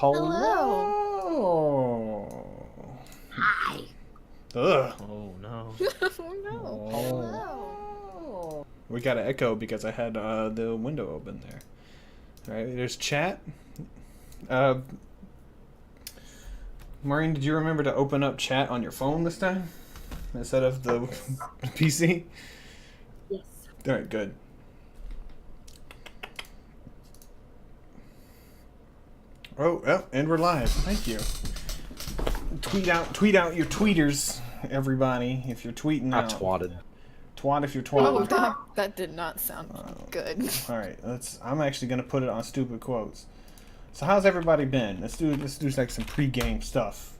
Hello. Hi. Ugh. Oh no. Oh no. Hello. We got an echo because I had the window open there. All right, there's chat. Maureen, did you remember to open up chat on your phone this time instead of the PC? Yes. All right, good. Oh, and we're live. Thank you. Tweet out your tweeters, everybody. If you're tweeting I out. twatted. Twat if you're Oh, twatting. that did not sound good. All right, I'm actually gonna put it on stupid quotes. So how's everybody been? Let's do like some pre-game stuff.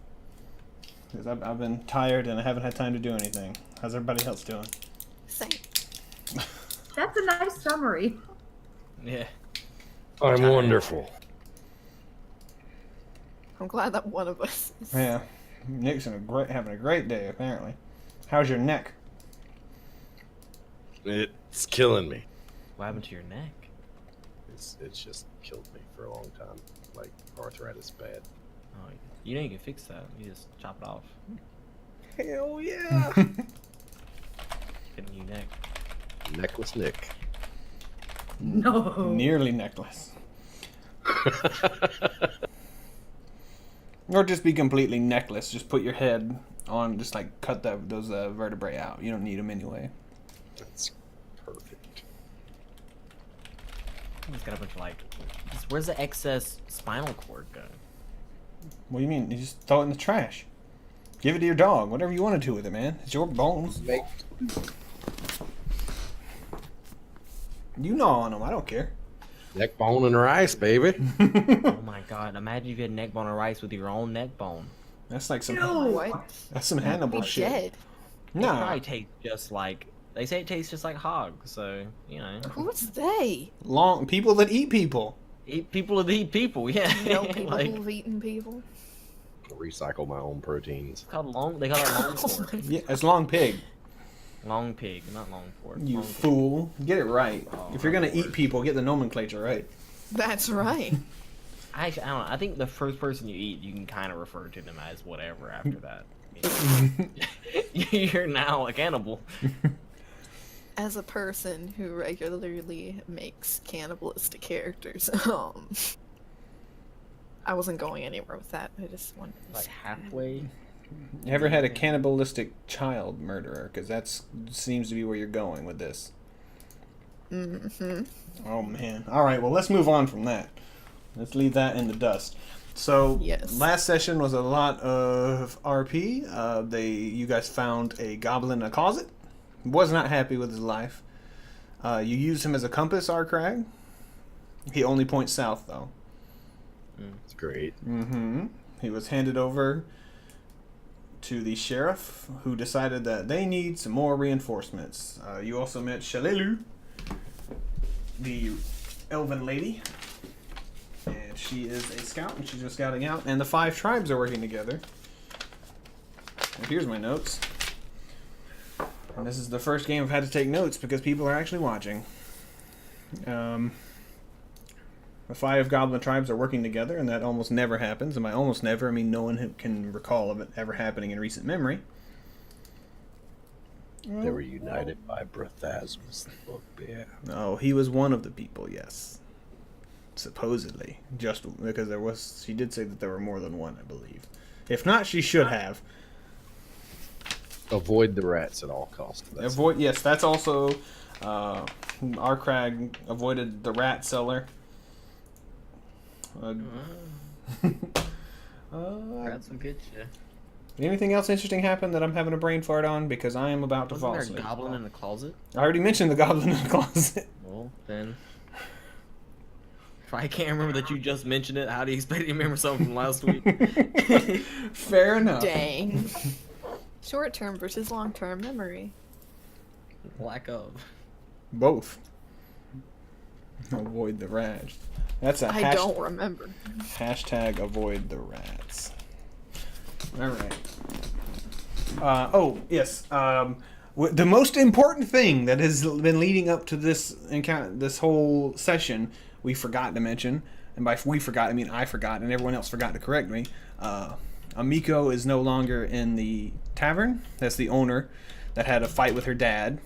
Because I've been tired and I haven't had time to do anything. How's everybody else doing? Same. That's a nice summary. Yeah. I'm wonderful. I'm glad that one of us is. Yeah, Nick's having a great day apparently. How's your neck? It's killing me. What happened to your neck? It's just killed me for a long time. Like arthritis bad. Oh, you know you can fix that. You just chop it off. Hell yeah. Get a new neck. Necklace Nick. No. Nearly necklace. Or just be completely necklace. Just put your head on. Just like cut those vertebrae out. You don't need them anyway. That's perfect. It's got a bunch of like. Where's the excess spinal cord go? What do you mean? You just throw it in the trash. Give it to your dog. Whatever you want to do with it, man. It's your bones. Make You gnaw on them. I don't care. neck bone and rice, baby. Oh my god! Imagine if you had neck bone or rice with your own neck bone. That's like some. What? That's some Hannibal Be shit. dead. It Nah. probably tastes just like. They say it tastes just like hog, so you know. Who's they? Long people that eat people. Eat people to eat people, yeah. You know, people like, who've eaten people. Recycle my own proteins. called long. They call it long Oh pork. my- Yeah, it's long pig. Long pig, not long pork. You long pig. fool. Get it right. Oh, If you're gonna my eat word. people, get the nomenclature right. That's right. I don't know. I think the first person you eat, you can kind of refer to them as whatever after that. You're now a cannibal. As a person who regularly makes cannibalistic characters, I wasn't going anywhere with that. I just wanted to Like say- halfway. You ever had a cannibalistic child murderer? Because that seems to be where you're going with this. Mhm. Oh man. All right. Well, let's move on from that. Let's leave that in the dust. So Yes. last session was a lot of RP. You guys found a goblin in a closet. Was not happy with his life. You used him as a compass, Arkrag. He only points south though. It's great. Mm-hmm. He was handed over to the sheriff, who decided that they need some more reinforcements. You also met Shalelu, the elven lady, and she is a scout, and she's just scouting out. And the 5 tribes are working together. And here's my notes. And this is the first game I've had to take notes because people are actually watching. The 5 goblin tribes are working together, and that almost never happens. And by almost never, I mean no one can recall of it ever happening in recent memory. They were united by Brathasmus, the bugbear. Oh, he was one of the people, yes. Supposedly. Just because she did say that there were more than one, I believe. If not, she should have. Avoid the rats at all costs. That's Yes, that's also, Arkrag avoided the rat cellar. That's some good shit. Anything else interesting happen that I'm having a brain fart on? Because I am about to fall Wasn't there a asleep. goblin in the closet? I already mentioned the goblin in the closet. Well, then. If I can't remember that you just mentioned it, how do you expect me to remember something from last week? Fair enough. Dang. Short-term versus long-term memory. Lack of. Both. Avoid the rats. That's a I don't remember. hashtag avoid the rats. Alright. Oh, yes. The most important thing that has been leading up to this encounter, this whole session, we forgot to mention. and by we forgot, I mean I forgot, and everyone else forgot to correct me. Amiko is no longer in the tavern. That's the owner that had a fight with her dad.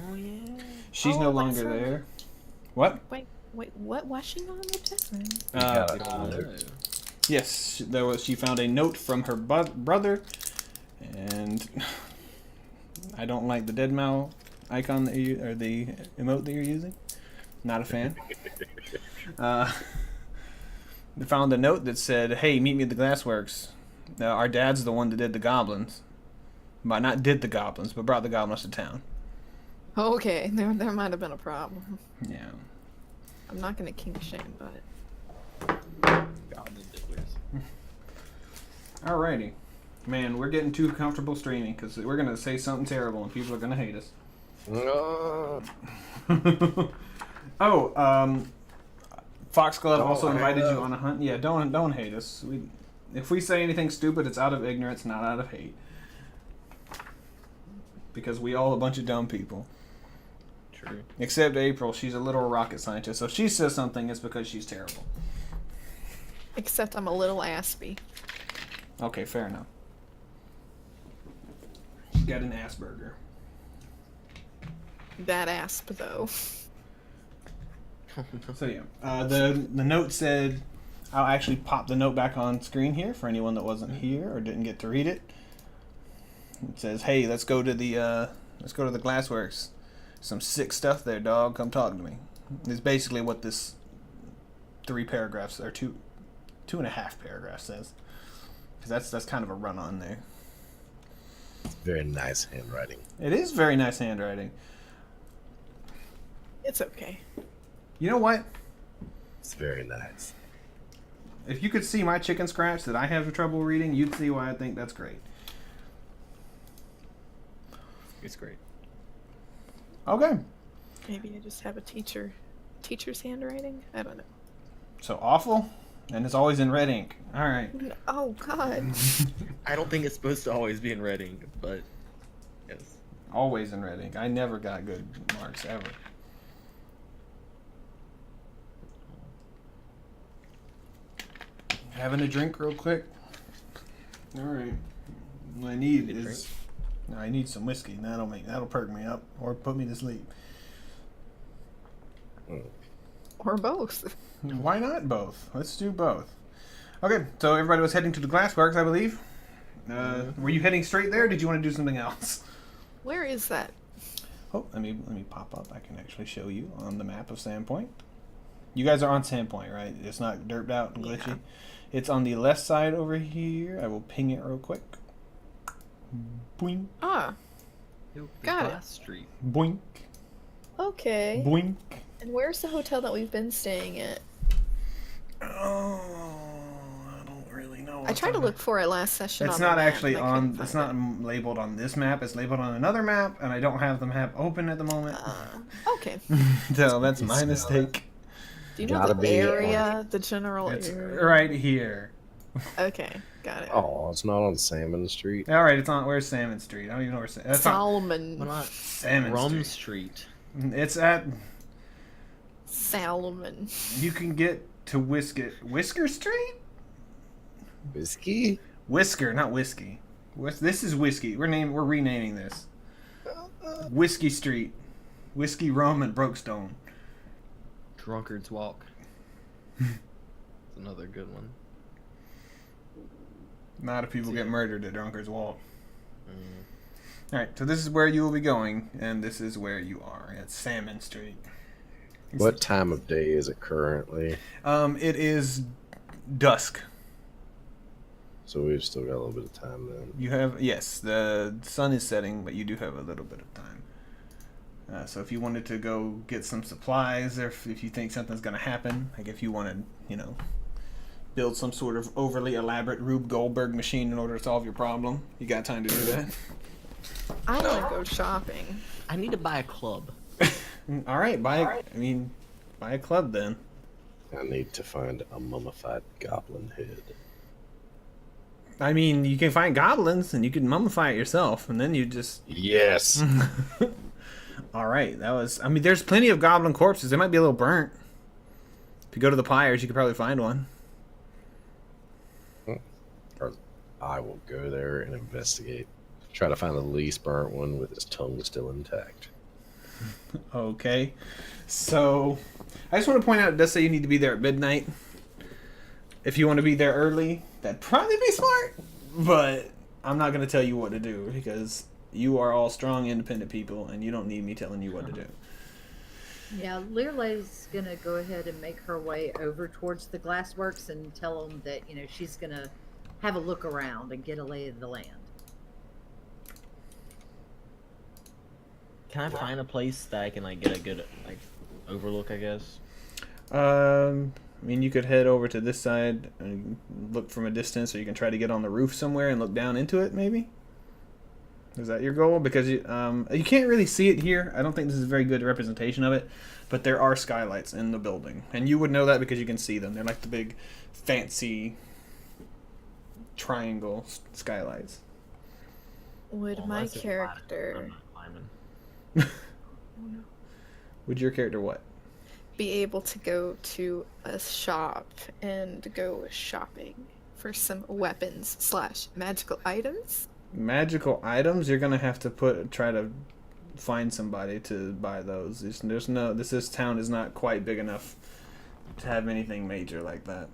Oh yeah. She's Oh, no that's longer right. there. What? Wait, what? Why is she not in the tavern? got We it. don't know. Yes, there was. She found a note from her brother, and I don't like the dead mal icon that you or the emote that you're using. Not a fan. They found a note that said, "Hey, meet me at the glassworks. Our dad's the one that did the goblins, but not did the goblins, but brought the goblins to town." Okay, there might have been a problem. Yeah. I'm not gonna kink shame, but Goblin dibblers. Alrighty, man, we're getting too comfortable streaming because we're gonna say something terrible and people are gonna hate us. Foxglove also invited you on a hunt. Yeah, don't hate us. If we say anything stupid, it's out of ignorance, not out of hate. Because we all a bunch of dumb people. True. Except April, she's a literal rocket scientist. So if she says something, it's because she's terrible. except I'm a little aspy. Okay, fair enough. She's got an Asperger. That asp though. So yeah, the note said, I'll actually pop the note back on screen here for anyone that wasn't here or didn't get to read it. It says, "Hey, let's go to the glassworks. Some sick stuff there, dog. Come talk to me." It's basically what this 3 paragraphs or 2.5 paragraphs says, because that's kind of a run on there. Very nice handwriting. It is very nice handwriting. It's okay. You know what? It's very nice. If you could see my chicken scratch that I have trouble reading, you'd see why I think that's great. It's great. Okay. Maybe I just have a teacher's handwriting. I don't know. So awful, and it's always in red ink. All right. Oh God. I don't think it's supposed to always be in red ink, but yes. Always in red ink. I never got good marks ever. Having a drink real quick. All right. What I need Good is I need some whiskey. That'll perk me up or put me to sleep. Or both. Why not both? Let's do both. Okay, so everybody was heading to the glassworks, I believe. Were you heading straight there? Or did you want to do something else? Where is that? Oh, let me pop up. I can actually show you on the map of Sandpoint. You guys are on Sandpoint, right? It's not derped out and glitchy. Yeah. It's on the left side over here. I will ping it real quick. Boink, Ah, Got it. Glass Street. boink, okay. boink. And where's the hotel that we've been staying at? Oh, I don't really know. I tried to look for it last session. It's on not the map, actually and I couldn't on. It's find not labeled on this map. It's labeled on another map, and I don't have the map open at the moment. Okay. So that's my mistake. Do you know Gotta the be area, the general It's area? right here. Okay, got it. Oh, it's not on Salmon Street. All right, it's on. Where's Salmon Street? I don't even know where Salmon. That's not Solomon. Why not Salmon Rum Street. Street? It's at. Salomon. You can get to Whisker Street. Whiskey? Whisker, not whiskey. This is whiskey. We're renaming this. Whiskey Street. Whiskey, rum, and Brokestone. Drunkard's Walk. It's another good one. Not if people get murdered at Drunkard's Walk. Mm. Alright, so this is where you will be going, and this is where you are, at Salmon Street. What time of day is it currently? It is dusk. So we've still got a little bit of time then. You have, yes, the sun is setting, but you do have a little bit of time. So if you wanted to go get some supplies, or if you think something's going to happen, like if you wanted, build some sort of overly elaborate Rube Goldberg machine in order to solve your problem, you got time to do that. I want to go shopping. I need to buy a club. All right, buy a club then. I need to find a mummified goblin head. I mean, you can find goblins and you can mummify it yourself, and then you just. Yes! All right, that was. I mean, there's plenty of goblin corpses. They might be a little burnt. If you go to the pyres, you could probably find one. I will go there and investigate. Try to find the least burnt one with his tongue still intact. Okay. So, I just want to point out, it does say you need to be there at midnight. If you want to be there early, that'd probably be smart. But I'm not going to tell you what to do because you are all strong, independent people, and you don't need me telling you what to do. Yeah, Learlay's gonna go ahead and make her way over towards the glassworks and tell them that, you know, she's gonna have a look around and get a lay of the land. Can I find a place that I can like get a good like overlook? I guess. I mean, you could head over to this side and look from a distance, or you can try to get on the roof somewhere and look down into it, maybe? Is that your goal? Because you can't really see it here. I don't think this is a very good representation of it, but there are skylights in the building. And you would know that because you can see them. They're like the big, fancy triangle skylights. Would Well, my that's if character I'm not climbing. Would your character what? be able to go to a shop and go shopping for some weapons / magical items? Magical items? You're gonna have to try to find somebody to buy those. This town is not quite big enough to have anything major like that.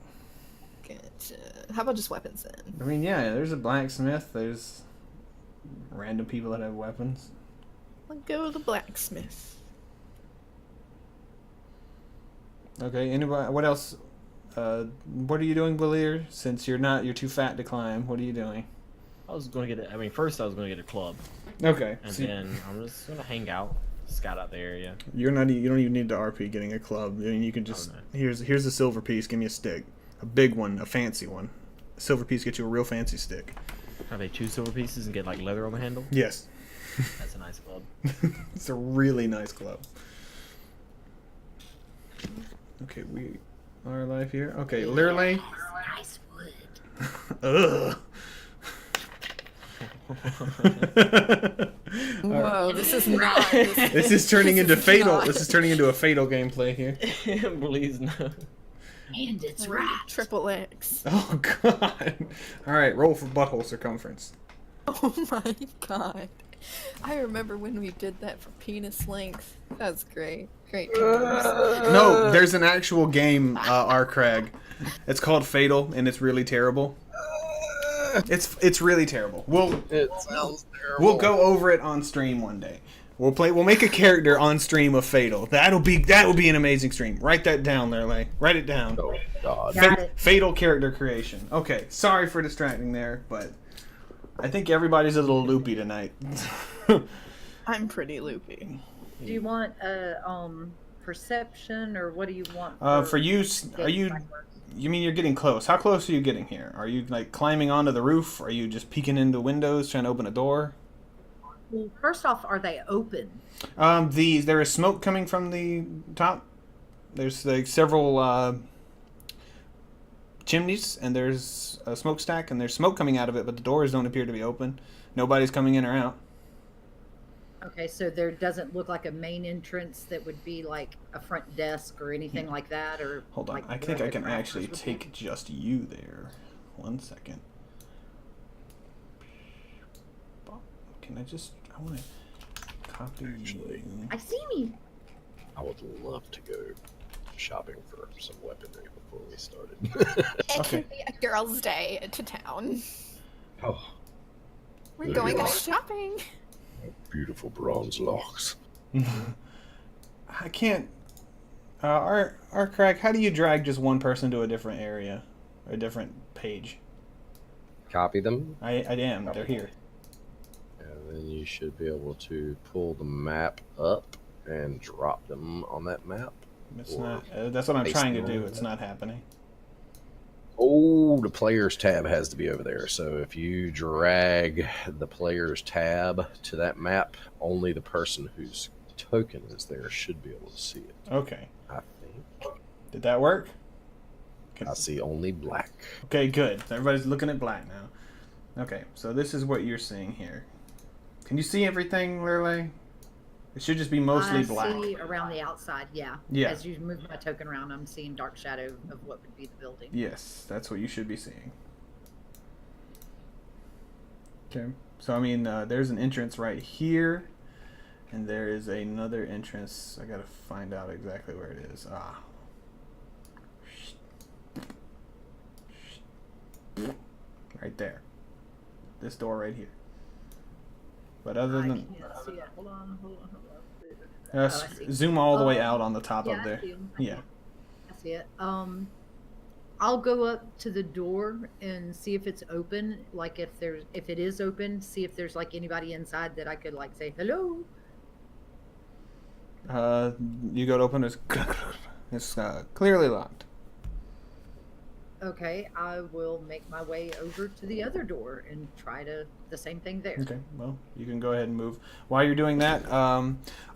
Gotcha. How about just weapons then? I mean, yeah, there's a blacksmith. There's random people that have weapons. I'll go to the blacksmith. Okay, anybody? What else? What are you doing, Valir? Since you're too fat to climb. What are you doing? I was gonna get first I was gonna get a club, Okay. and so then I'm just gonna hang out, scout out the area. you don't even need to RP getting a club. I mean, you can just no. here's a silver piece. Give me a stick, a big one, a fancy one. A silver piece gets you a real fancy stick. Have they 2 silver pieces and get like leather on the handle? Yes. That's a nice club. It's a really nice club. Okay, we are live here. Okay, Lirley. Nice wood. Ugh. Whoa, this is not. This is turning into is fatal. not- This is turning into a fatal gameplay here. Please no. And it's Right. right. Triple X. Oh god. All right, roll for butthole circumference. Oh my god. I remember when we did that for penis length. That was great. Great times. No, there's an actual game, Craig. It's called Fatal, and it's really terrible. It's really terrible. It sounds terrible. We'll go over it on stream one day. We'll make a character on stream of Fatal. That will be an amazing stream. Write that down, Lirley. Write it down. Oh God. Got it. Fatal character creation. Okay, sorry for distracting there, but I think everybody's a little loopy tonight. I'm pretty loopy. Do you want perception, or what do you want? For you, are you? You mean you're getting close? How close are you getting here? Are you like climbing onto the roof? Are you just peeking into windows, trying to open a door? Well, first off, are they open? There is smoke coming from the top. There's like several chimneys, and there's a smokestack, and there's smoke coming out of it, but the doors don't appear to be open. Nobody's coming in or out. Okay, so there doesn't look like a main entrance that would be like a front desk or anything like that, or Hold on, like I think where I the can actually crafters would be? take just you there. 1 second. Can I just? I want to copy Actually. you. I see me. I would love to go shopping for some weaponry before we started. It Okay. can be a girls' day to town. Oh, We're There going you are. shopping. beautiful bronze locks. I can't. Our Craig, how do you drag just one person to a different area, or a different page? Copy them, I am. They're here. and then you should be able to pull the map up and drop them on that map. It's Or not. That's what I'm paste trying to them do. on It's that. not happening. Oh, the players tab has to be over there. So if you drag the players tab to that map, only the person whose token is there should be able to see it. Okay. I think. Did that work? I see only black. Okay, good. Everybody's looking at black now. Okay, so this is what you're seeing here. Can you see everything, Lirley? It should just be mostly I black. see around the outside, yeah. Yeah. As you move my token around, I'm seeing dark shadow of what would be the building. Yes, that's what you should be seeing. Okay. So, I mean, there's an entrance right here. And there is another entrance. I gotta find out exactly where it is. Ah. Right there. This door right here. But other I than... can't see it. Hold on. Uh, Oh, I see. zoom all the way out on the top Yeah, of I there. see 'em. Yeah. I see it. I'll go up to the door and see if it's open. Like if it is open, see if there's like anybody inside that I could like say hello. You go to open it. It's clearly locked. Okay, I will make my way over to the other door and try the same thing there. Okay, well, you can go ahead and move. While you're doing that,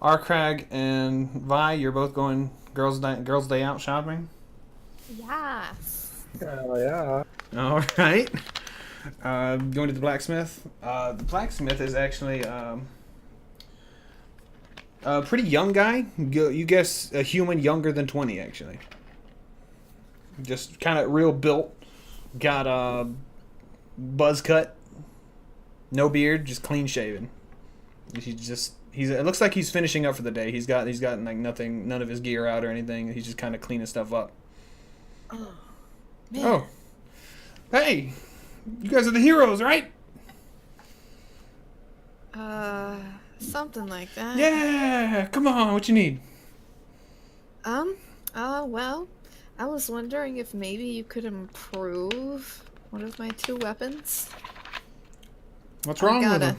Arkrag and Vi, you're both going girls' day out shopping. Yes. Hell yeah. All right. Going to the blacksmith. The blacksmith is actually a pretty young guy. You guess a human younger than 20, actually. Just kind of real built. Got a buzz cut. No beard, just clean shaven. It looks like he's finishing up for the day. He's got like none of his gear out or anything. He's just kind of cleaning stuff up. Oh, man. Oh. Hey, you guys are the heroes, right? Something like that. Yeah, come on, what you need? Well, I was wondering if maybe you could improve one of my 2 weapons. What's wrong with them?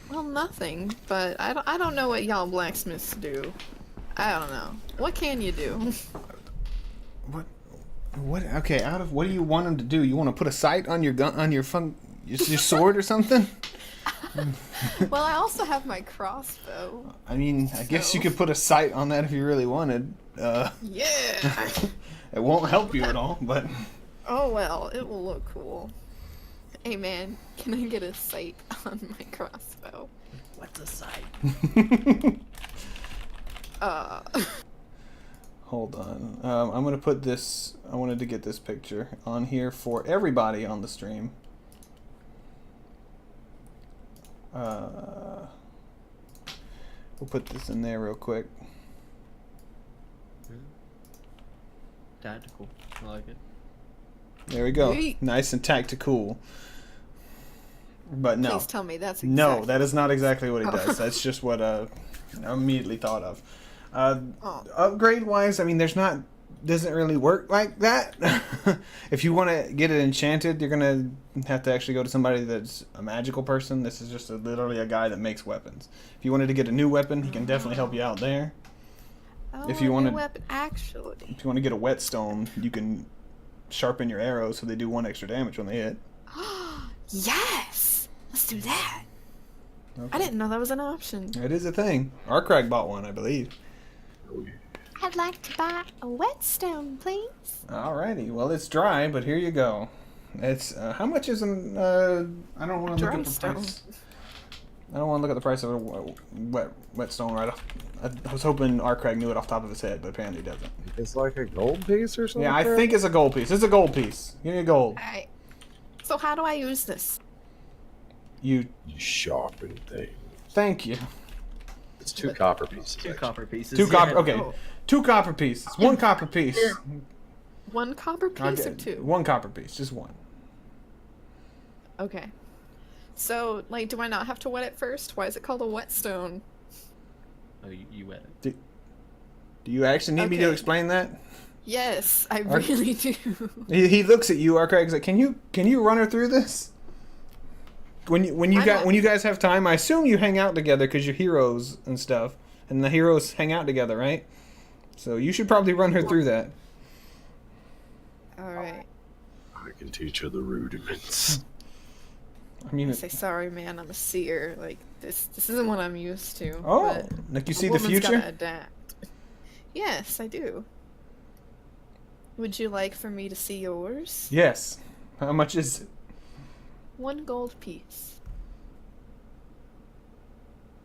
Well, nothing, but I don't know what y'all blacksmiths do. I don't know. What can you do? What? Okay, what do you want him to do? You want to put a sight on your gun, on your sword or something? Well, I also have my crossbow. I mean, I guess you could put a sight on that if you really wanted. Yeah. It won't help you at all, but... Oh well, it will look cool. Hey man, can I get a sight on my crossbow? What's a sight? Hold on. I'm going to put this... I wanted to get this picture on here for everybody on the stream. We'll put this in there real quick. Tactical. I like it. There we go. Sweet. Nice and tactical. But no. Please tell me that's No, exactly. that is not exactly what he Oh. does. That's just what I immediately thought of. Oh. Upgrade wise, I mean, doesn't really work like that. If you want to get it enchanted, you're gonna have to actually go to somebody that's a magical person. This is just literally a guy that makes weapons. If you wanted to get a new weapon, he can definitely help you out there. Oh, if you a wanna- new weapon, actually. If you want to get a whetstone, you can sharpen your arrows so they do 1 extra damage when they hit. Yes! Let's do that. Okay. I didn't know that was an option. It is a thing. Arkrag bought one, I believe. I'd like to buy a whetstone, please. Alrighty, well it's dry, but here you go. It's how much is an? I don't want to look at the Drumstone. price. I don't want to look at the price of a whetstone right off. I was hoping Arkrag knew it off the top of his head, but apparently he doesn't. It's like a gold piece or something? Yeah, I think it's a gold piece. It's a gold piece. Give me a gold. Alright. So how do I use this? You. You sharpen thing. Thank you. It's 2 copper pieces. 2 actually. copper pieces. 2 copper. yeah. Okay, Oh. 2 copper pieces. 1 copper piece. 1 copper piece or 2? 1 copper piece, just 1. Okay. So, like, do I not have to wet it first? Why is it called a whetstone? Oh, you wet it. Do you actually need me to Okay. explain that? Yes, I Are- really do. He looks at you, Arkrag's like, can you run her through this? When you Why not? when you guys have time, I assume you hang out together because you're heroes and stuff, and the heroes hang out together, right? So you should probably run her through that. Alright. I can teach her the rudiments. I mean, I say, sorry, man, I'm a seer. Like, this isn't what I'm used to. oh, but like you a see the woman's future. gotta adapt. Yes, I do. Would you like for me to see yours? Yes. How much is it? 1 gold piece.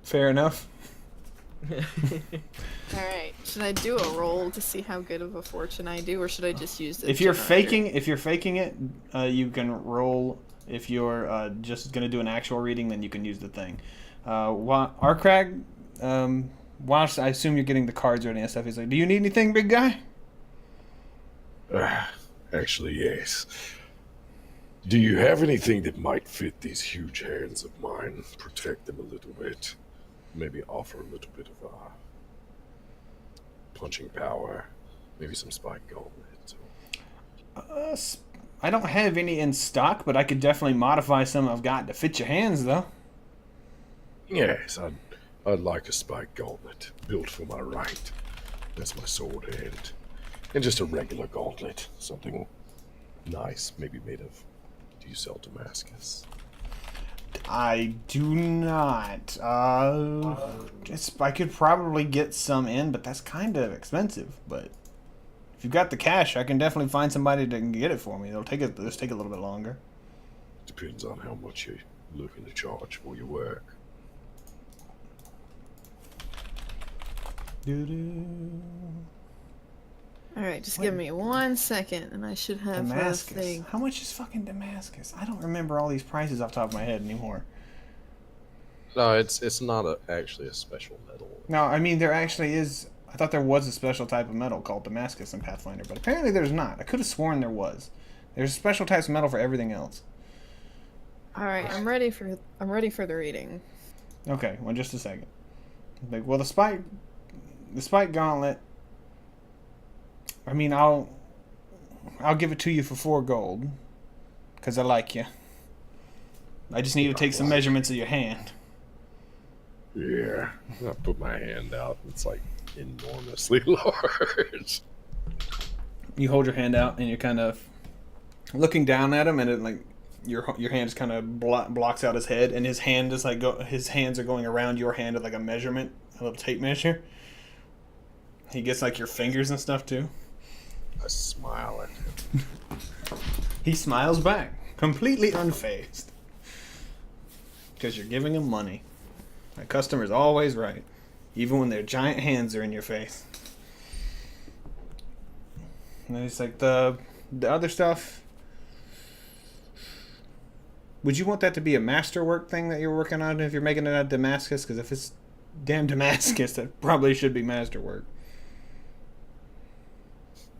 Fair enough. Alright, should I do a roll to see how good of a fortune I do, or should I just use the If you're generator? faking it, you can roll. If you're just gonna do an actual reading, then you can use the thing. Arkrag, whilst I assume you're getting the cards ready and stuff, he's like, "Do you need anything, big guy?" Actually, yes. Do you have anything that might fit these huge hands of mine? Protect them a little bit. Maybe offer a little bit of punching power. Maybe some spike gauntlets. I don't have any in stock, but I could definitely modify some I've got to fit your hands, though. Yes, I'd like a spike gauntlet built for my right. That's my sword hand. And just a regular gauntlet. Something nice, maybe made of... Do you sell Damascus? I do not. I could probably get some in, but that's kind of expensive. But if you've got the cash, I can definitely find somebody that can get it for me. Just take a little bit longer. Depends on how much you're looking to charge for your work. Alright, just give me 1 second, and I should have Damascus. the thing. How much is fucking Damascus? I don't remember all these prices off the top of my head anymore. No, it's not actually a special metal. No, I mean there actually is. I thought there was a special type of metal called Damascus in Pathfinder, but apparently there's not. I could have sworn there was. There's special types of metal for everything else. Alright, I'm ready for the reading. Okay, well, just a second. Like, well, the spike gauntlet. I mean, I'll give it to you for 4 gold, cause I like you. I just need to take some measurements of your hand. Yeah, I put my hand out. It's like enormously large. You hold your hand out, and you're kind of looking down at him, and it like your hand just kind of blocks out his head, and his hand is like his hands are going around your hand with like a measurement, a little tape measure. He gets like your fingers and stuff too. I smile at him. He smiles back, completely unfazed, because you're giving him money. My customer's always right, even when their giant hands are in your face. And he's like, the other stuff. Would you want that to be a masterwork thing that you're working on if you're making it out of Damascus? Because if it's damn Damascus, that probably should be masterwork.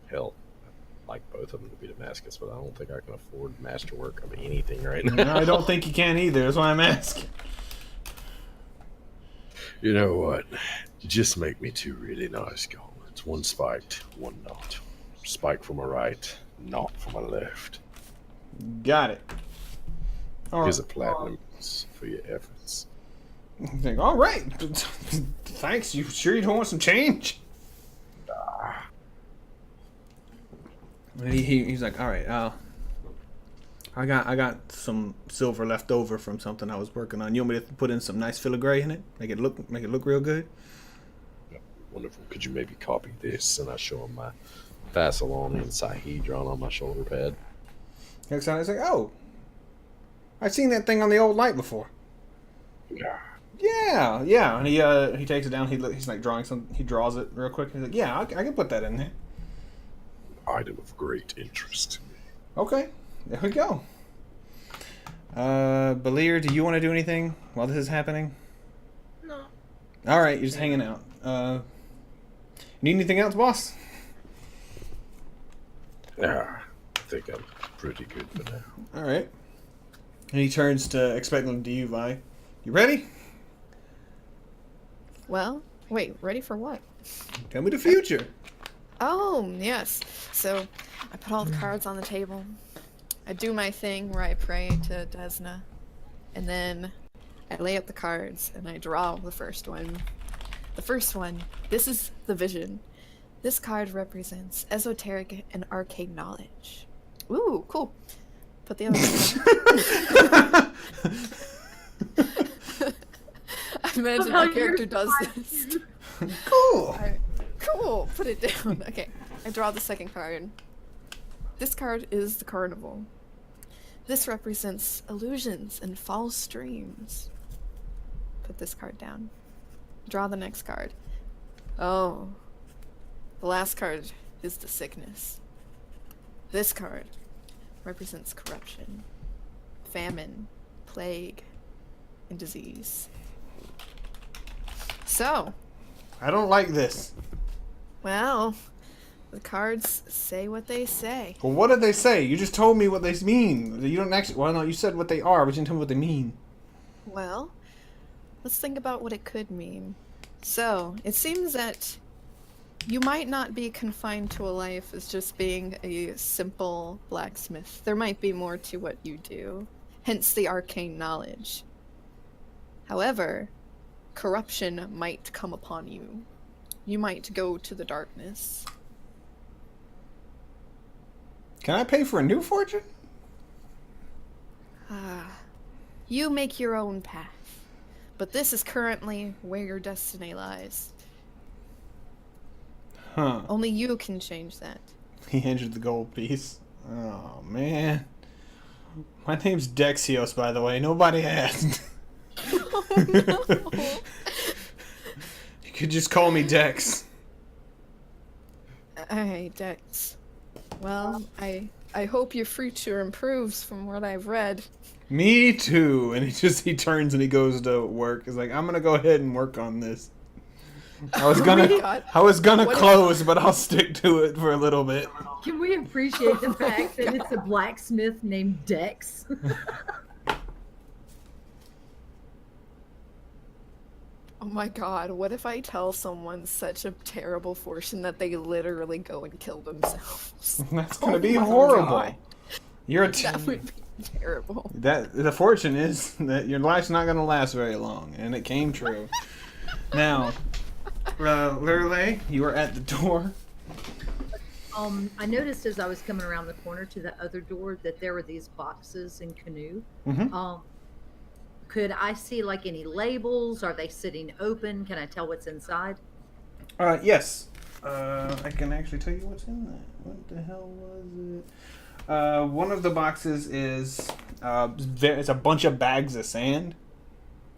Hell, I'd like both of them to be Damascus, but I don't think I can afford masterwork of anything right now. No, I don't think you can either. That's why I'm asking. You know what? You just make me 2 really nice gauntlets. 1 spiked, 1 not. Spike for my right, not for my left. Got it. All Here's a right. platinum for your efforts. He's like, all right. Thanks. You sure you don't want some change? And he's like, all right. I got some silver left over from something I was working on. You want me to put in some nice filigree in it? Make it look real good. Wonderful. Could you maybe copy this? And I show him my Thessalonian Sahedron on my shoulder pad. Next time he's like, oh, I've seen that thing on the old light before. Yeah. Yeah. And he takes it down. He's like drawing some. He draws it real quick. He's like, yeah, I can put that in there. Item of great interest to me. Okay, there we go. Belir, do you want to do anything while this is happening? No. All right, you're just hanging out. Need anything else, boss? Yeah, I think I'm pretty good for now. All right. And he turns to expecting to you, Vi. You ready? Well, wait, ready for what? Tell me the future. Oh, yes. So, I put all the cards on the table. I do my thing where I pray to Desna. And then I lay out the cards and I draw the first one. The first one, this is the vision. This card represents esoteric and arcane knowledge. Ooh, cool. Put the other one. I imagine my character does this. Cool. Cool, put it down. Okay, I draw the second card. This card is the carnival. This represents illusions and false dreams. Put this card down. Draw the next card. Oh. The last card is the sickness. This card represents corruption, famine, plague, and disease. So, I don't like this. well, the cards say what they say. Well, what did they say? You just told me what they mean. You don't actually. Well, no, you said what they are, but you didn't tell me what they mean. Well, let's think about what it could mean. So, it seems that you might not be confined to a life as just being a simple blacksmith. There might be more to what you do, hence the arcane knowledge. However, corruption might come upon you. You might go to the darkness. Can I pay for a new fortune? You make your own path. But this is currently where your destiny lies. Huh. Only you can change that. He handed the gold piece. Oh, man. My name's Dexios, by the way. Nobody asked. Oh, no. You could just call me Dex. Alright, Dex. Well, I hope your future improves from what I've read. Me too. And he turns and he goes to work. He's like, I'm gonna go ahead and work on this. I was gonna God. What if- close, but I'll stick to it for a little bit. Can we appreciate the fact that it's a blacksmith named Dex? Oh my god, what if I tell someone such a terrible fortune that they literally go and kill themselves? That's gonna Oh be my horrible. God. You're a That would be terrible. That the fortune is that your life's not gonna last very long, and it came true. Now, Lurley, you are at the door. I noticed as I was coming around the corner to the other door that there were these boxes and canoe. Mhm. Could I see like any labels? Are they sitting open? Can I tell what's inside? Yes. I can actually tell you what's in that. What the hell was it? One of the boxes is it's a bunch of bags of sand.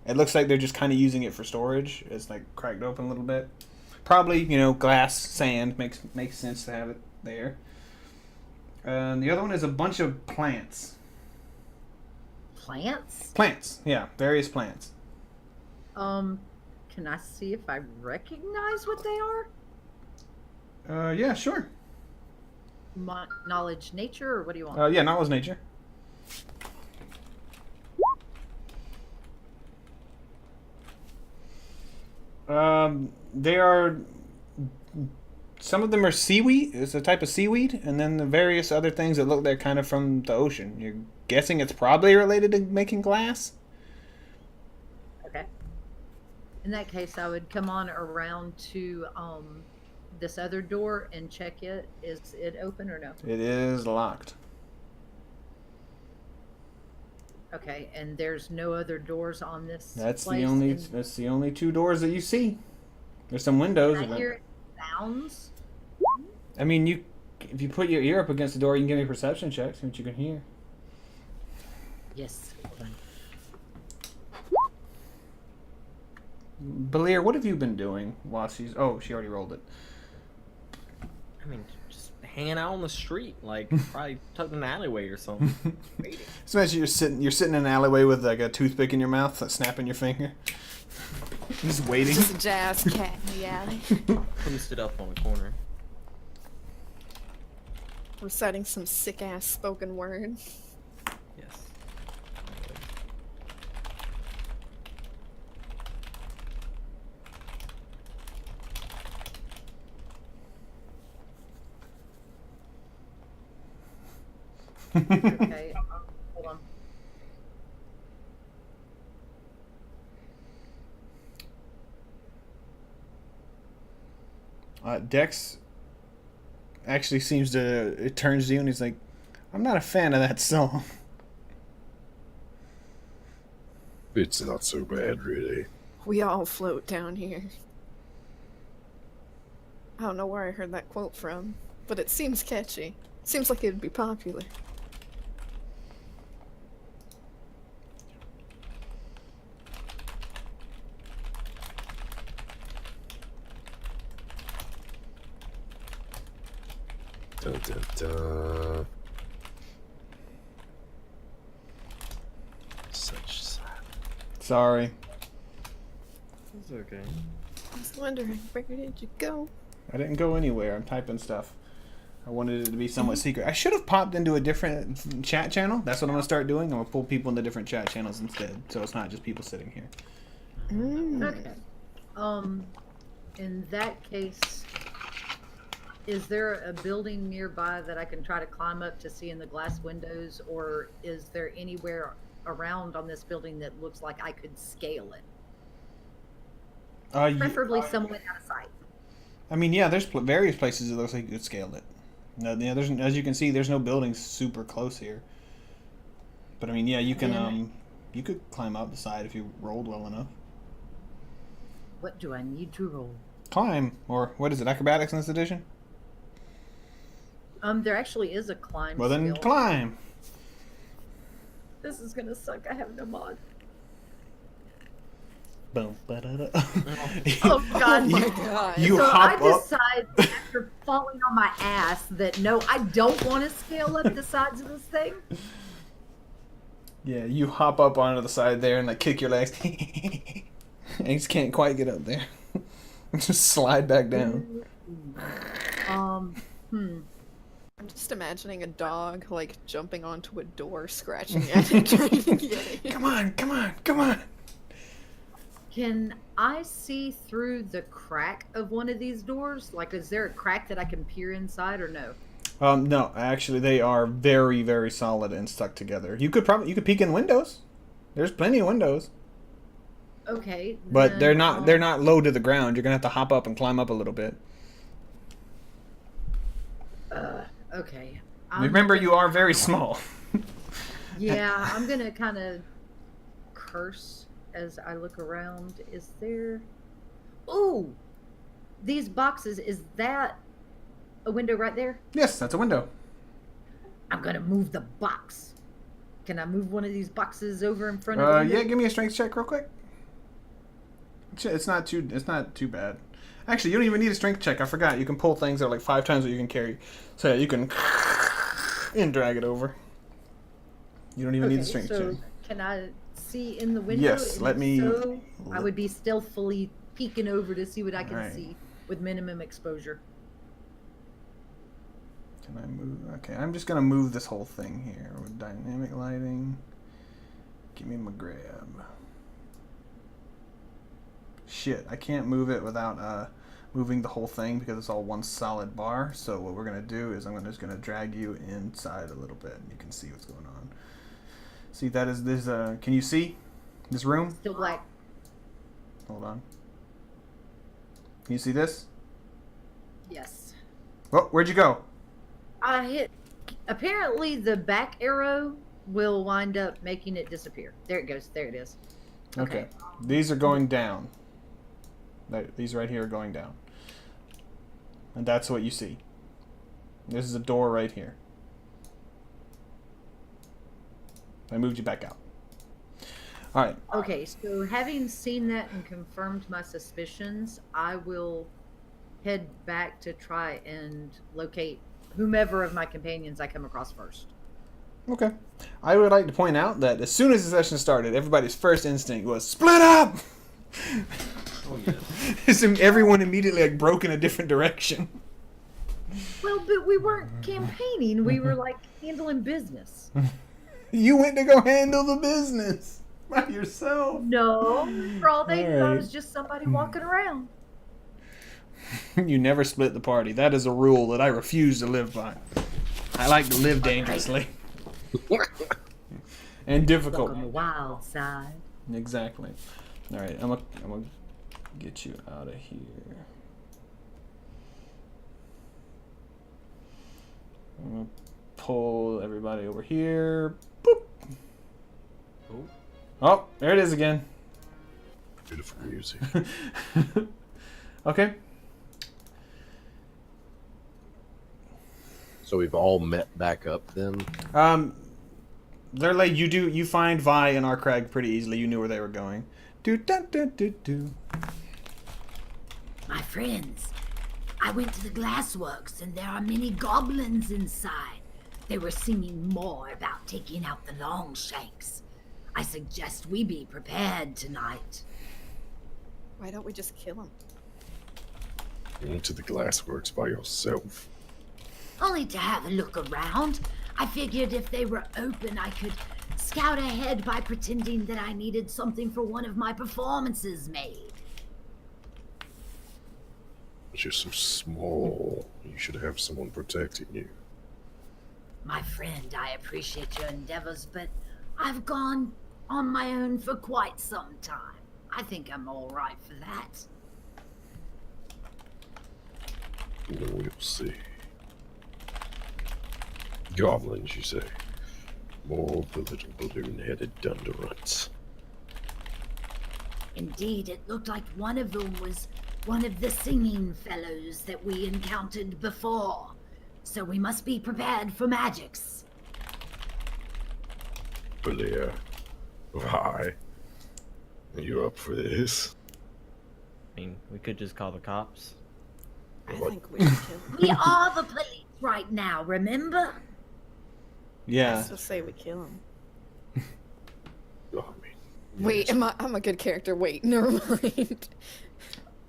It looks like they're just kind of using it for storage. It's like cracked open a little bit. Probably, glass, sand makes sense to have it there. And the other one is a bunch of plants. Plants? Plants, yeah, various plants. Can I see if I recognize what they are? Yeah, sure. Knowledge, nature, or what do you want? Yeah, knowledge nature. They are. Some of them are seaweed. It's a type of seaweed, and then the various other things that look like kind of from the ocean. You're guessing it's probably related to making glass. Okay. In that case, I would come on around to this other door and check it. Is it open or no? It is locked. Okay, and there's no other doors on this. That's place, the only. and That's the only two doors that you see. There's some windows. Can I hear sounds? I mean, if you put your ear up against the door, you can give me a perception check, see what you can hear. Yes. Hold on. Balir, what have you been doing while she's... Oh, she already rolled it. I mean, just hanging out on the street, like probably tucked in an alleyway or something. Waiting. Just imagine you're sitting in an alleyway with like a toothpick in your mouth, snapping your finger. Just waiting. Just a jazz cat in the alley. Posted up on the corner. Reciting some sick ass spoken word. Yes. Okay. Hold on. Dex actually seems to... It turns to you and he's like, I'm not a fan of that song. It's not so bad, really. We all float down here. I don't know where I heard that quote from, but it seems catchy. Seems like it'd be popular. Dun, dun, dun. Such silence. Sorry. It's okay. I was wondering, where did you go? I didn't go anywhere. I'm typing stuff. I wanted it to be somewhat secret. I should have popped into a different chat channel. That's what I'm going to start doing. I'm going to pull people into different chat channels instead. So it's not just people sitting here. Okay. In that case, is there a building nearby that I can try to climb up to see in the glass windows, or is there anywhere around on this building that looks like I could scale it? Preferably somewhere out of sight. I mean, yeah, there's various places it looks like you could scale it. No, yeah, there's, as you can see, there's no buildings super close here. But I mean, yeah, you can you could climb up the side if you rolled well enough. What do I need to roll? Climb, or what is it, acrobatics in this edition? There actually is a climb. Well, then skill. climb. This is gonna suck. I have no mod. Boom, ba-da-da. Oh God! Oh my god. You so hop I up. decide after falling on my ass that no, I don't want to scale up the sides of this thing. Yeah, you hop up onto the side there and like kick your legs. And you just can't quite get up there. Just slide back down. I'm just imagining a dog like jumping onto a door, scratching at it, trying to get in. Come on, come on, come on. Can I see through the crack of one of these doors? Like, is there a crack that I can peer inside, or no? No, actually, they are very, very solid and stuck together. You could peek in windows. There's plenty of windows, Okay. but then, they're not low to the ground. You're gonna have to hop up and climb up a little bit. Okay. Remember, you are very small. Yeah, I'm gonna kind of curse as I look around. Is there? Ooh, these boxes. Is that a window right there? Yes, that's a window. I'm gonna move the box. Can I move one of these boxes over in front of the window? Yeah, give me a strength check real quick. It's not too bad. Actually, you don't even need a strength check. I forgot. You can pull things that are like 5 times what you can carry. So yeah, you can and drag it over. You don't even need a strength check. Can I see in the window? Yes, And let if me- So, I would be stealthily peeking over to see what I can Alright. see with minimum exposure. Can I move? Okay, I'm just gonna move this whole thing here with dynamic lighting. Give me my grab. Shit, I can't move it without moving the whole thing because it's all one solid bar. So what we're gonna do is I'm just gonna drag you inside a little bit, and you can see what's going on. See, that is this. Can you see this room? Still black. Hold on. Can you see this? Yes. Oh, where'd you go? I hit. Apparently, the back arrow will wind up making it disappear. There it goes. There it is. Okay. These are going down. These right here are going down. And that's what you see. This is a door right here. I moved you back out. Alright. Okay, so having seen that and confirmed my suspicions, I will head back to try and locate whomever of my companions I come across first. Okay. I would like to point out that as soon as the session started, everybody's first instinct was split up! Oh yeah. Everyone immediately like broke in a different direction. Well, but we weren't campaigning. We were like handling business. You went to go handle the business by yourself. No, for all they knew, I Alright. was just somebody walking around. You never split the party. That is a rule that I refuse to live by. I like to live dangerously. And difficult. On the wild side. Exactly. Alright, I'm gonna get you out of here. I'm gonna pull everybody over here. Boop. Oh, there it is again. Beautiful music. Okay. So we've all met back up then. They're like you find Vi and Arkrag pretty easily. You knew where they were going. Do. My friends. I went to the glassworks and there are many goblins inside. They were singing more about taking out the Longshanks. I suggest we be prepared tonight. Why don't we just kill him? You went to the glassworks by yourself. Only to have a look around. I figured if they were open, I could scout ahead by pretending that I needed something for one of my performances made. But you're so small. You should have someone protecting you. My friend, I appreciate your endeavors, but I've gone on my own for quite some time. I think I'm all right for that. We'll see. Goblins, you say? More of the little balloon-headed dunderunts. Indeed, it looked like one of them was one of the singing fellows that we encountered before. So we must be prepared for magics. Valia, why? Are you up for this? I mean, we could just call the cops. I What? think we should kill him. We are the police right now, remember? Yeah. Let's just say we kill him. Oh, I mean, Wait, I'm a good character. Wait, never mind.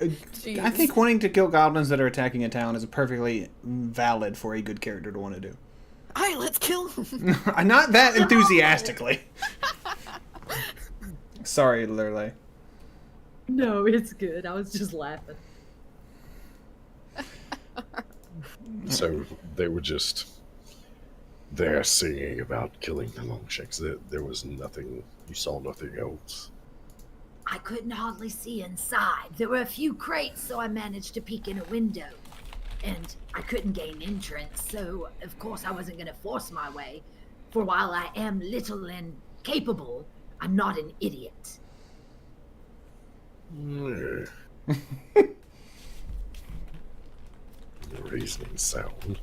I Jeez. think wanting to kill goblins that are attacking a town is perfectly valid for a good character to want to do. Alright, let's kill him. Not that enthusiastically. Sorry, Lurley. No, it's good. I was just laughing. so they were just there singing about killing the Longshanks. There was nothing, you saw nothing else. I couldn't hardly see inside. There were a few crates, so I managed to peek in a window. And I couldn't gain entrance, so of course I wasn't going to force my way. For while I am little and capable, I'm not an idiot. The reasoning sound.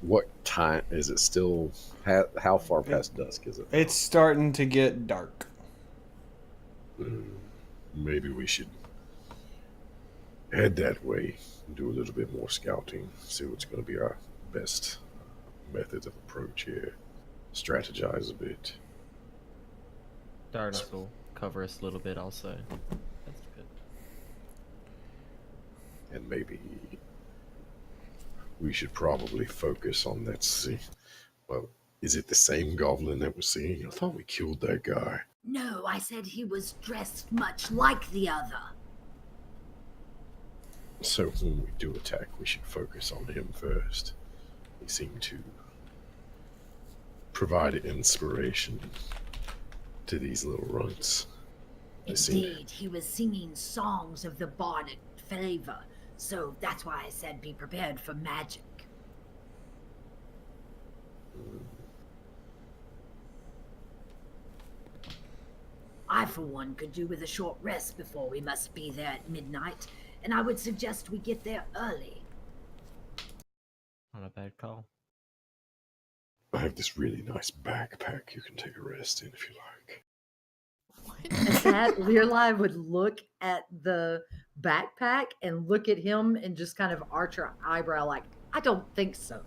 What time is it still? How far past dusk is it? It's starting to get dark. Maybe we should head that way and do a little bit more scouting. See what's going to be our best methods of approach here. Strategize a bit. Darkness will cover us a little bit also. That's good. And maybe we should probably focus on that. See, well, is it the same goblin that was singing? I thought we killed that guy. No, I said he was dressed much like the other. So when we do attack, we should focus on him first. He seemed to provide inspiration to these little runts. Indeed, he was singing songs of the bardic flavor, so that's why I said be prepared for magic. I, for one, could do with a short rest before we must be there at midnight, and I would suggest we get there early. Not a bad call. I have this really nice backpack you can take a rest in if you like. And that Learlive would look at the backpack and look at him and just kind of arch her eyebrow like, I don't think so.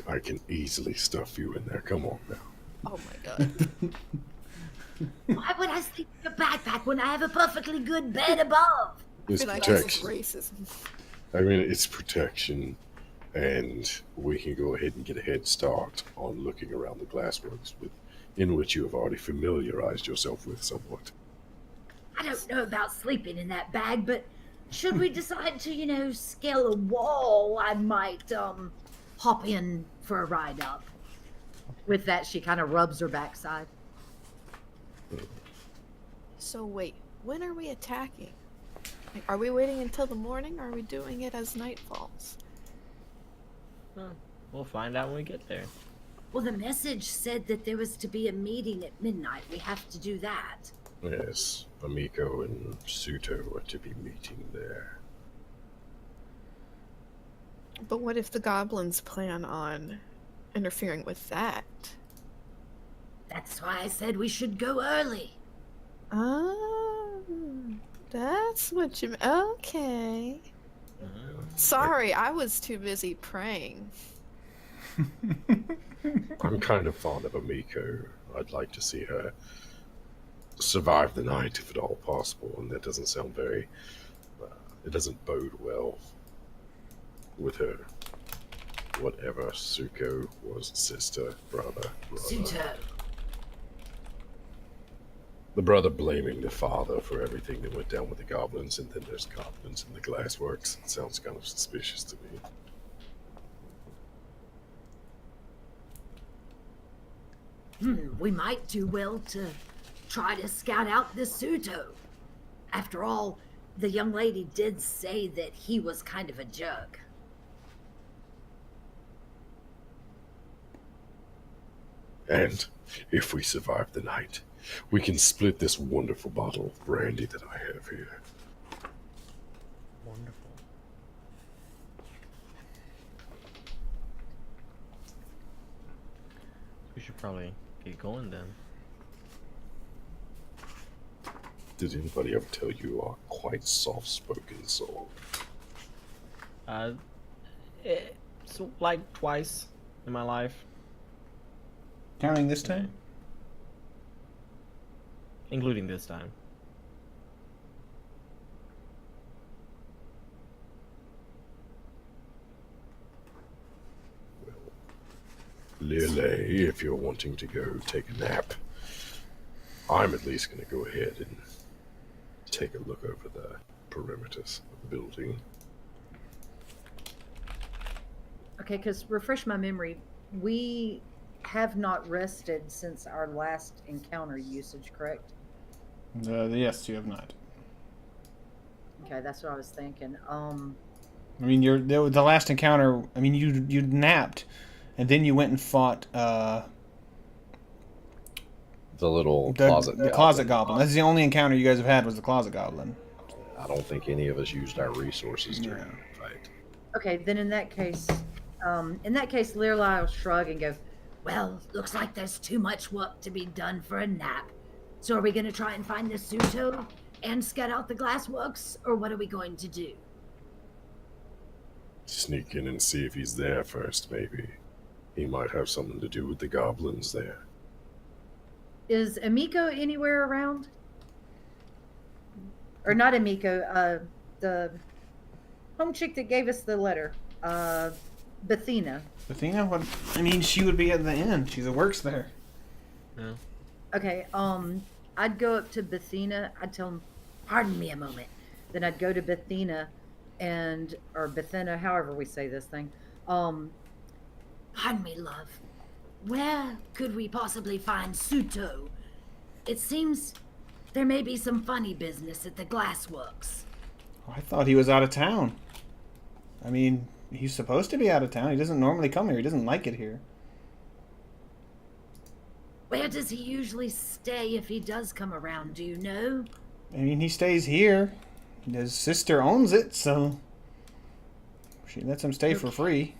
I can easily stuff you in there. Come on now. Oh my god. Why would I sleep in a backpack when I have a perfectly good bed above? It's I feel like this is protection. racism. I mean, it's protection, and we can go ahead and get a head start on looking around the glassworks, in which you have already familiarized yourself with somewhat. I don't know about sleeping in that bag, but should we decide to, scale a wall, I might, hop in for a ride up. With that, she kind of rubs her backside. So wait, when are we attacking? Like, are we waiting until the morning, or are we doing it as night falls? We'll find out when we get there. Well, the message said that there was to be a meeting at midnight. We have to do that. Yes, Amiko and Suto are to be meeting there. But what if the goblins plan on interfering with that? That's why I said we should go early. Ah. That's what you. Okay. Sorry, I was too busy praying. I'm kind of fond of Amiko. I'd like to see her survive the night if at all possible, and that doesn't sound very. It doesn't bode well with her. Whatever Suko was, sister, brother. Suto. The brother blaming the father for everything that went down with the goblins, and then there's goblins in the glassworks. It sounds kind of suspicious to me. We might do well to try to scout out this Suto. After all, the young lady did say that he was kind of a jerk. And if we survive the night, we can split this wonderful bottle of brandy that I have here. Wonderful. We should probably get going then. Did anybody ever tell you are quite soft-spoken soul? It's like twice in my life, Counting this time? including this time. Lily, if you're wanting to go take a nap, I'm at least going to go ahead and take a look over the perimeters of the building. Okay, because refresh my memory, we have not rested since our last encounter usage, correct? Yes, you have not. Okay, that's what I was thinking. I mean, the last encounter. I mean, you napped, and then you went and fought The little closet the closet goblin. That's the only encounter you guys have had was the closet goblin. I don't think any of us used our resources during that fight. Okay, then in that case, Lirlai will shrug and go, Well, looks like there's too much work to be done for a nap. So are we going to try and find the Suto and scout out the glassworks, or what are we going to do? Sneak in and see if he's there first, maybe. He might have something to do with the goblins there. is Amiko anywhere around? Or not Amiko, the home chick that gave us the letter, Bethina. Athena, what? I mean, she would be at the inn. She works there. Yeah. Okay, I'd go up to Bethina. I'd tell him, Pardon me a moment. then I'd go to Bethina or Bethina, however we say this thing. Pardon me, love. Where could we possibly find Suto? It seems there may be some funny business at the glassworks. I thought he was out of town. I mean, he's supposed to be out of town. He doesn't normally come here. He doesn't like it here. Where does he usually stay if he does come around, do you know? I mean, he stays here. His sister owns it, so she lets him stay for free.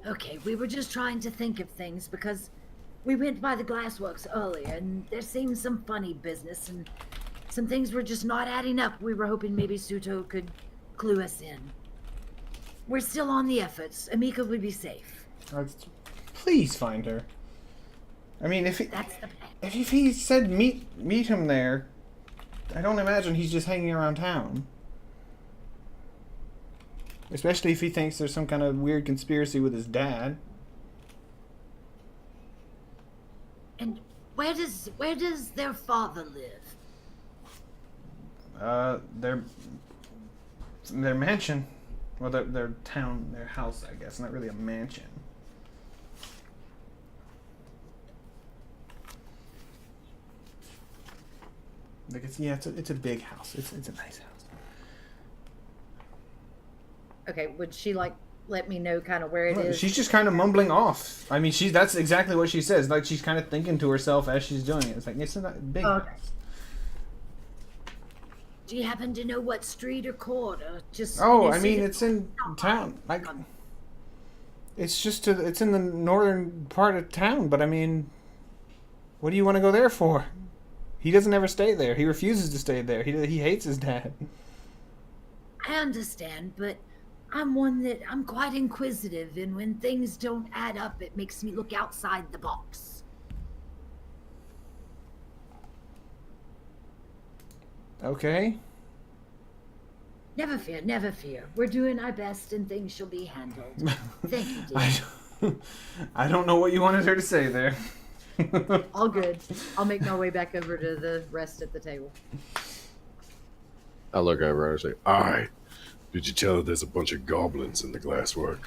Okay, we were just trying to think of things because we went by the glassworks earlier and there seemed some funny business and some things were just not adding up. We were hoping maybe Suto could clue us in. We're still on the efforts. Amika would be safe. Please find her. I mean, if That's the plan. if he said meet him there, I don't imagine he's just hanging around town. Especially if he thinks there's some kind of weird conspiracy with his dad. And where does their father live? Their mansion, well, their town, their house, I guess, not really a mansion. Like it's a big house. It's a nice house. okay, would she let me know kind of where it is? She's just kind of mumbling off. I mean, that's exactly what she says. Like she's kind of thinking to herself as she's doing it. It's like it's a big Okay. house. Do you happen to know what street or court or just? Oh, is I mean, it- it's in town. Like it's it's in the northern part of town. But I mean, what do you want to go there for? He doesn't ever stay there. He refuses to stay there. He hates his dad. I understand, but I'm quite inquisitive, and when things don't add up, it makes me look outside the box. Okay. Never fear, never fear. We're doing our best, and things shall be handled. Thank you, dear. I don't know what you wanted her to say there. All good. I'll make my way back over to the rest at the table. I look over and say, "Aye, did you tell her there's a bunch of goblins in the glasswork?"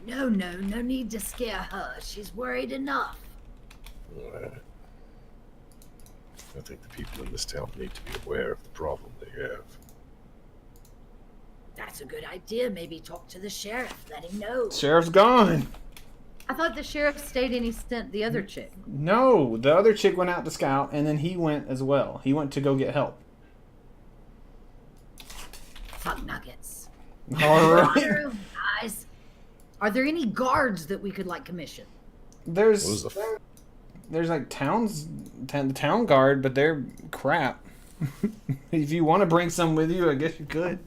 No need to scare her. She's worried enough. I think the people in this town need to be aware of the problem they have. That's a good idea. Maybe talk to the sheriff, let him know. Sheriff's gone. I thought the sheriff stayed and he sent the other chick. No, the other chick went out to scout, and then he went as well. He went to go get help. Fuck nuggets. All right. Water, guys. Are there any guards that we could like commission? What was There's the like the town guard, but they're crap. If you want to bring some with you, I guess you could.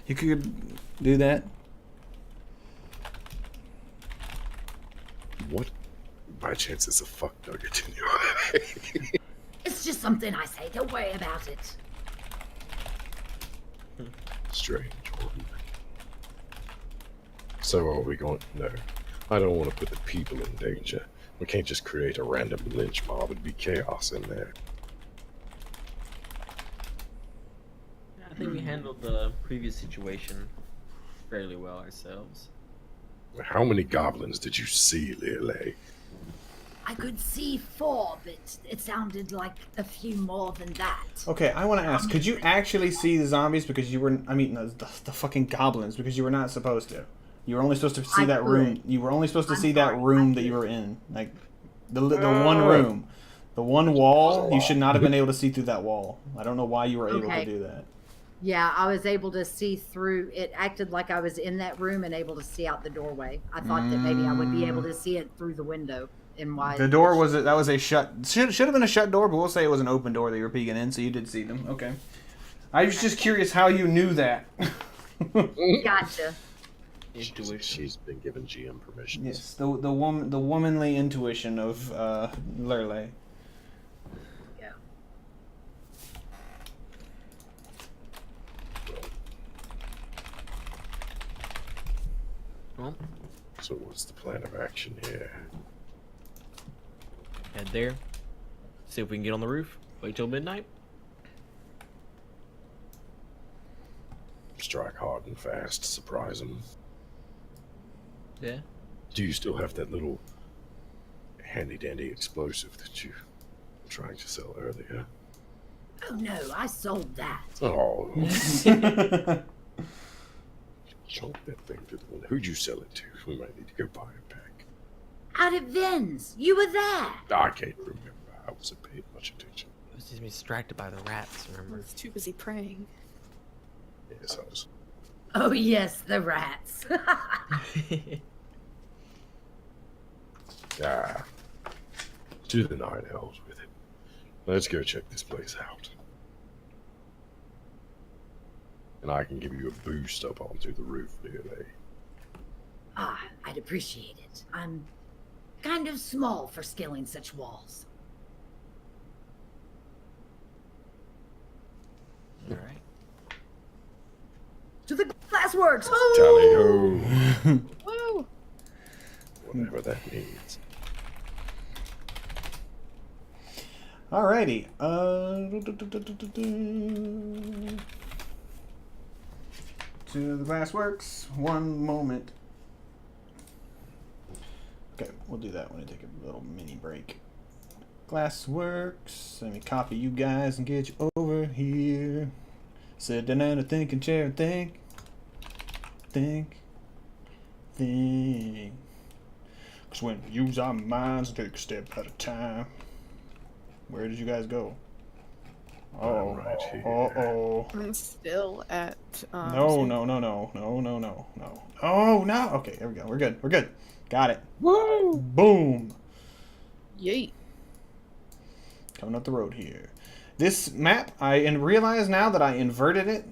You could do that. What? By chance, it's a fuck nugget in your eye. It's just something I say. Don't worry about it. Strange, Jordan. So are we going? No, I don't want to put the people in danger. We can't just create a random lynch mob. It'd be chaos in there. I think we handled the previous situation fairly well ourselves. How many goblins did you see, Lele? I could see 4, but it sounded like a few more than that. Okay, I want to ask, could you actually see the zombies because you were, I mean, the fucking goblins, because you were not supposed to. You were only supposed to see I that could. room. You were only supposed to I'm see that sorry, room I that you could. were in. Like, the one room. The one wall, you should not have been able to see through that wall. I don't know why you were able to Okay. do that. Yeah, I was able to see through. It acted like I was in that room and able to see out the doorway. I thought that maybe I would be able to see it through the window. And why The door was a shut. Should have been a shut door, but we'll say it was an open door that you were peeking in, so you did see them. Okay. I was just curious how you knew that. Gotcha. Intuition. She's been given GM permissions. Yes, the womanly intuition of Lurley. Yeah. Well, So what's the plan of action here? head there. See if we can get on the roof. Wait till midnight. Strike hard and fast, surprise them. Yeah. Do you still have that little handy-dandy explosive that you were trying to sell earlier? Oh no, I sold that. Oh, chunk that thing to the window. Who'd you sell it to? We might need to go buy it back. Out at Vin's. You were there. I can't remember. I wasn't paying much attention. I was just distracted by the rats, I remember? was too busy praying. Yes, I was. Oh yes, the rats. Ah. To the 9 hells with it. Let's go check this place out. And I can give you a boost up onto the roof, nearly. Ah, I'd appreciate it. I'm kind of small for scaling such walls. All right. To the glassworks! Tally ho! Woo! Whatever that means. Alrighty. To the glassworks. One moment. Okay, we'll do that when I take a little mini break. Glassworks. Let me copy you guys and get you over here. Sit down in a thinking chair and think. Think. Think. Because when we use our minds and take a step at a time. Where did you guys go? Oh, I'm right here. oh. I'm still at. No. Oh, no. Okay, there we go. We're good. Got it. Woo! Boom. Yeet. Coming up the road here. This map, I realize now that I inverted it.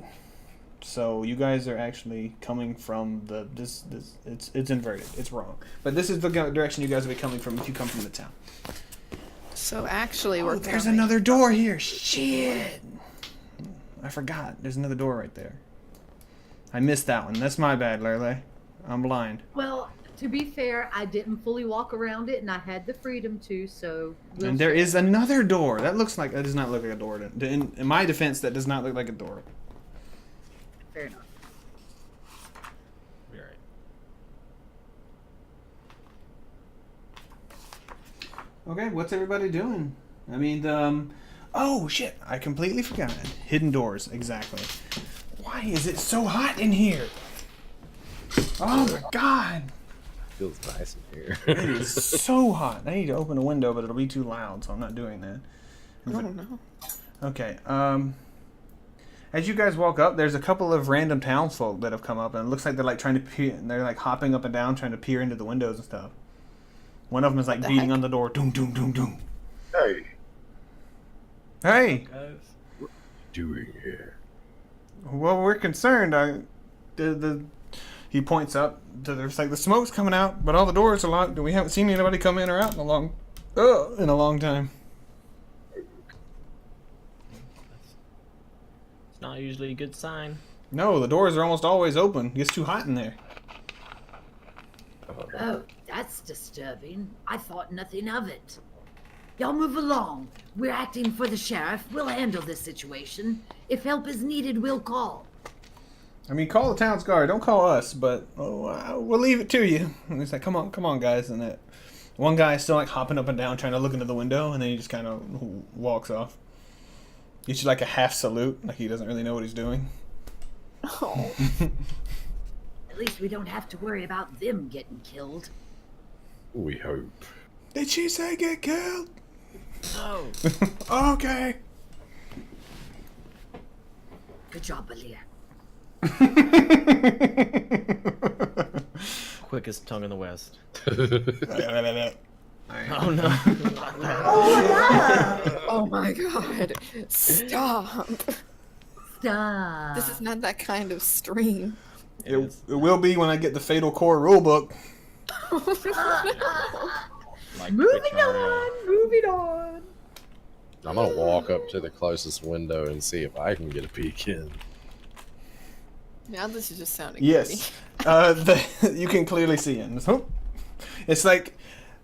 So you guys are actually coming from the it's inverted. It's wrong. But this is the direction you guys will be coming from if you come from the town. So actually, we're There's coming. another door here. Shit. I forgot. There's another door right there. I missed that one. That's my bad, Lurley. I'm blind. Well, to be fair, I didn't fully walk around it, and I had the freedom to, so. And there is another door. That does not look like a door. In my defense, that does not look like a door. Fair enough. You're right. Okay, what's everybody doing? I mean, oh shit! I completely forgot. Hidden doors, exactly. Why is it so hot in here? Oh my god! Feels nice in here. It is so hot. I need to open a window, but it'll be too loud, so I'm not doing that. I don't know. Okay. As you guys walk up, there's a couple of random townsfolk that have come up, and it looks like they're like trying to peer. They're like hopping up and down, trying to peer into the windows and stuff. One of them is like The beating heck? on the door. Doom, doom, doom, doom. Hey, Hey. Guys. doing here? Well, we're concerned. He points up. There's like the smoke's coming out, but all the doors are locked, and we haven't seen anybody come in or out in a long time. It's not usually a good sign. No, the doors are almost always open. It gets too hot in there. Oh, that's disturbing. I thought nothing of it. Y'all move along. We're acting for the sheriff. We'll handle this situation. If help is needed, we'll call. I mean, call the town's guard. Don't call us, but we'll leave it to you. And he's like, come on, guys. And that one guy is still like hopping up and down, trying to look into the window, and then he just kind of walks off. Gives you like a half salute, like he doesn't really know what he's doing. Oh. At least we don't have to worry about them getting killed. We hope. Did she say get killed? No. Okay. Good job, Alia. Quickest tongue in the West. Alright. Oh no. Oh my god. Stop. Stop. This is not that kind of stream. It will be when I get the Fatal Core rulebook. Like Moving quick hurry up. on, moving on. I'm gonna walk up to the closest window and see if I can get a peek in. Now this is just sounding Yes. You can clearly see it. It's like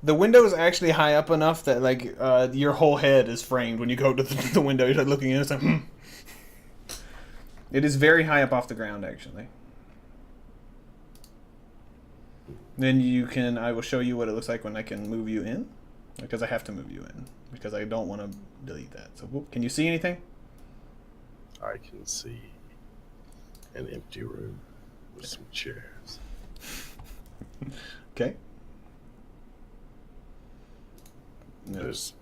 the window is actually high up enough that like your whole head is framed when you go to the window. You're like looking in. It's like, It is very high up off the ground, actually. Then I will show you what it looks like when I can move you in. Because I have to move you in. Because I don't want to delete that. So, can you see anything? I can see an empty room with some chairs. Okay. No. There's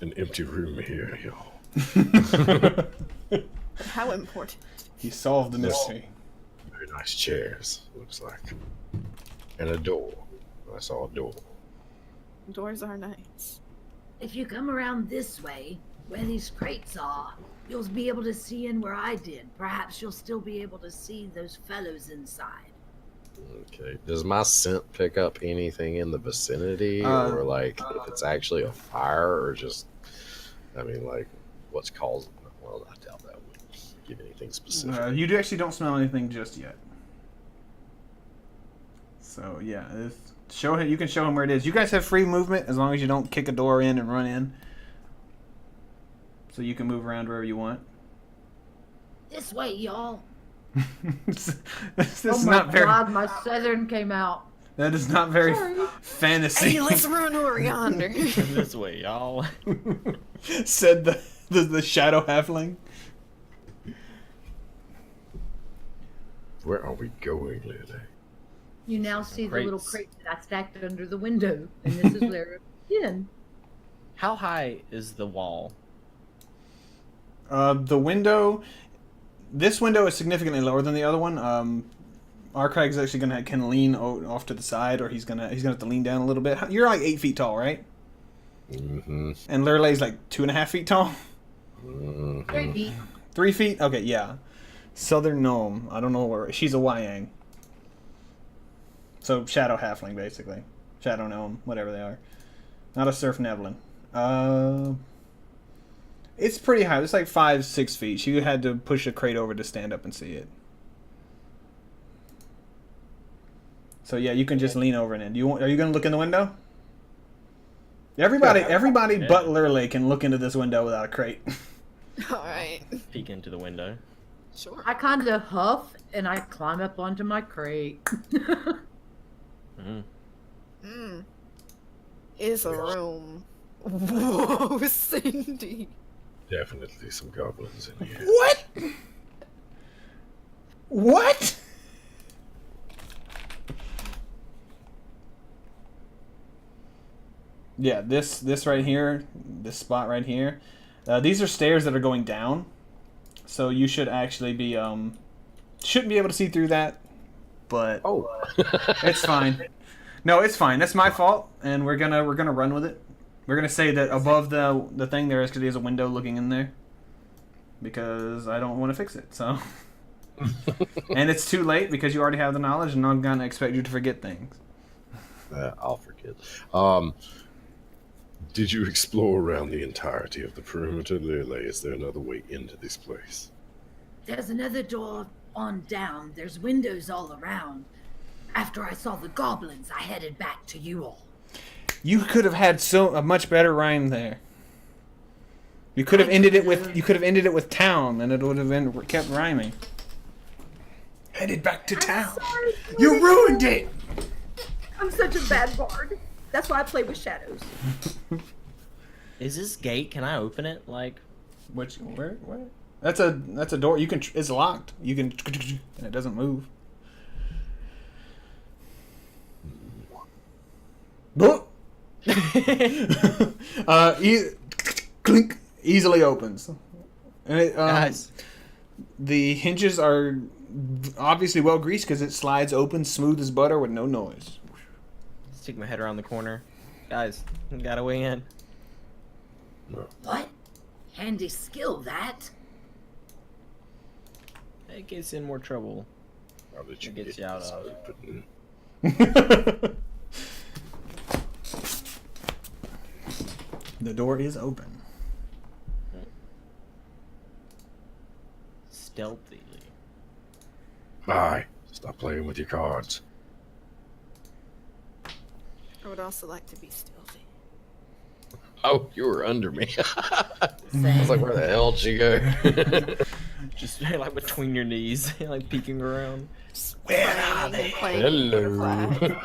an empty room here, y'all. How important? He solved the mystery. Very nice chairs, looks like. And a door. I saw a door. Doors are nice. If you come around this way, where these crates are, you'll be able to see in where I did. Perhaps you'll still be able to see those fellows inside. Okay. Does my scent pick up anything in the vicinity, or like if it's actually a fire, or just, I mean, like what's causing? Well, I doubt that would give anything specific. You actually don't smell anything just yet. So yeah, you can show him where it is. You guys have free movement as long as you don't kick a door in and run in. So you can move around wherever you want. This way, y'all. this Oh is my not very. god, my southern came out. That is not very Sorry. fantasy. Hey, let's run over yonder. This way, y'all. Said the shadow halfling. Where are we going, Lily? You now see the little Crates. crate that I stacked under the window, and this is where again. How high is the wall? The window. This window is significantly lower than the other one. Arcraig's actually can lean off to the side, or he's gonna have to lean down a little bit. You're like 8 feet tall, right? Mm-hmm. And Lurley's like 2.5 feet tall. 3 feet. 3 feet? Okay, yeah. Southern gnome. I don't know where. She's a Wyang. So shadow halfling, basically. Shadow gnome, whatever they are. Not a surf Nevlin. It's pretty high. It's like 5-6 feet. She had to push a crate over to stand up and see it. So yeah, you can just lean over and in. Are you gonna look in the window? Everybody but Lurley can look into this window without a crate. Alright. Peek into the window. Sure. I kind of huff and I climb up onto my crate. Is a room. Whoa, Cindy. Definitely some goblins in here. What? What? Yeah, this right here, this spot right here. These are stairs that are going down, so you should actually be shouldn't be able to see through that, but it's fine. No, it's fine. That's my fault, and we're gonna run with it. We're gonna say that above the thing there is because there's a window looking in there, because I don't want to fix it. So, and it's too late because you already have the knowledge, and I'm gonna expect you to forget things. I'll forget. Did you explore around the entirety of the perimeter, Lily? Is there another way into this place? There's another door on down. There's windows all around. After I saw the goblins, I headed back to you all. You could have had a much better rhyme there. You could have ended it with town, and it would have been kept rhyming. Headed back to town. Sorry, You ruined it. I'm such a bad bard. That's why I play with shadows. Is this gate? Can I open it? Like, Where? That's a door. You can. It's locked. You can, and it doesn't move. Boop. Clink. Easily opens. And it, guys, the hinges are obviously well greased because it slides open smooth as butter with no noise. stick my head around the corner. Guys, got a way in. What? Handy skill, that. It gets in more trouble. I'll let you It gets get you out this of open. The door is open. Stealthily. Bye. Stop playing with your cards. I would also like to be stealthy. Oh, you were under me. I was like, where the hell did she go? Just like between your knees, like peeking around. Where are they? Hello.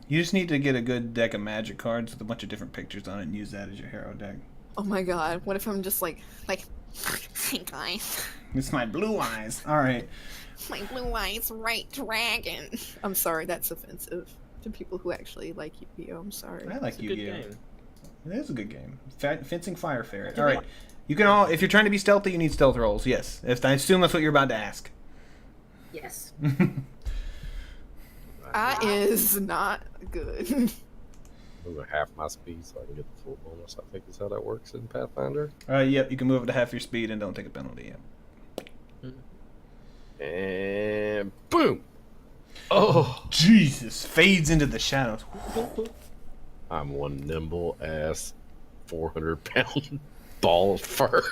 You just need to get a good deck of magic cards with a bunch of different pictures on it and use that as your hero deck. Oh my god, what if I'm just like, hey guys, It's my blue eyes. All right. my blue eyes right dragon. I'm sorry, that's offensive to people who actually like Yu-Gi-Oh! I'm sorry. I like It's a good Yu-Gi-Oh. game. It is a good game. Fencing Fire Ferret. All right. You can all, if you're trying to be stealthy, you need stealth rolls. Yes. I assume that's what you're about to ask. Yes. That is not good. Move at half my speed so I can get the full bonus. I think is how that works in Pathfinder. Yep. You can move it to half your speed and don't take a penalty. Yep. And boom! Oh, Jesus! Fades into the shadows. I'm one nimble ass 400-pound ball of fur.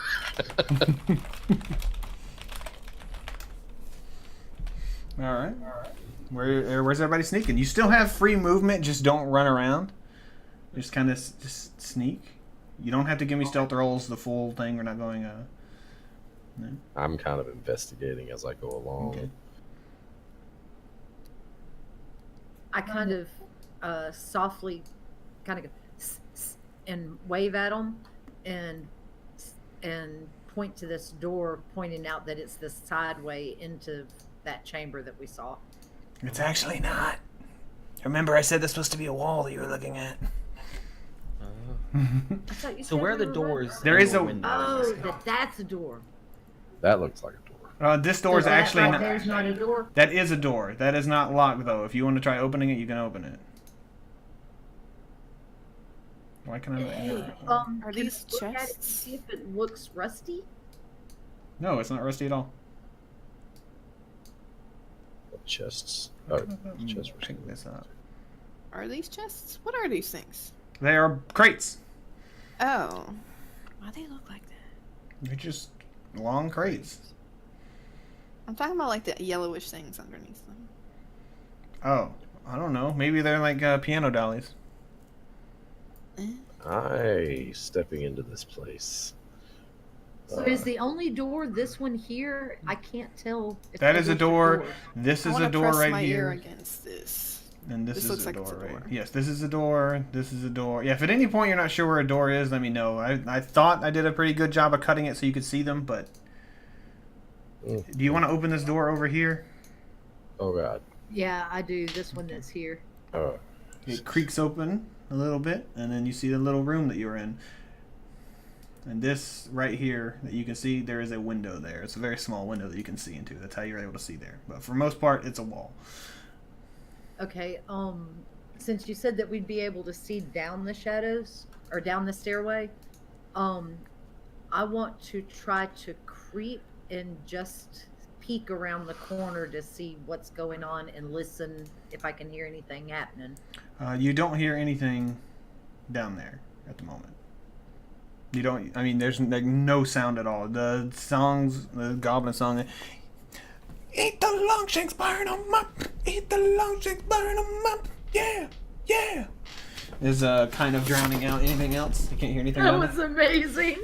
All right. Where's everybody sneaking? You still have free movement. Just don't run around. Just kind of just sneak. You don't have to give me stealth rolls the full thing. We're not going. No. I'm kind of investigating as I go along. Okay. I kind of softly kind of go and wave at them and point to this door, pointing out that it's the side way into that chamber that we saw. It's actually not. Remember, I said there's supposed to be a wall that you were looking at. I thought you So said where are the were doors? right. There is a- window. Oh, that's a door. That looks like a door. This door is So that actually right not. there's not a door. That is a door. That is not locked though. If you want to try opening it, you can open it. Why can I not enter it? Are Can these I look at it to chests? see if it looks rusty? No, it's not rusty at all. What chests? Oh, chests were Pick this up. Are these chests? What are these things? They are crates. Oh. Why they look like that? They're just long crates. I'm talking about like the yellowish things underneath them. Oh, I don't know. Maybe they're like piano dollies. Stepping into this place. So is the only door this one here? I can't tell. If That that is a was door. This I is wanna a door press right my ear here. against this. And this This is looks a like door, it's a right? door. Yes, this is a door. This is a door. Yeah, if at any point you're not sure where a door is, let me know. I thought I did a pretty good job of cutting it so you could see them, but do you want to open this door over here? Oh god. Yeah, I do. This one that's here. Oh. It creaks open a little bit, and then you see the little room that you were in. And this right here that you can see, there is a window there. It's a very small window that you can see into. That's how you're able to see there. But for most part, it's a wall. Okay. Since you said that we'd be able to see down the shadows or down the stairway, I want to try to creep and just peek around the corner to see what's going on and listen if I can hear anything happening. You don't hear anything down there at the moment. You don't. I mean, there's like no sound at all. The songs, the goblin song, "Eat the longshanks, burn 'em up. Eat the longshanks, burn 'em up. Yeah, yeah," is kind of drowning out anything else. You can't hear anything. That down was amazing.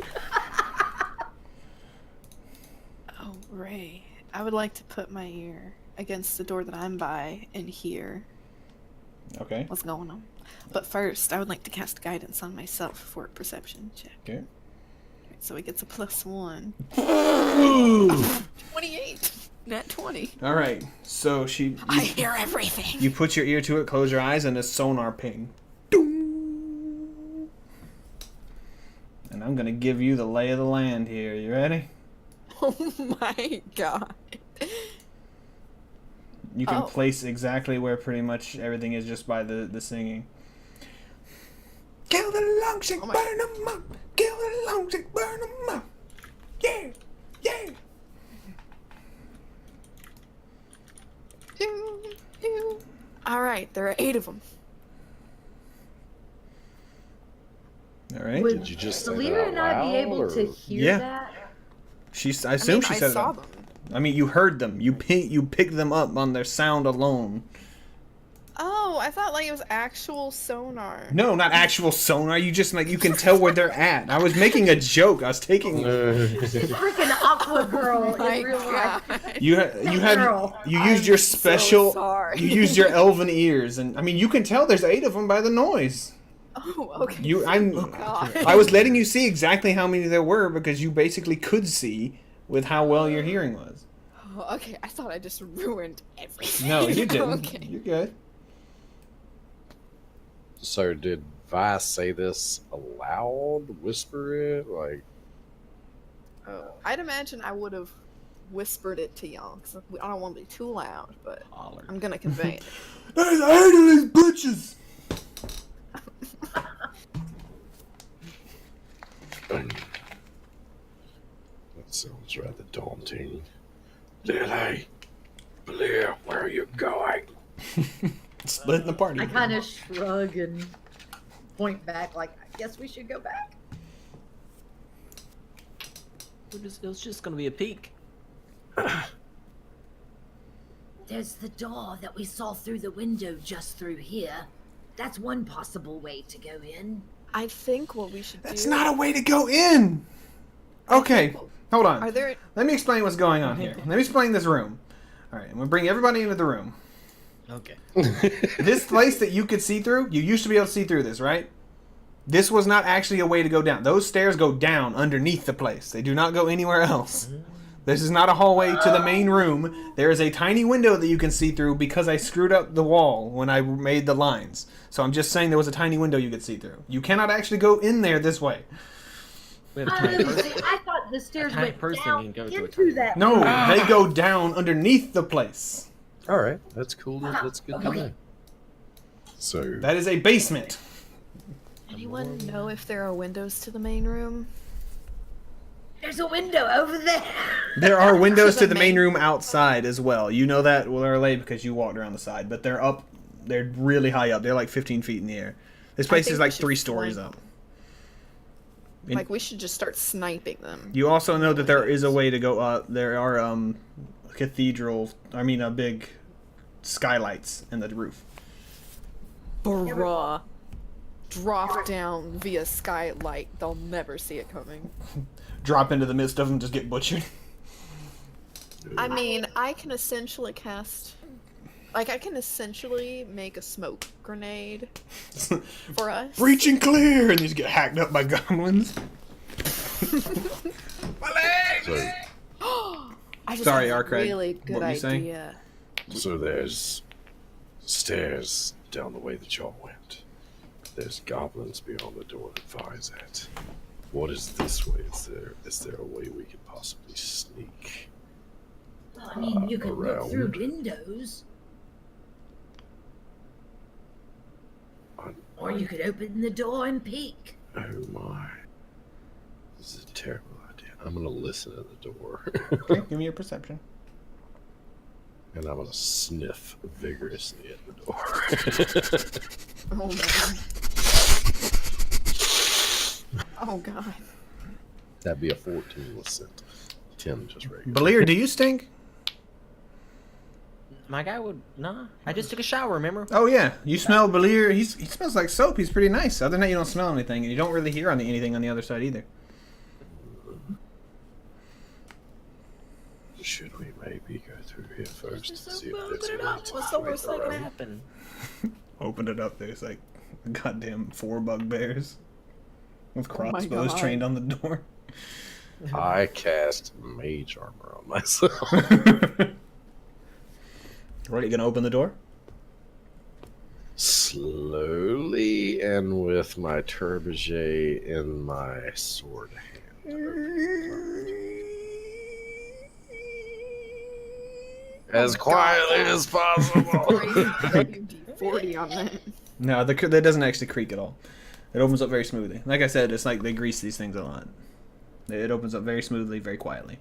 Oh, Ray. I would like to put my ear against the door that I'm by and hear there? Okay. what's going on. But first, I would like to cast guidance on myself for a perception check. Okay. Alright, so it gets a +1. 28! Nat 20. All right. So I hear everything! you put your ear to it, close your eyes, and a sonar ping. Doom. And I'm gonna give you the lay of the land here. You ready? Oh my god. You can Oh. place exactly where pretty much everything is just by the singing. Kill the longshanks, Oh my- burn them up. Kill the longshanks, burn them up. Yeah, yeah. Alright, there are 8 of them. All right. Would Did you just say Selena that out and I be loud, able to or- hear Yeah. that? I assume she I said saw that. them. I mean, you heard them. You picked them up on their sound alone. Oh, I thought like it was actual sonar. No, not actual sonar. You just like you can tell where they're at. I was making a joke. I was taking Freaking Aqua Girl My in real life. God. you Girl. used your special sorry. you used your elven ears, and I mean you can tell there's 8 of them by the noise. Oh, okay. God. I was letting you see exactly how many there were because you basically could see with how well your hearing was. Oh, okay, I thought I just ruined everything. No, you didn't. Okay. You're good. So did Vi say this aloud? Whisper it? Like, Oh, I'd imagine I would have whispered it to y'all because I don't want to be too loud, but I'm gonna convey it. There's 8 of these bitches. That sounds rather daunting. Lily, Blair, where are you going? Splitting the party. I kind of shrug and point back, like, I guess we should go back. It was just gonna be a peek. There's the door that we saw through the window just through here. That's one possible way to go in. I think what we should That's do. not a way to go in. Okay, hold on. Are there? Let me explain what's going on here. Let me explain this room. All right, I'm gonna bring everybody into the room. Okay. This place that you could see through, you used to be able to see through this, right? This was not actually a way to go down. Those stairs go down underneath the place. They do not go anywhere else. This is not a hallway to the main room. There is a tiny window that you can see through because I screwed up the wall when I made the lines. So I'm just saying there was a tiny window you could see through. You cannot actually go in there this way. We have a tiny person. I thought the stairs tiny went person down can go to a into tiny- that. No, they go down underneath the place. all right, that's cool. That's good to Okay. know. So, That is a basement. Anyway, anyone know if there are windows to the main room? There's a window over there. There are windows To to the the main main- room outside as well. You know that, Lorelei, because you walked around the side. But they're up. They're really high up. They're like 15 feet in the air. This place think is we like should 3 stories flank up. them. Like, we should just start sniping them. You also know that there is a way to go up. There are big skylights in the roof. Bruh. Drop down via skylight. They'll never see it coming. Drop into the midst of them, just get butchered. I mean, I can essentially cast... Like, I can essentially make a smoke grenade for us. Breaching clear, and these get hacked up by goblins. My legs! So, I just Sorry, have a Arcraig. really good What were you saying? idea. So there's stairs down the way that y'all went. There's goblins beyond the door that Fi's at. What is this way? Is there a way we could possibly sneak? Well, I mean, you could look through around. windows, On- or you could open the door and peek. Oh my. This is a terrible idea. I'm gonna listen at the door. Okay, give me your perception. And I'm gonna sniff vigorously at the door. Oh, man. Oh, God. That'd be a 14 with scent. 10 just regular. Belir, do you stink? My guy would nah. I just took a shower. Remember? Oh yeah, you smell Belir. He smells like soap. He's pretty nice. Other than that, you don't smell anything, and you don't really hear anything on the other side either. Should we maybe go through here first Just to so see if open there's it a way up. to What's the sneak worst that can around? happen? Opened it up. There's like goddamn 4 bugbears with Oh my crossbows God. trained on the door. I cast mage armor on myself. Right, you gonna open the door? Slowly and with my trebuchet in my sword hand. As quietly as possible. WD-40 on that. No, that doesn't actually creak at all. It opens up very smoothly. Like I said, it's like they grease these things a lot. It opens up very smoothly, very quietly.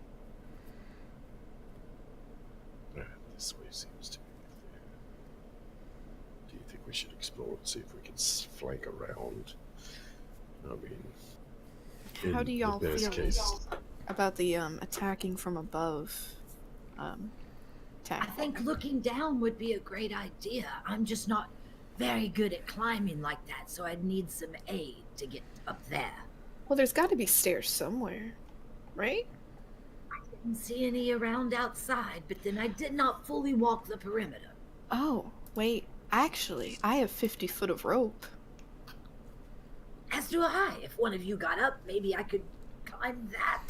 This way seems to be clear. Do you think we should explore and see if we can flank around? I mean, How in do y'all the best feel case, about the attacking from above I tactic? think looking down would be a great idea. I'm just not very good at climbing like that, so I'd need some aid to get up there. Well, there's got to be stairs somewhere, right? Didn't see any around outside, but then I did not fully walk the perimeter. Oh, wait. Actually, I have 50 foot of rope. As do I. If one of you got up, maybe I could climb that.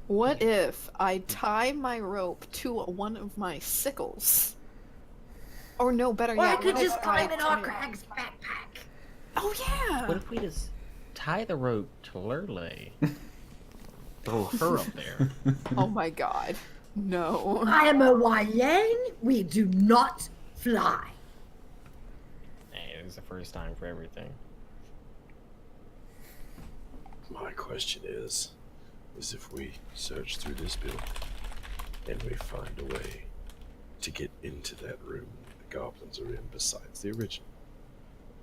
What if I tie my rope to one of my sickles? Or no, better Or yet, I could what if just climb in tie- Arkrag's backpack. Oh yeah! What if we just tie the rope to Lurley? Throw her up there. Oh my god. No. I am a Wayang. We do not fly. Hey, it was the first time for everything. my question is if we search through this building and we find a way to get into that room the goblins are in besides the original,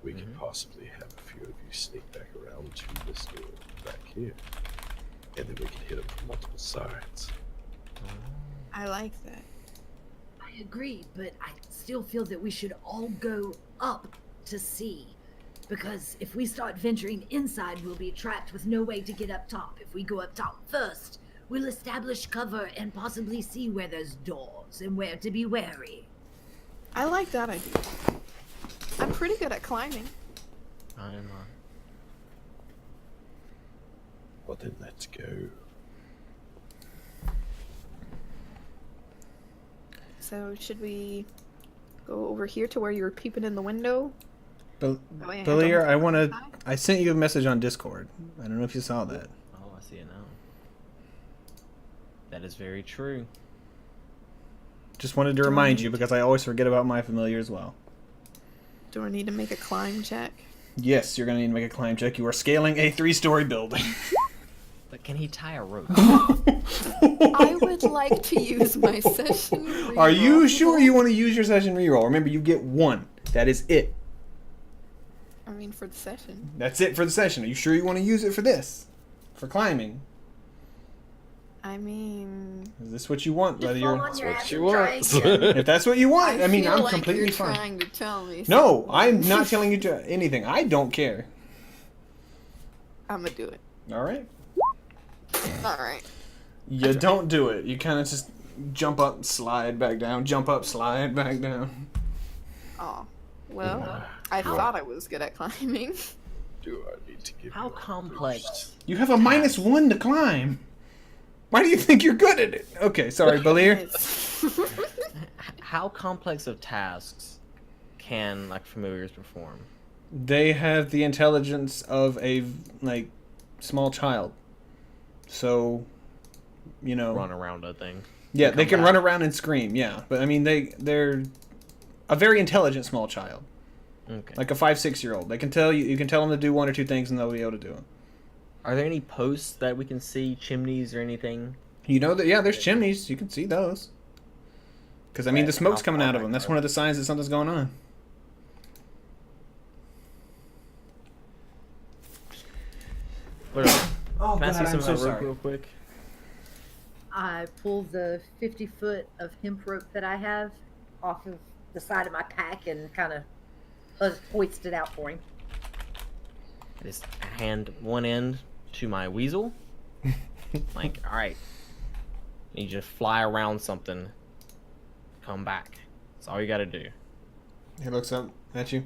we could possibly have a few of you sneak back around to this door back here, and then we can hit them from multiple sides. I like that. I agree, but I still feel that we should all go up to see. Because if we start venturing inside, we'll be trapped with no way to get up top. If we go up top first, we'll establish cover and possibly see where there's doors and where to be wary. I like that idea. I'm pretty good at climbing. I'm Well then, let's go. So should we go over here to where you were peeping in the window? yeah, Belir, don't- I want to. I sent you a message on Discord. I don't know if you saw that. Oh, I see it now. That is very true. Just wanted to remind you because I always forget about my familiar as well. Do I need to make a climb check? Yes, you're going to need to make a climb check. You are scaling a 3-story building. But can he tie a rope? I would like to use my session reroll. Are you sure you want to use your session reroll? Remember, you get 1. That is it. I mean, for the session. That's it for the session. Are you sure you want to use it for this? For climbing? I mean... Is this what you want? Whether you're... That's what you want. If that's what you want, I mean, feel I'm like completely you're fine. trying to tell me No, something. I'm not telling you to anything. I don't care. I'm gonna do it. All right? Alright. You don't do it. You kind of just jump up, slide back down, jump up, slide back down. Oh. Well, I thought I was good at climbing. Do I need to give How you a complex? You have a -1 to climb. Why do you think you're good at it? Okay, sorry, Balir. How complex of tasks can like familiars perform? They have the intelligence of a like small child. So, you know, Run around a thing. yeah, they come can back. run around and scream. Yeah, but I mean, they're a very intelligent small child, Okay. like a 5-6-year-old. They can tell you. You can tell them to do 1 or 2 things, and they'll be able to do them. Are there any posts that we can see, chimneys or anything? You know that? Yeah, there's chimneys. You can see those. Because I mean, the smoke's How coming far out of back them. That's are one of the signs that something's going on. Oh, Can I see some of that rope real quick? I pull the 50-foot of hemp rope that I have off of the side of my pack and kind of hoist it out for him. I just hand one end to my weasel. Like, alright. You just fly around something. Come back. That's all you gotta do. He looks up at you.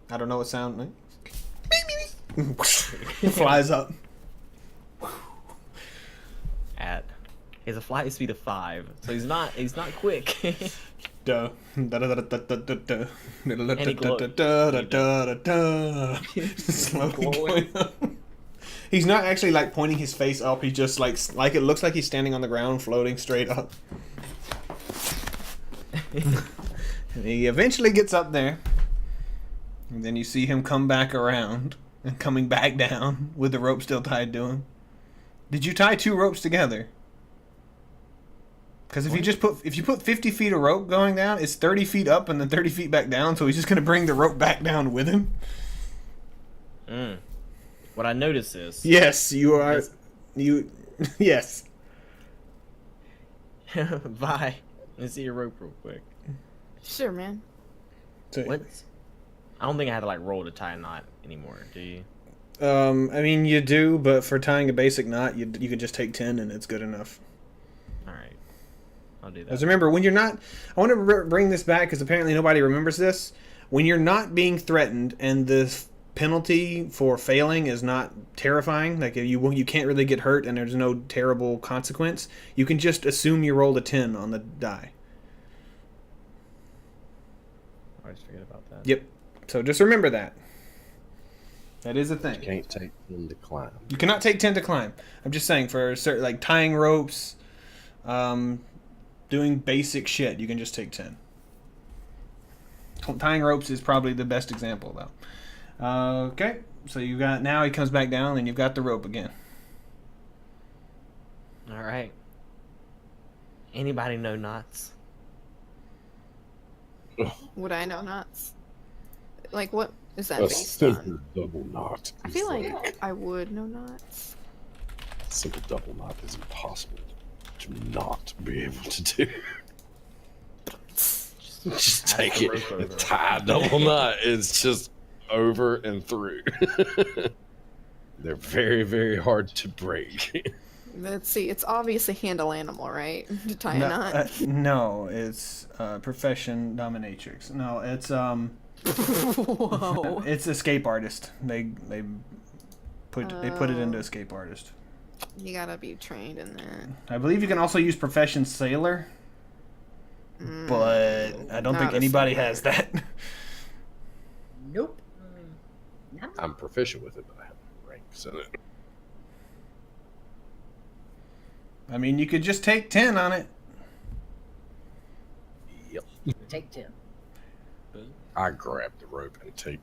I don't know what sound. Like. Flies up. He has a flight speed of 5, so he's not quick. Duh. Da-da-da-da-da-da-da. he glows. Da-da-da-da-da-da. Slowly going up. He's not actually like pointing his face up. He's just like it looks like he's standing on the ground, floating straight up. And he eventually gets up there, and then you see him come back around and coming back down with the rope still tied to him. Did you tie 2 ropes together? Because if you put 50 feet of rope going down, it's 30 feet up and then 30 feet back down. So he's just gonna bring the rope back down with him. What I notice is... Yes, you are. Yes. You. Yes. Bye. Let's see your rope real quick. Sure, man. So, What? I don't think I had to like roll to tie a knot anymore, do you? I mean, you do, but for tying a basic knot, you could just take 10 and it's good enough. Alright. I'll do that. Because remember, when you're not... I want to bring this back because apparently nobody remembers this. When you're not being threatened and the penalty for failing is not terrifying, like you can't really get hurt and there's no terrible consequence, you can just assume you rolled a 10 on the die. I just forget about that. Yep. So just remember that. That is a thing. You can't take them to climb. You cannot take 10 to climb. I'm just saying for certain, like tying ropes, doing basic shit, you can just take 10. Tying ropes is probably the best example though. Okay, so you got, now he comes back down and you've got the rope again. Alright. Anybody know knots? Would I know knots? Like, what is that A based on? simple double knot. I is feel like I would know knots. a simple double knot is impossible to not be able to do. Just take the it rope over. and tie a double knot. It's just over and through. They're very, very hard to break. Let's see. It's obviously handle animal, right? To tie a No, knot. no, it's profession dominatrix. No, it's Whoa. it's escape artist. They put it into escape artist. You gotta be trained in that. I believe you can also use profession sailor, but I don't think Not a anybody sailor. has that. Nope. I'm I'm proficient with it, but I have ranks in it. I mean, you could just take 10 on it. Yep. take 10. I grab the rope and take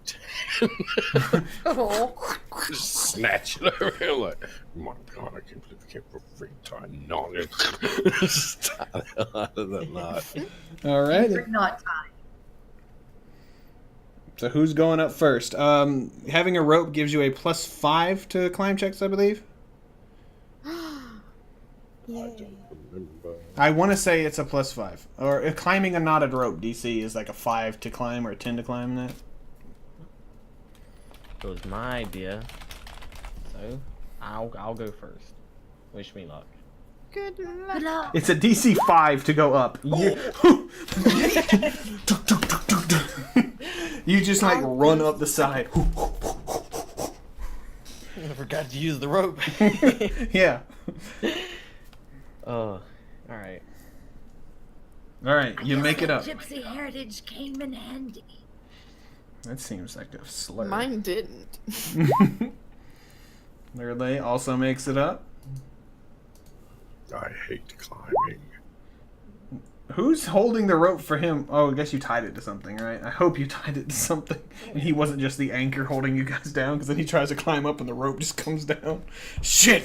Oh. just snatch it over here like, my God, I can't believe I can't put free time on it. Just tie the hell out of that knot. All right. Not time. So who's going up first? Having a rope gives you a +5 to climb checks, I believe. I don't remember. I want to say it's a +5. Or climbing a knotted rope DC is like a 5 to climb or a 10 to climb that. It was my idea. So I'll go first. Wish me luck. Good Good luck. luck. It's a DC 5 to go up. You just like run up the side. I forgot to use the rope. Yeah. Oh, all right. All right, I you guess make it that up. Gypsy heritage came in handy. That seems like a slur. Mine didn't. Lurley also makes it up. I hate climbing. Who's holding the rope for him? Oh, I guess you tied it to something, right? I hope you tied it to something. And he wasn't just the anchor holding you guys down, because then he tries to climb up and the rope just comes down. Shit!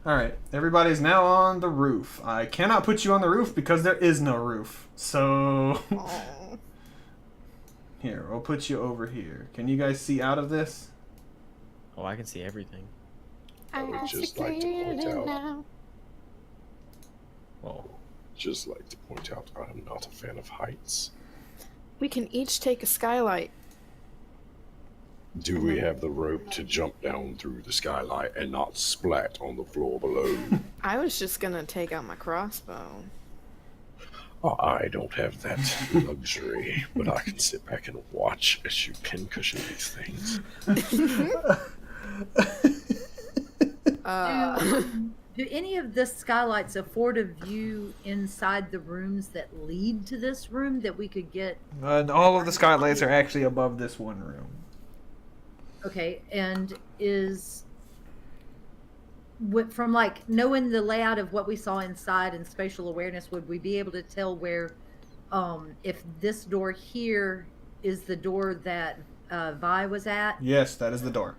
Alright, everybody's now on the roof. I cannot put you on the roof because there is no roof. So... Oh. Here, I'll put you over here. Can you guys see out of this? Oh, I can see everything. I would just like to point out, Whoa. just like to point out, I'm not a fan of heights. We can each take a skylight. Do we have the rope to jump down through the skylight and not splat on the floor below? I was just gonna take out my crossbow. Oh, I don't have that luxury, but I can sit back and watch as you pincushion these things. Do any of the skylights afford a view inside the rooms that lead to this room that we could get? And all of the skylights are actually above this one room. Okay, and from like knowing the layout of what we saw inside and spatial awareness, would we be able to tell where, if this door here is the door that Vi was at? Yes, that is the door.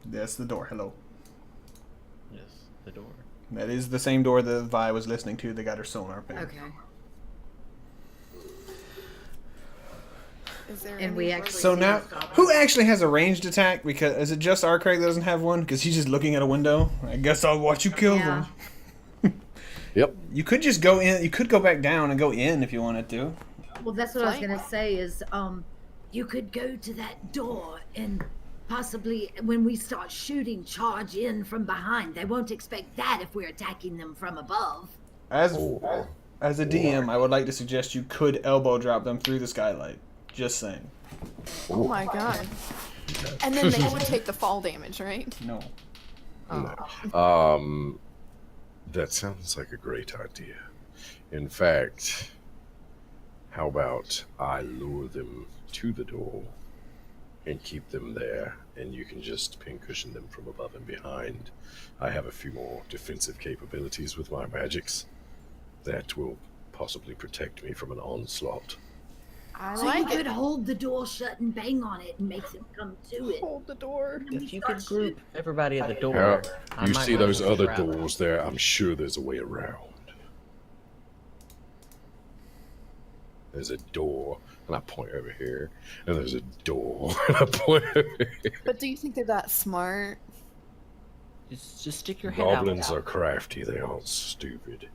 That's the door. Hello. Yes, the door. That is the same door that Vi was listening to. They got her sonar ping. Okay. Is there And any we way- actually So see now, the goblin. who actually has a ranged attack? Because is it just our Craig that doesn't have one? Because he's just looking at a window. I guess I'll watch you kill Yeah. them. Yep. You could just go in. You could go back down and go in if you wanted to. Well, that's what I was Flank. gonna say is, You could go to that door and possibly, when we start shooting, charge in from behind. They won't expect that if we're attacking them from above. As Or, as a DM, I would like to suggest you could elbow drop them through the skylight. Just saying. Oh my god. And then they would take the fall damage, right? No. that sounds like a great idea. In fact, how about I lure them to the door and keep them there, and you can just pincushion them from above and behind. I have a few more defensive capabilities with my magics that will possibly protect me from an onslaught. I So like you could it. hold the door shut and bang on it and make them come to it. Hold the door. And we If you start could group shooting. everybody at the door, Yeah, I you might see be able those to other grab them. doors there? I'm sure there's a way around. There's a door, and I point over here, and there's a door, and I point over here. But do you think they're that smart? Just stick your head Goblins out. are crafty, they aren't stupid.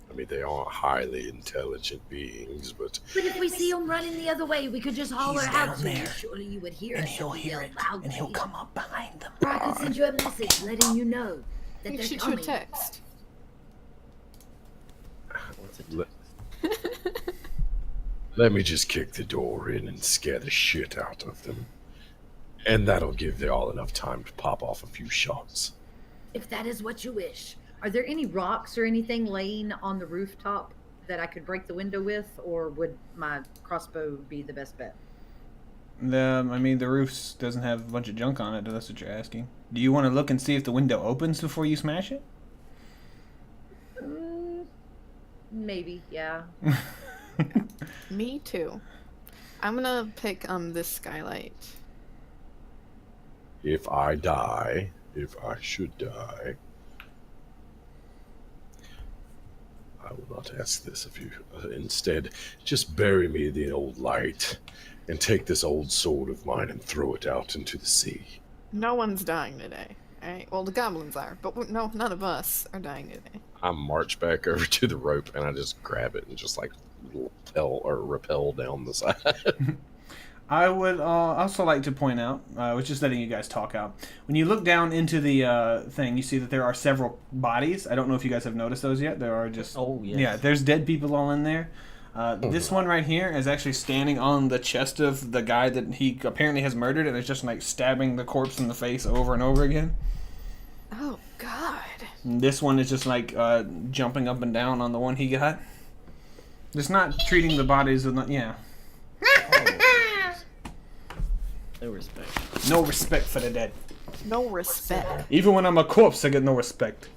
I mean, they aren't highly intelligent beings, but But if we see him running the other way, we could just holler He's out down to him. there, Surely you would hear and us. he'll if we hear yelled it, loudly. and he'll come up behind them. Or I can send you a message letting you know that We they're shoot you a coming. text. What's it? let, let me just kick the door in and scare the shit out of them. And that'll give they all enough time to pop off a few shots. If that is what you wish. are there any rocks or anything laying on the rooftop that I could break the window with, or would my crossbow be the best bet? I mean, the roof doesn't have a bunch of junk on it. That's what you're asking. Do you want to look and see if the window opens before you smash it? Maybe, yeah. Me too. I'm gonna pick this skylight. If I should die, I will not ask this of you. Instead, just bury me in the old light and take this old sword of mine and throw it out into the sea. No one's dying today. Alright, well the goblins are, but no, none of us are dying today. I march back over to the rope and I just grab it and just like rappel down the side. I would also like to point out, I was just letting you guys talk out. When you look down into the thing, you see that there are several bodies. I don't know if you guys have noticed those yet. There are just... Oh, yes. Yeah, there's dead people all in there. This one right here is actually standing on the chest of the guy that he apparently has murdered, and is just like stabbing the corpse in the face over and over again. Oh god. And this one is just like jumping up and down on the one he got. Just not treating the bodies with... Yeah. No respect. No respect for the dead. No respect. Even when I'm a corpse, I get no respect.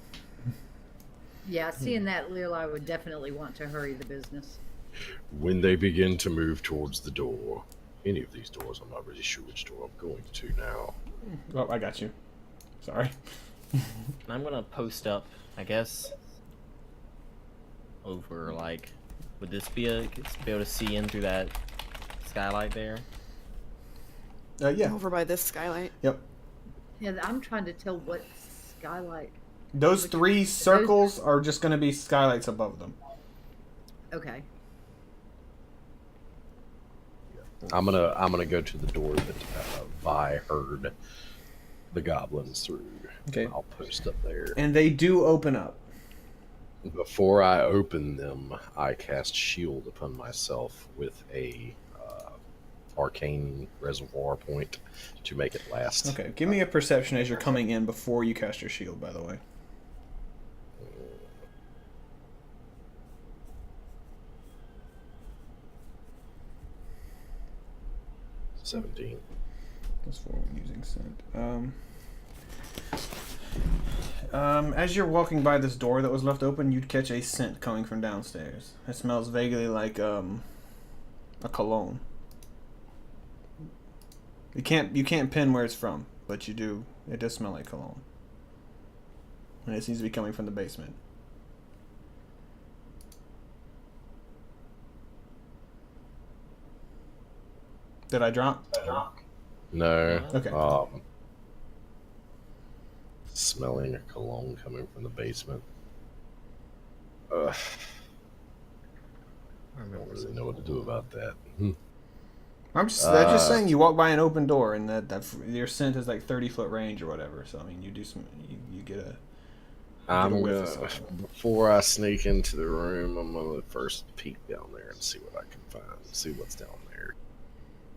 Yeah, seeing that, Lil, I would definitely want to hurry the business. When they begin to move towards the door, any of these doors, I'm not really sure which door I'm going to now. Oh, I got you. Sorry. I'm gonna post up, I guess. Over, like, would this be able to see in through that skylight there? Yeah. Over by this skylight. Yep. Yeah, I'm trying to tell what skylight. Those three circles are just going to be skylights above them. Okay. I'm gonna go to the door that Vi heard the goblins through. Okay. I'll post up there. And they do open up. Before I open them, I cast shield upon myself with a arcane reservoir point to make it last. Okay, give me a perception as you're coming in before you cast your shield, by the way. $17. That's for when using scent. As you're walking by this door that was left open, you'd catch a scent coming from downstairs. It smells vaguely like a cologne. You can't pin where it's from, but you do. It does smell like cologne, and it seems to be coming from the basement. Did I drop? No. Okay. Smelling a cologne coming from the basement. I don't really know what to do about that. I'm just saying you walk by an open door and that your scent is like 30-foot range or whatever. So I mean, you do some you get a. I'm whiff gonna, of something. before I sneak into the room, I'm gonna first peek down there and see what I can find. See what's down there.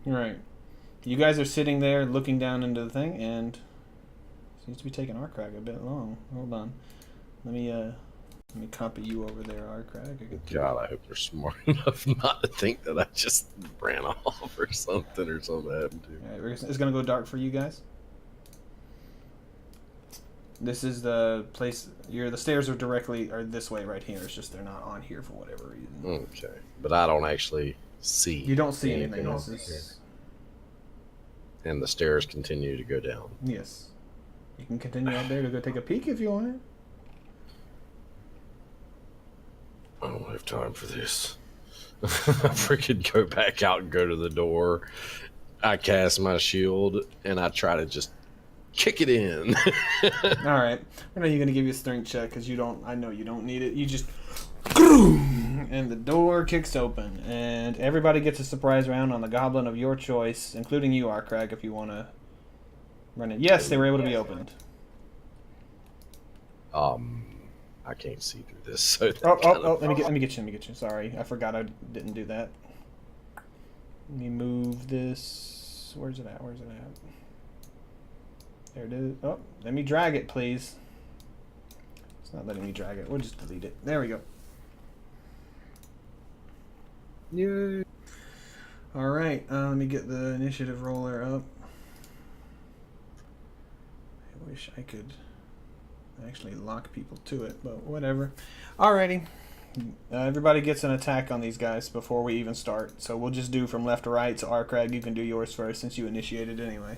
Right. You guys are sitting there looking down into the thing, and seems to be taking our crag a bit long. Hold on. Let me copy you over there, Arcrag. God, I hope they're smart enough not to think that I just ran off or something happened to. Alright, it's gonna go dark for you guys. This is the place. The stairs are this way right here. It's just they're not on here for whatever reason. Okay, but I don't actually see. You don't see anything. on and the stairs continue to go down. Yes. You can continue out there to go take a peek if you want. I don't have time for this. I freaking go back out and go to the door. I cast my shield and I try to just kick it in. All right. I know you're gonna give you a strength check because you don't. I know you don't need it. You just, and the door kicks open, and everybody gets a surprise round on the goblin of your choice, including you, Arcrag, if you want to run it. Yes, they were able to be opened. I can't see through this. So Oh! Let me get you. Sorry, I forgot I didn't do that. Let me move this. Where's it at? There it is. Oh, let me drag it, please. It's not letting me drag it. We'll just delete it. There we go. Yay. All right. Let me get the initiative roller up. I wish I could actually lock people to it, but whatever. Alrighty. Everybody gets an attack on these guys before we even start. So we'll just do from left to right. So Arkrag, you can do yours first since you initiated anyway.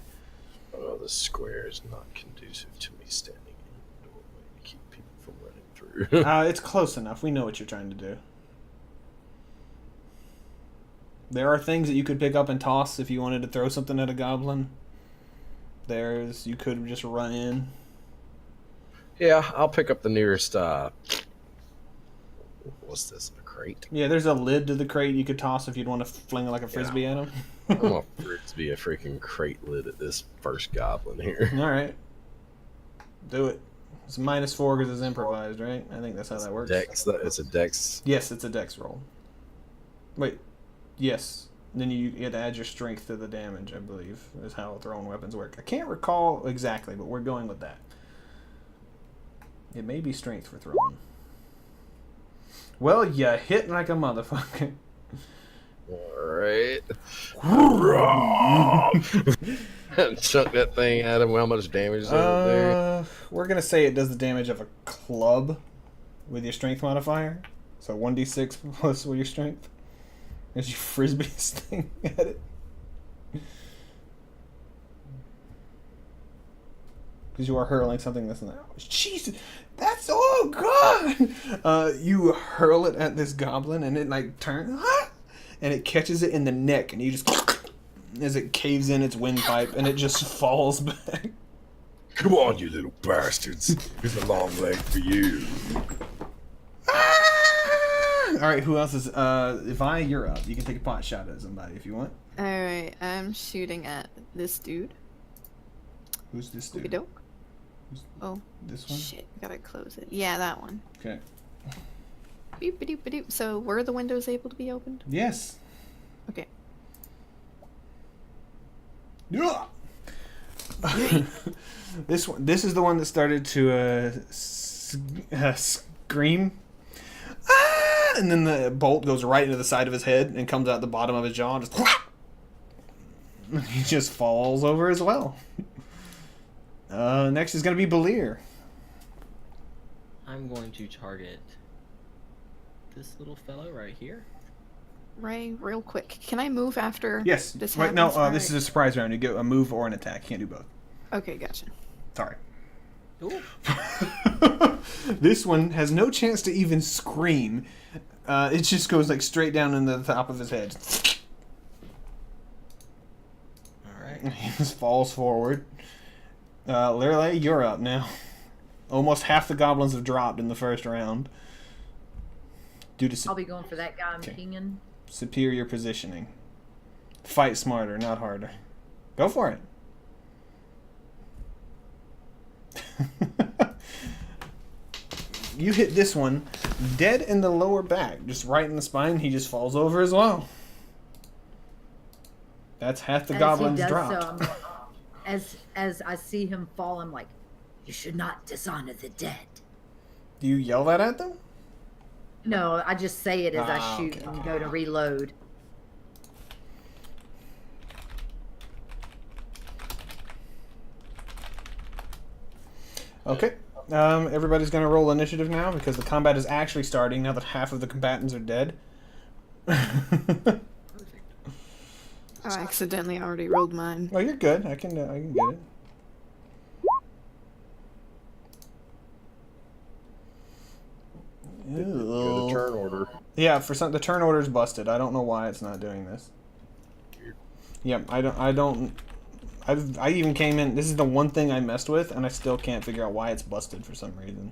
Oh, the square is not conducive to me standing in the doorway to keep people from running through. It's close enough. We know what you're trying to do. There are things that you could pick up and toss if you wanted to throw something at a goblin. You could just run in. Yeah, I'll pick up the nearest, what's this, a crate? Yeah, there's a lid to the crate you could toss if you'd want to fling it like a frisbee at him. I'm gonna frisbee a freaking crate lid at this first goblin here. Alright. Do it. It's -4 because it's improvised, right? I think that's how that works. It's a dex. Yes, it's a dex roll. Wait. Yes. Then you have to add your strength to the damage, I believe, is how thrown weapons work. I can't recall exactly, but we're going with that. It may be strength for throwing. Well, you hit like a motherfucker. Alright. Chuck that thing at him. How much damage is there? We're going to say it does the damage of a club with your strength modifier. So 1d6 plus with your strength. As you frisbee this thing at it. Because you are hurling something that's not. Jesus! That's so good! You hurl it at this goblin and it like turns. And it catches it in the neck and you just. As it caves in its windpipe and it just falls back. Come on, you little bastards. Here's a long leg for you. Alright, who else is Vi, you're up. You can take a pot shot at somebody if you want. Alright, I'm shooting at this dude. Who's this dude? Okey-doke. Oh, This one? shit, I gotta close it. Yeah, that one. Okay. Beep-a-doop-a-doop. So, were the windows able to be opened? Yes. Okay. Yeah. This is the one that started to scream. Ah! And then the bolt goes right into the side of his head and comes out the bottom of his jaw and just and he just falls over as well. Next is going to be Belir. I'm going to target this little fellow right here. Ray, real quick, can I move after Yes. this Wait, happens? no, this is a surprise round. You get a move or an attack. You can't do both. Okay, gotcha. Sorry. Ooh. This one has no chance to even scream. It just goes like straight down into the top of his head. Alright. He just falls forward. Lirley, you're up now. Almost half the goblins have dropped in the first round. Due to I'll be going for that guy I'm Okay. pinging. superior positioning. Fight smarter, not harder. Go for it. You hit this one dead in the lower back, just right in the spine. He just falls over as well. That's half the goblins dropped. As I see him fall, I'm like, You should not dishonor the dead. Do you yell that at them? no, I just say it as I shoot okay. and go to reload. Okay. Everybody's going to roll initiative now because the combat is actually starting now that half of the combatants are dead. Oh, I accidentally already rolled mine. Oh, you're good. I can get it. Go to turn order. Yeah, the turn order's busted. I don't know why it's not doing this. Yeah, I even came in. This is the one thing I messed with, and I still can't figure out why it's busted for some reason.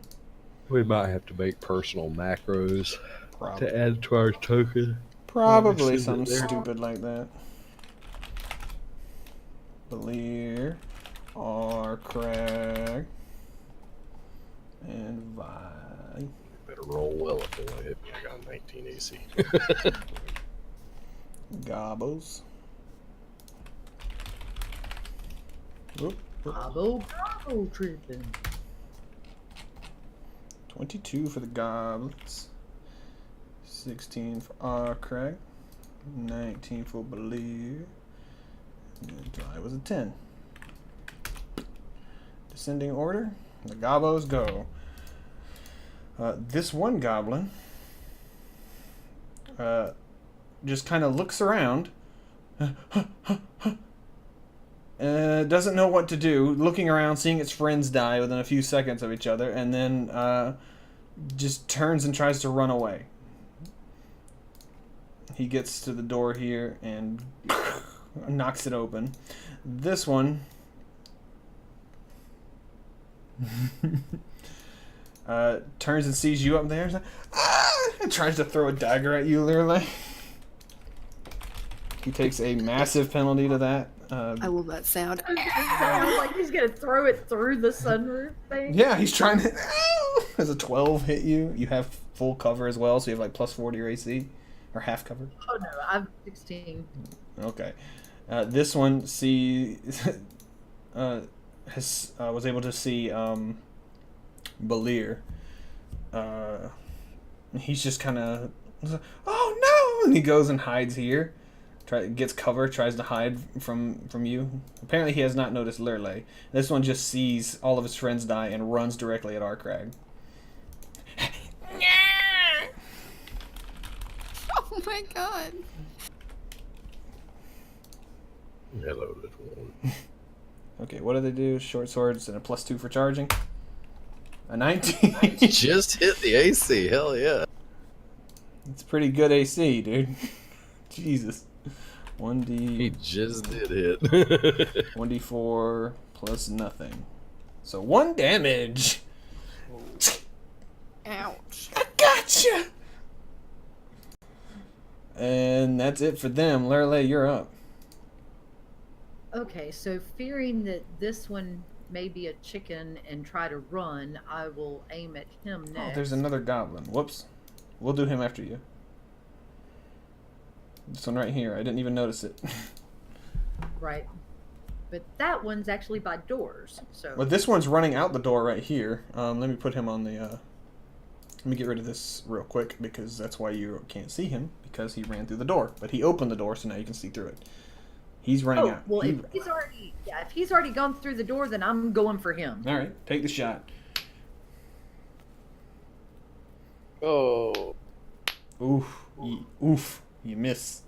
We might have to make personal macros Probably, to add to our token. probably Is it something there? stupid like that. Belir, Arkrag, and Vi. Better roll well if they want to hit me. I got 19 AC. Gobbles. Whoop, whoop. Bravo, tripping. 22 for the goblins. 16 for Arkrag. 19 for Belir. And I was a 10. Descending order. The gobos go. This one goblin just kind of looks around. Doesn't know what to do, looking around, seeing its friends die within a few seconds of each other, and then just turns and tries to run away. He gets to the door here and knocks it open. This one turns and sees you up there and, like, and tries to throw a dagger at you, literally. He takes a massive penalty to that. I love that sound. Sounds like he's gonna throw it through the sunroof thing. Yeah, he's trying to. Does a 12 hit you? You have full cover as well, so you have like plus 4 to your AC, or half cover. Oh no, I'm 16. Okay, this one was able to see Balir. He's just kind of, oh no, and he goes and hides here. Gets cover, tries to hide from you. Apparently he has not noticed Lurley. This one just sees all of his friends die and runs directly at Arkrag. Oh my god. Hello, little one. Okay, what do they do? Short swords and a +2 for charging. A 19. Just hit the AC. Hell yeah. It's pretty good AC, dude. Jesus. He 1d just did hit. 1d4 plus nothing. So 1 damage. Ouch. I gotcha. And that's it for them. Lurley, you're up. Okay, so fearing that this one may be a chicken and try to run, I will aim at him next. Oh, there's another goblin. Whoops. We'll do him after you. This one right here. I didn't even notice it. Right. But that one's actually by doors, so... Well, this one's running out the door right here. Let me put him on the... let me get rid of this real quick, because that's why you can't see him, because he ran through the door. But he opened the door, so now you can see through it. He's running out. Well, if he's already gone through the door, then I'm going for him. All right, take the shot. Oh. Oof. Oof. You miss.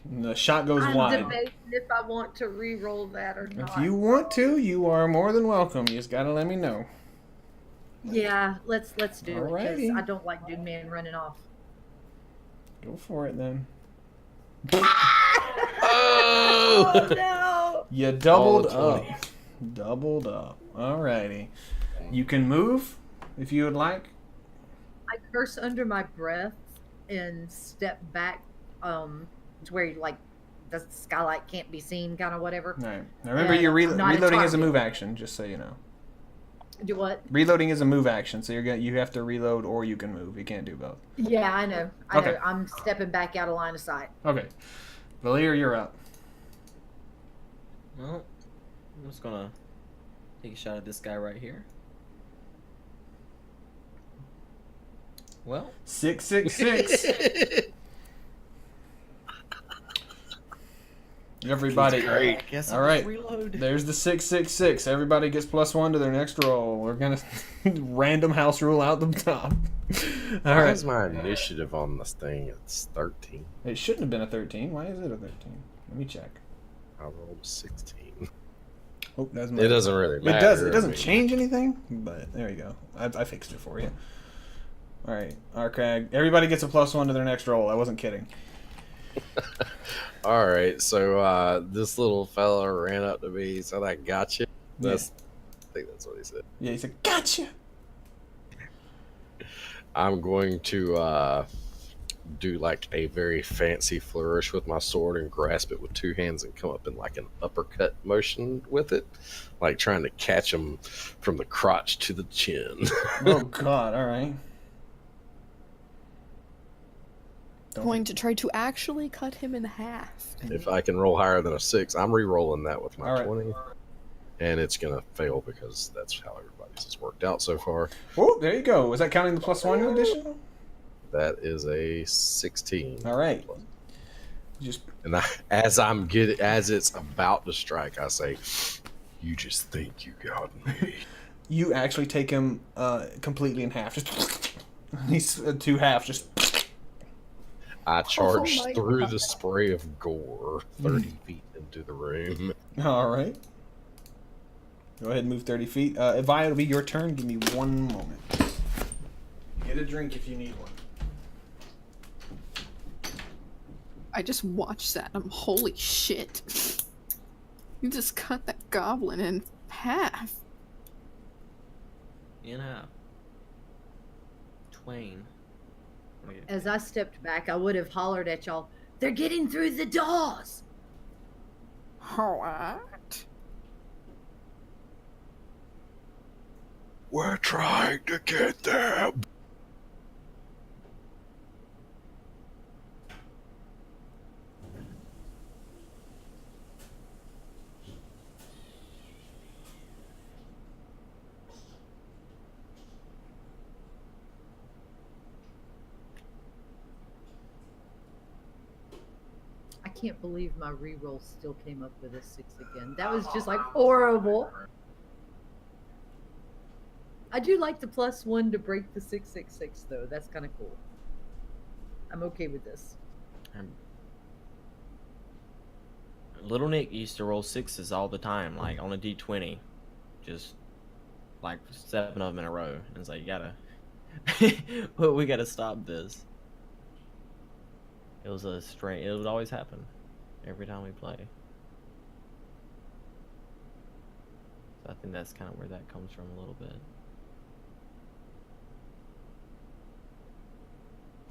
And the shot goes I'm wide. debating if I want to re-roll that or not. If you want to, you are more than welcome. You just gotta let me know. Yeah, let's do it, Alrighty. because I don't like Dude Man running off. Go for it then. Oh no! You doubled All up. Doubled up. Alrighty. You can move if you would like. I curse under my breath and step back, to where like the skylight can't be seen, kind of whatever. Alright. Now remember, Yeah, you're I'm not a reloading is a target. move action, just so you know. Do what? Reloading is a move action, so you have to reload or you can move. You can't do both. Yeah, I know. I Okay. know. I'm stepping back out of line of sight. Okay. Valir, you're up. Well, I'm just gonna take a shot at this guy right here. Well, 666. Everybody. I guess All I'll right. just reload. There's the 666. Everybody gets +1 to their next roll. We're gonna random house rule out the top. All Why right. is my initiative on this thing? It's 13. It shouldn't have been a 13. Why is it a 13? Let me check. I rolled a 16. Oh, that's It doesn't really It matter. does. It I doesn't mean, change anything. But there you go. I fixed it for you. All right, Arkrag. Everybody gets a +1 to their next roll. I wasn't kidding. All right, so this little fella ran up to me. He said, "I got you." I think that's what he said. Yeah, he said, "Gotcha." I'm going to do like a very fancy flourish with my sword and grasp it with 2 hands and come up in like an uppercut motion with it, like trying to catch him from the crotch to the chin. Oh God! All right. Don't Going to try to actually cut him in half. If I can roll higher than a 6, I'm re-rolling that with my All right. 20, and it's gonna fail because that's how everybody's has worked out so far. Oh, there you go. Was that counting the +1 additional? That is a 16. All right. Just And as it's about to strike, I say, "You just think you got me." you actually take him completely in half. Just he's 2 halves. Just I charge my through God. the spray of gore 30 feet into the room. All right. Go ahead and move 30 feet. Evia, it'll be your turn. Give me 1 moment. Get a drink if you need one. I just watched that. Holy shit. You just cut that goblin in half. In half. Twain. As I stepped back, I would have hollered at y'all, "They're getting through the doors!" What? We're trying to get them. I can't believe my reroll still came up with a 6 again. That was just like horrible. I do like the +1 to break the 666 though. That's kind of cool. I'm okay with this. Little Nick used to roll 6s all the time, like on a D20, just like 7 of them in a row. And it's like, you gotta, well, we gotta stop this. It was a strange. It would always happen, every time we play. So I think that's kind of where that comes from a little bit.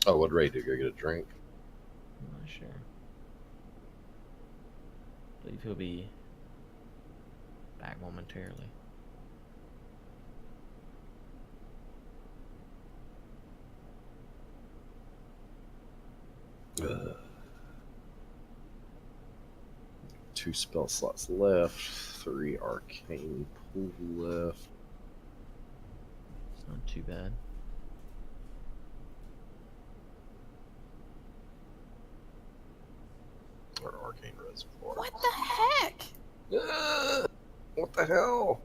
Oh, what Ray do? Go get a drink? I'm not sure. I believe he'll be back momentarily. Two spell slots left. 3 arcane pool left. It's not too bad. Or arcane reservoir. What the heck? What the hell?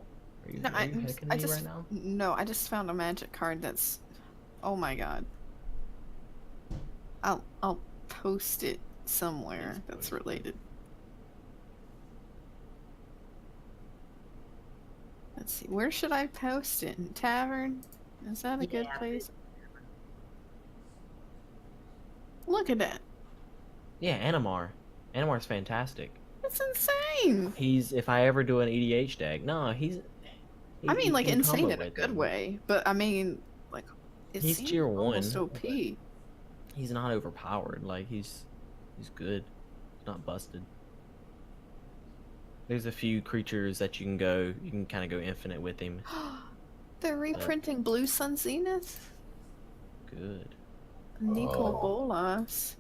Are you, No, are you hecking I me just right now? no. I just found a magic card that's. Oh my god. I'll post it somewhere that's related. Let's see. Where should I post it? In Tavern? Is that a good Yeah. place? Look at that. Yeah, Animar. Animar's fantastic. It's insane. He's, if I ever do an EDH deck, no, he's. I mean, you like can insane combo in a with good him. way, but I mean, like it He's seems tier 1, almost OP. but he's not overpowered. Like he's good. He's not busted. There's a few creatures that you can kind of go infinite with him. They're reprinting Blue Sun Zenith. Good. Nicol Oh. Bolas.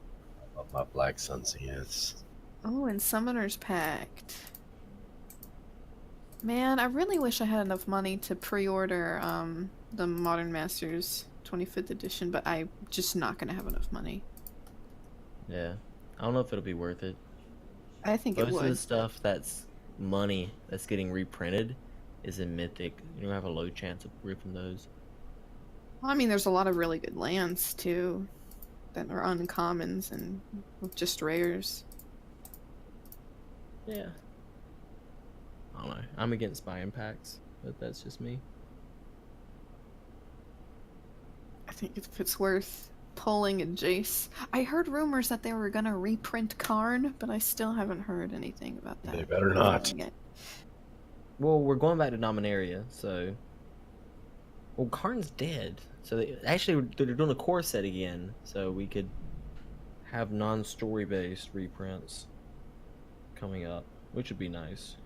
I love my Black Sun Zeniths. Oh, and Summoner's Pact. Man, I really wish I had enough money to pre-order the Modern Masters 25th edition, but I'm just not gonna have enough money. Yeah. I don't know if it'll be worth it. I think it Most of the would. stuff that's money that's getting reprinted is in Mythic. You don't have a low chance of ripping those. Well, I mean, there's a lot of really good lands too that are uncommons and just rares. Yeah. I don't know. I'm against buying packs, but that's just me. I think if it's worth pulling a Jace. I heard rumors that they were gonna reprint Karn, but I still haven't heard anything about that. They better not. Well, we're going back to Dominaria, so. Well, Karn's dead, so they're doing a core set again, so we could have non-story based reprints coming up, which would be nice.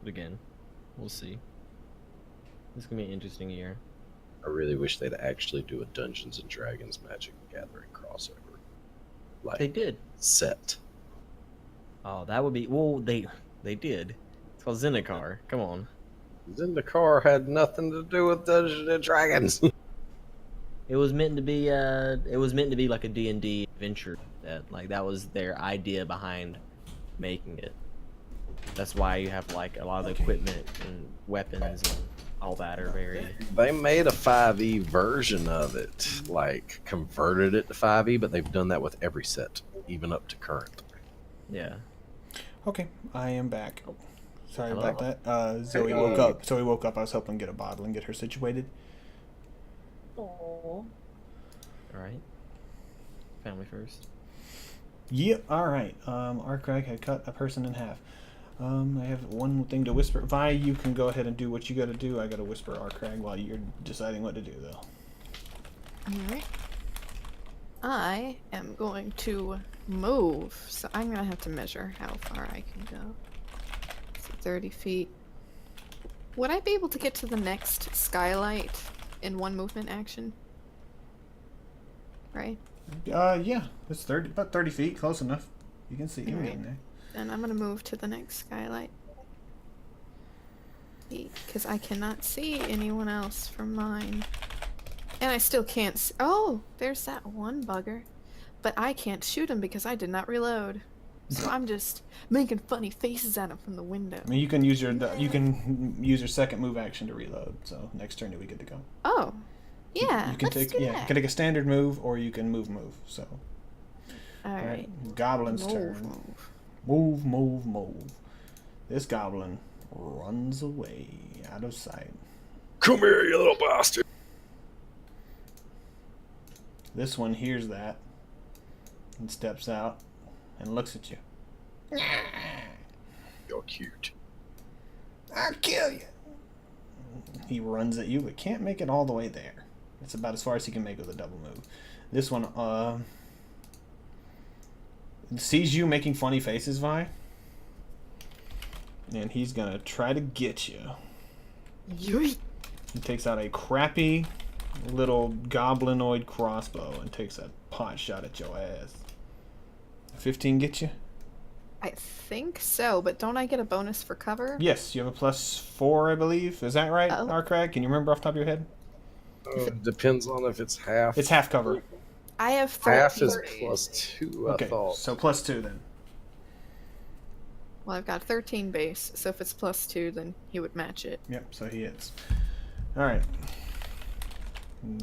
But again, we'll see. This is gonna be an interesting year. I really wish they'd actually do a Dungeons and Dragons Magic the Gathering crossover. Like They did. set. Oh, that would be. Well, they did. It's called Zendikar. Come on. Zendikar had nothing to do with Dungeons and Dragons. It was meant to be. It was meant to be like a D&D adventure. That was their idea behind making it. That's why you have like a lot of the equipment and weapons and all that are very. They made a 5e version of it, like converted it to 5e, but they've done that with every set, even up to current. Yeah. Okay, I am back. Oh, sorry Hello. about that. Zoe woke up. Zoe woke up. I was helping get a bottle and get her situated. Oh. All right. Family first. Yep. All right. Arkrag had cut a person in half. I have one thing to whisper. Vi, you can go ahead and do what you got to do. I got to whisper Arkrag while you're deciding what to do, though. Alright. I am going to move, so I'm gonna have to measure how far I can go. So 30 feet. Would I be able to get to the next skylight in one movement action? Right? Yeah. It's about 30 feet. Close enough. You can see him Alright. getting there. Then I'm gonna move to the next skylight. Because I cannot see anyone else from mine. And I still can't see. Oh, there's that one bugger. But I can't shoot him because I did not reload. So I'm just making funny faces at him from the window. I mean, you can use your second move action to reload. So next turn you'll be good to go. Oh, yeah. You can let's take do you that. can take a standard move or you can move. So Alright. Goblin's turn. Move. This goblin runs away out of sight. Come here, you little bastard. This one hears that and steps out and looks at you. You're cute. I'll kill you. He runs at you but can't make it all the way there. It's about as far as he can make with a double move. This one sees you making funny faces, Vi. And he's gonna try to get you. Yoink. He takes out a crappy little goblinoid crossbow and takes a pot shot at your ass. 15 get you? I think so, but don't I get a bonus for cover? Yes, you have a +4, I believe. Is that right, Oh. Arkrag? Can you remember off the top of your head? Depends on if it's half. It's half cover. I have 13. Half is +2, I Okay, thought. so +2 then. Well, I've got 13 base, so if it's +2, then he would match it. Yep, so he hits. Alright.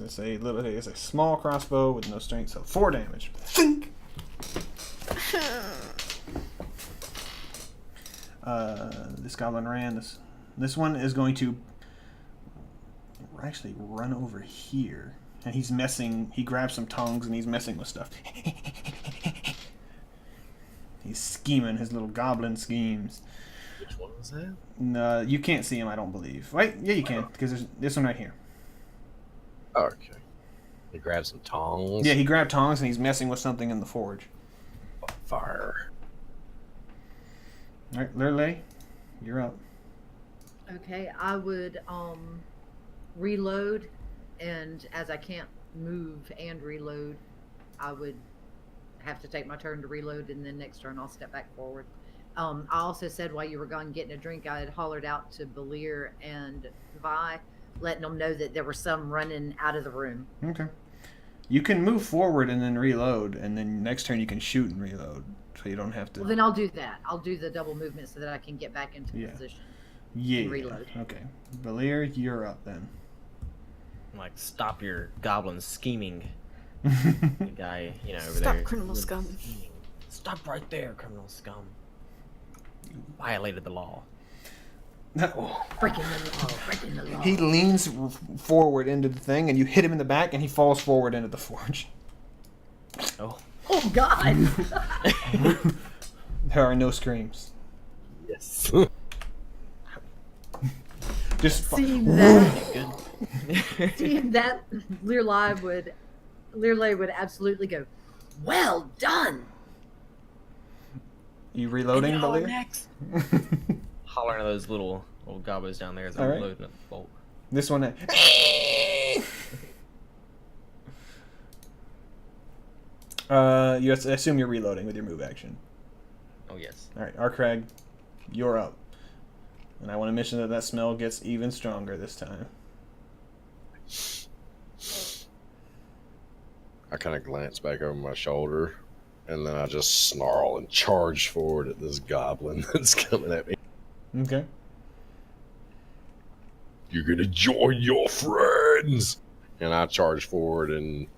It's a small crossbow with no strength, so 4 damage. Think! This goblin ran. This one is going to actually run over here. And he's messing. He grabs some tongs and he's messing with stuff. He's scheming his little goblin schemes. Which one was that? No, you can't see him, I don't believe. Wait, yeah, you can, because there's this one right here. Okay. He grabbed some tongs. Yeah, he grabbed tongs and he's messing with something in the forge. Fire. All right, Lurley, you're up. Okay, I would reload, and as I can't move and reload, I would have to take my turn to reload, and then next turn I'll step back forward. I also said while you were gone getting a drink, I had hollered out to Belir and Vi, letting them know that there were some running out of the room. Okay. You can move forward and then reload, and then next turn you can shoot and reload, so you don't have to. Well, then I'll do that. I'll do the double movement so that I can get back into Yeah. position. Yeah. and reload. Okay. Belir, you're up then. Like, stop your goblin scheming. The guy, you know, over Stop, there. criminal scum. Scheming. Stop right there, criminal scum. You violated the law. Breaking the law. He leans forward into the thing, and you hit him in the back, and he falls forward into the forge. Oh. Oh, God! There are no screams. Yes. Just Seeing that, Good. seeing that, Learlai would absolutely go, well done! You reloading, And Belir? next. Hollering at those little goblins down there as I'm All right. loading up the bolt. This one. You assume you're reloading with your move action. Oh, yes. All right, Arkrag, you're up. And I want to mention that smell gets even stronger this time. I kind of glance back over my shoulder, and then I just snarl and charge forward at this goblin that's coming at me. Okay. You're gonna join your friends. And I charge forward, and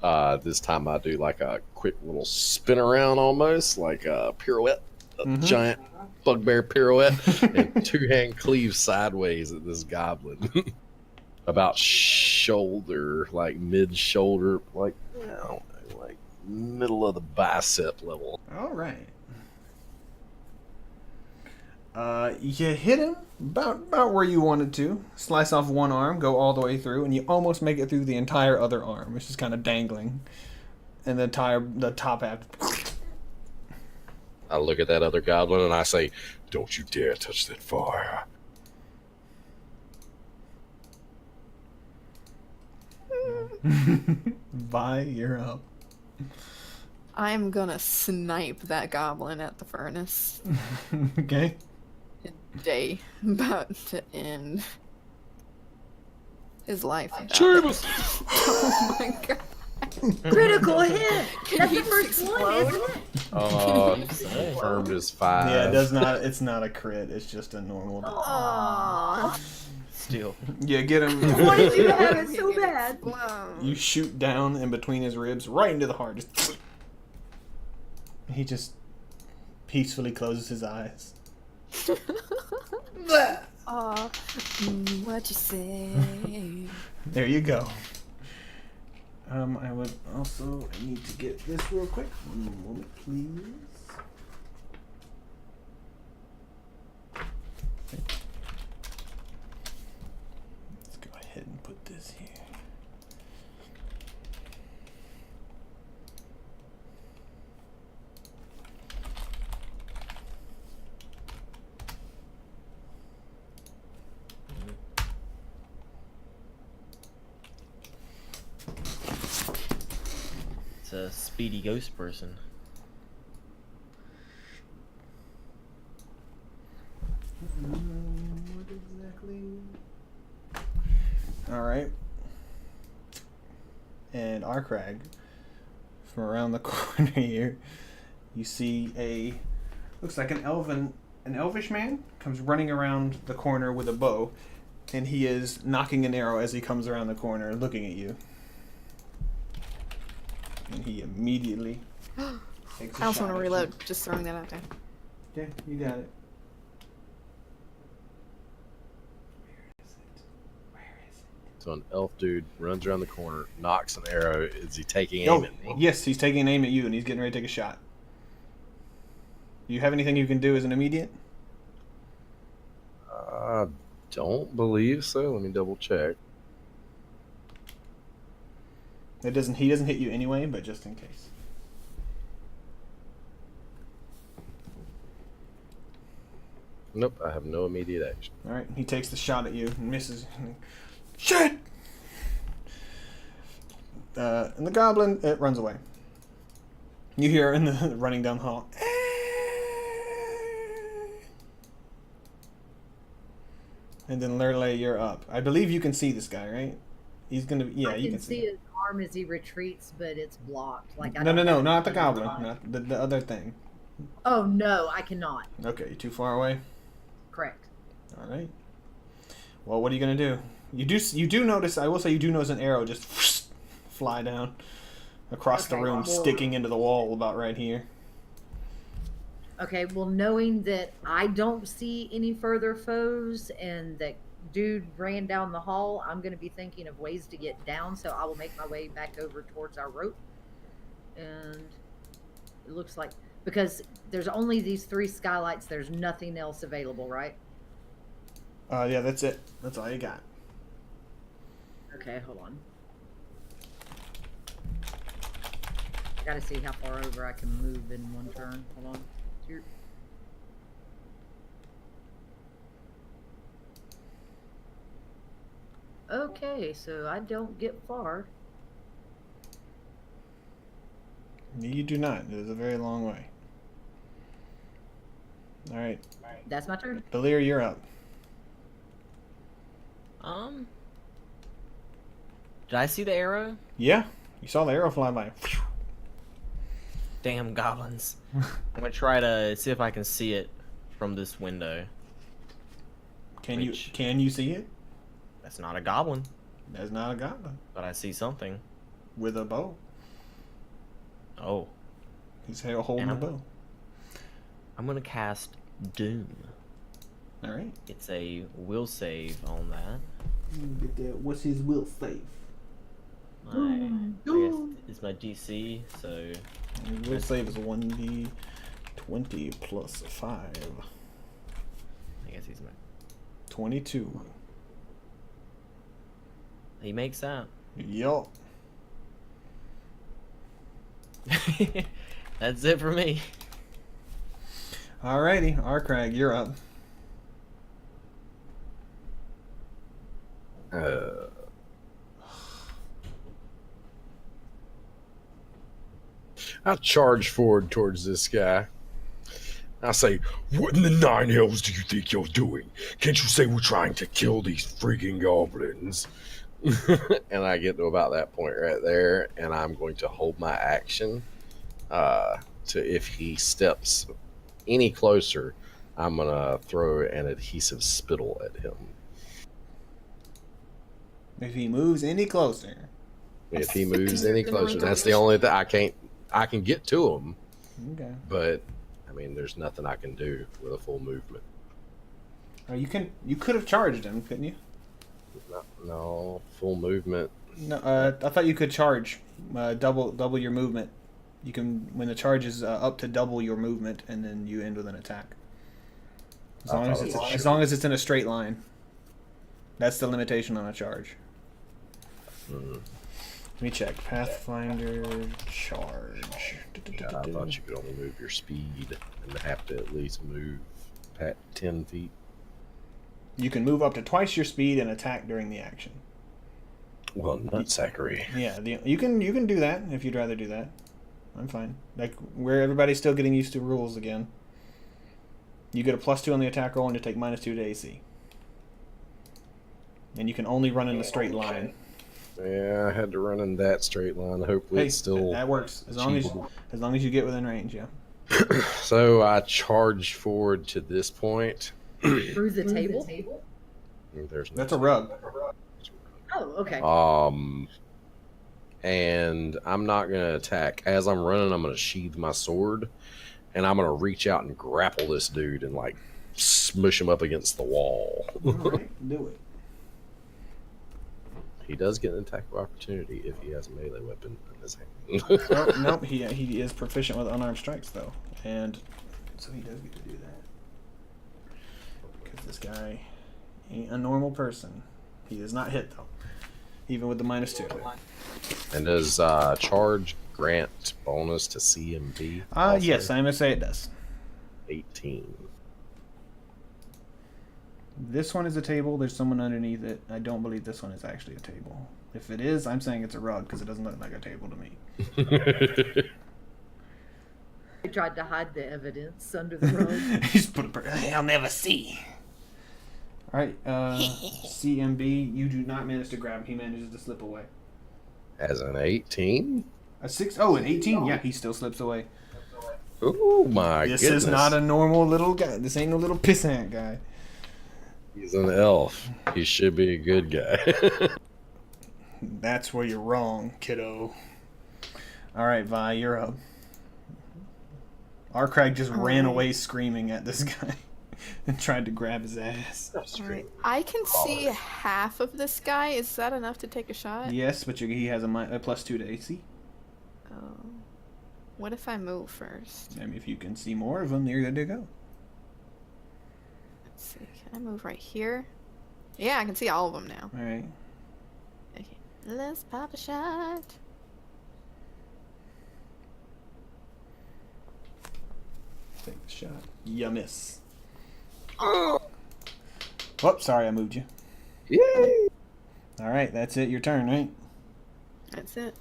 this time I do like a quick little spin around, almost like a pirouette, a giant bugbear pirouette, and two-hand cleave sideways at this goblin, about shoulder, like mid-shoulder, like I don't know, like middle of the bicep level. All right. You hit him about where you wanted to. Slice off one arm, go all the way through, and you almost make it through the entire other arm. It's just kind of dangling, and the top half. I look at that other goblin and I say, Don't you dare touch that fire. Vi, you're up. I'm gonna snipe that goblin at the furnace. Okay. Day about to end. His life. Seamus! Oh my god. Critical hit. Can That's he the first one, explode? isn't it? confirmed as 5. Yeah, it does not. It's not a crit. It's just a normal. Aww. Still. Yeah, get him. Why did you have it He so can bad? explode. You shoot down in between his ribs, right into the heart. Just he just peacefully closes his eyes. Aw, what you say? There you go. I would also need to get this real quick. One moment, please. Okay. Let's go ahead and put this here. It's a speedy ghost person. What exactly? All right. And Arkrag, from around the corner here, you see looks like an elvish man comes running around the corner with a bow, and he is knocking an arrow as he comes around the corner, looking at you. And he immediately takes a I also shot want to at you. reload. Just throwing that out there. Yeah, you got it. So an elf dude runs around the corner, knocks an arrow. Is he taking Oh, aim at me? yes, he's taking aim at you, and he's getting ready to take a shot. Do you have anything you can do as an immediate? I don't believe so. Let me double check. He doesn't hit you anyway, but just in case. Nope, I have no immediate action. All right, he takes the shot at you and misses. Shit! And the goblin, it runs away. You hear in the running down the hall. And then Lurley, you're up. I believe you can see this guy, right? He's gonna. Yeah, I you can can see his arm as he retreats, but it's blocked. Like I No, don't no, have not the it goblin, on. not the other thing. Oh no, I cannot. Okay, you're too far away. Correct. All right. Well, what are you gonna do? You do notice. I will say you do notice an arrow just fly down across the Okay, room, well- sticking into the wall about right here. Okay, well, knowing that I don't see any further foes and that dude ran down the hall, I'm going to be thinking of ways to get down, so I will make my way back over towards our rope. And it looks like, because there's only these 3 skylights, there's nothing else available, right? Yeah, that's it. That's all you got. Okay, hold on. I gotta see how far over I can move in one turn. Hold on. Here. Okay, so I don't get far. You do not. It is a very long way. All right, That's my turn. Belir, you're up. Did I see the arrow? Yeah, you saw the arrow fly by. Damn goblins. I'm gonna try to see if I can see it from this window. Can Which- you see it? That's not a goblin, That's not a goblin but I see something. with a bow. Oh, He's holding a And bow. I'm gonna cast Doom. All right. It's a will save on that. Get that. What's his will save? I guess it's my DC, so His will save is 1d20 plus 5. I guess he's my. 22. He makes that. Yup. That's it for me. Alrighty, Arkrag, you're up. I charge forward towards this guy. I say, "What in the nine hells do you think you're doing? Can't you say we're trying to kill these freaking goblins?" And I get to about that point right there, and I'm going to hold my action. To if he steps any closer, I'm gonna throw an adhesive spittle at him. If he moves any closer. If he moves any Then we closer, can that's the reach only thing I can get to him, Okay. but I mean, there's nothing I can do with a full movement. Oh, you could have charged him, couldn't you? No, full movement. No, I thought you could charge, double your movement. You can when the charge is up to double your movement, and then you end with an attack. As long as it's in a straight line. That's the limitation on a charge. Let me check. Pathfinder charge. Yeah, I thought you could only move your speed and have to at least move 10 feet. You can move up to twice your speed and attack during the action. Well, nutsackery. Yeah, you can do that if you'd rather do that. I'm fine. Like where everybody's still getting used to rules again. You get a +2 on the attack roll and you take -2 to AC. And you can only run in a straight line. Yeah, I had to run in that straight line. Hopefully, Hey, it's still. that works as long as you get within range. Yeah. So I charged forward to this point. Through the table? There's no That's a rug. Oh, okay. And I'm not gonna attack. As I'm running, I'm gonna sheath my sword, and I'm gonna reach out and grapple this dude and like smush him up against the wall. All right, do it. He does get an attack of opportunity if he has a melee weapon in his hand. Nope. He is proficient with unarmed strikes though, and so he does get to do that. Because this guy ain't a normal person. He is not hit though, even with the -2. And does charge grant bonus to CMB? Yes, I'm gonna say it does. 18. This one is a table. There's someone underneath it. I don't believe this one is actually a table. If it is, I'm saying it's a rug because it doesn't look like a table to me. I tried to hide the evidence under the rug. He's put I'll never see. All right, CMB, you do not manage to grab him. He manages to slip away. As an 18? A 6. Oh, an 18. Yeah, he still slips away. Oh my This goodness. is not a normal little guy. This ain't no little pissant guy. He's an elf. He should be a good guy. That's where you're wrong, kiddo. All right, Vi, you're up. Arkrag just ran away screaming at this guy and tried to grab his ass. Alright, I can see half of this guy. Is that enough to take a shot? Yes, but he has a +2 to AC. Oh. What if I move first? I mean, if you can see more of them, you're good to go. Let's see. Can I move right here? Yeah, I can see all of them now. All right. Okay. Let's pop a shot. Take the shot. You miss. Oh, sorry, I moved you. Yay! All right, that's it. Your turn, right? That's it.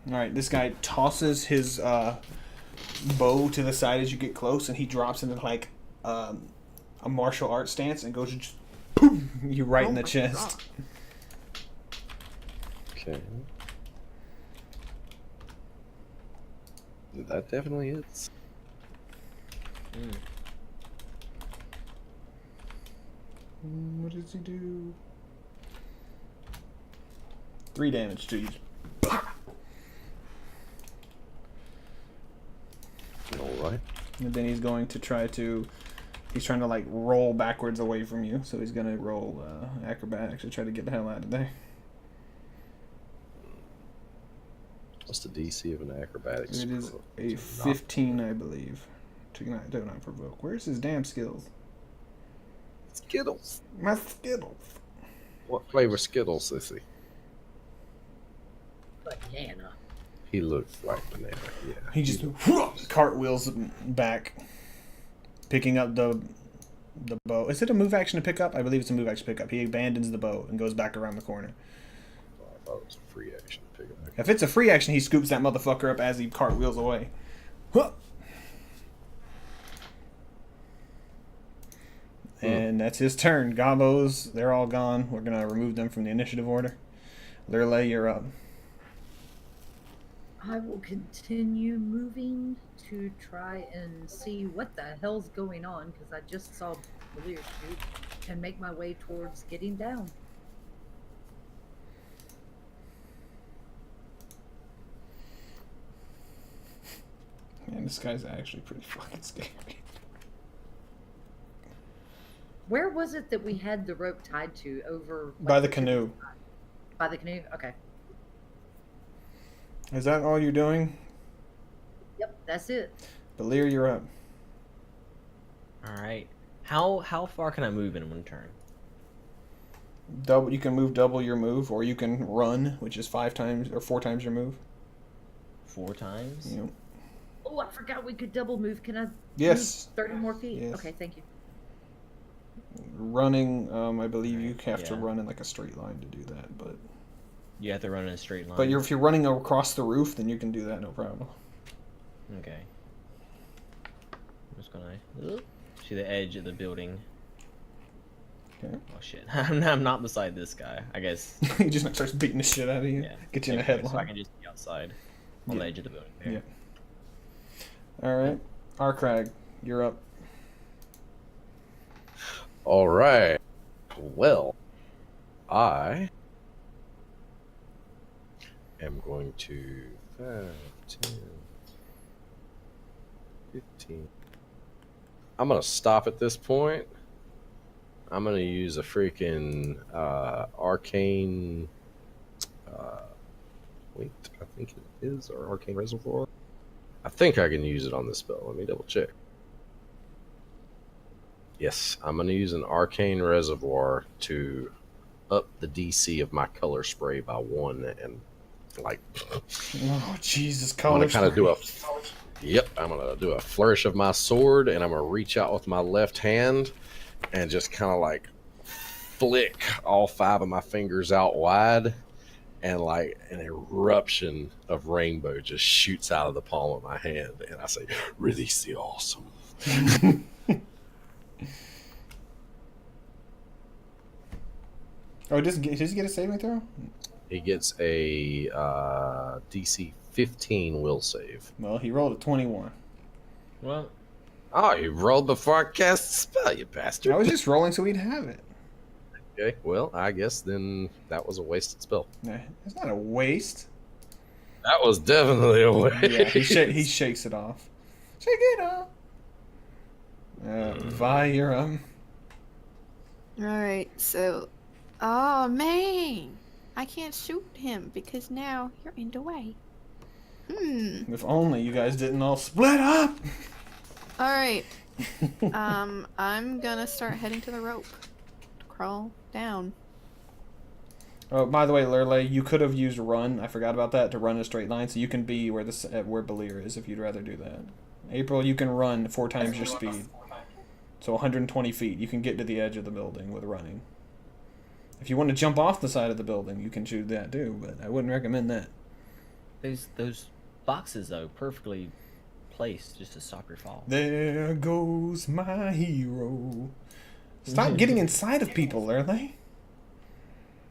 All right, this guy tosses his bow to the side as you get close, and he drops into like a martial arts stance and goes just boom, you right in the chest. Okay. That definitely hits. What does he do? 3 damage to you. All right. And then he's going to try to. He's trying to like roll backwards away from you, so he's gonna roll acrobatics to try to get the hell out of there. What's the DC of an acrobatics? It is a to 15, I believe. Do not provoke. Where's his damn skills? Skittles. My Skittles. What flavor Skittles is he? Banana. He looks like banana. Yeah. He just cartwheels back, picking up the bow. Is it a move action to pick up? I believe it's a move action to pick up. He abandons the bow and goes back around the corner. I thought it was a free action to pick up. If it's a free action, he scoops that motherfucker up as he cartwheels away. And that's his turn. Gobos, they're all gone. We're gonna remove them from the initiative order. Lurley, you're up. I will continue moving to try and see what the hell's going on because I just saw Valir shoot and make my way towards getting down. Man, this guy's actually pretty fucking scary. Where was it that we had the rope tied to over? By the canoe. By the canoe? Okay. Is that all you're doing? Yep, that's it. Valir, you're up. All right. How far can I move in one turn? You can move double your move, or you can run, which is 5 times or 4 times your move. 4 times? Yep. Oh, I forgot we could double move. Can I Yes. move 30 more feet? Yes. Okay, thank you. Running, I believe you have to Yeah. run in like a straight line to do that, but You have to run in a straight line. but if you're running across the roof, then you can do that, no problem. Okay. I'm just gonna to the edge of the building. Okay. Oh shit! I'm not beside this guy. I guess. He just starts beating the shit out of you. Yeah. Get you in a So I headlock. can just be outside on the edge of the building. There. Yeah. All right, Arkrag, you're up. All right. Well, I am going to 5, 10, 15. I'm going to stop at this point. I'm going to use a freaking arcane. Wait, I think it is our arcane reservoir. I think I can use it on this spell. Let me double check. Yes, I'm going to use an arcane reservoir to up the DC of my color spray by 1 and like. Oh Jesus, I'm color. going to kind of do a. Yep, I'm going to do a flourish of my sword and I'm going to reach out with my left hand and just kind of like flick all 5 of my fingers out wide. And like an eruption of rainbow just shoots out of the palm of my hand, and I say, "Release the awesome." Oh, does he get a saving throw? He gets a DC 15 will save. Well, he rolled a 21. Well, Oh, you rolled before I cast the spell, you bastard. I was just rolling so he'd have it. Okay, well, I guess then that was a wasted spell. Nah, it's not a waste. That was definitely a waste. Yeah, he shakes it off. Shake it off. Vi, you're Alright, so. Oh, man! I can't shoot him because now you're in the way. If only you guys didn't all split up. Alright. I'm gonna start heading to the rope. To crawl down. Oh, by the way, Lurley, you could have used run. I forgot about that, to run in a straight line, so you can be where where Balir is if you'd rather do that. April, you can run 4 times your speed. So 120 feet. You can get to the edge of the building with running. If you want to jump off the side of the building, you can choose that too, but I wouldn't recommend that. those boxes though, perfectly placed just to stop your fall. There goes my hero. Stop getting inside of people, Lurley.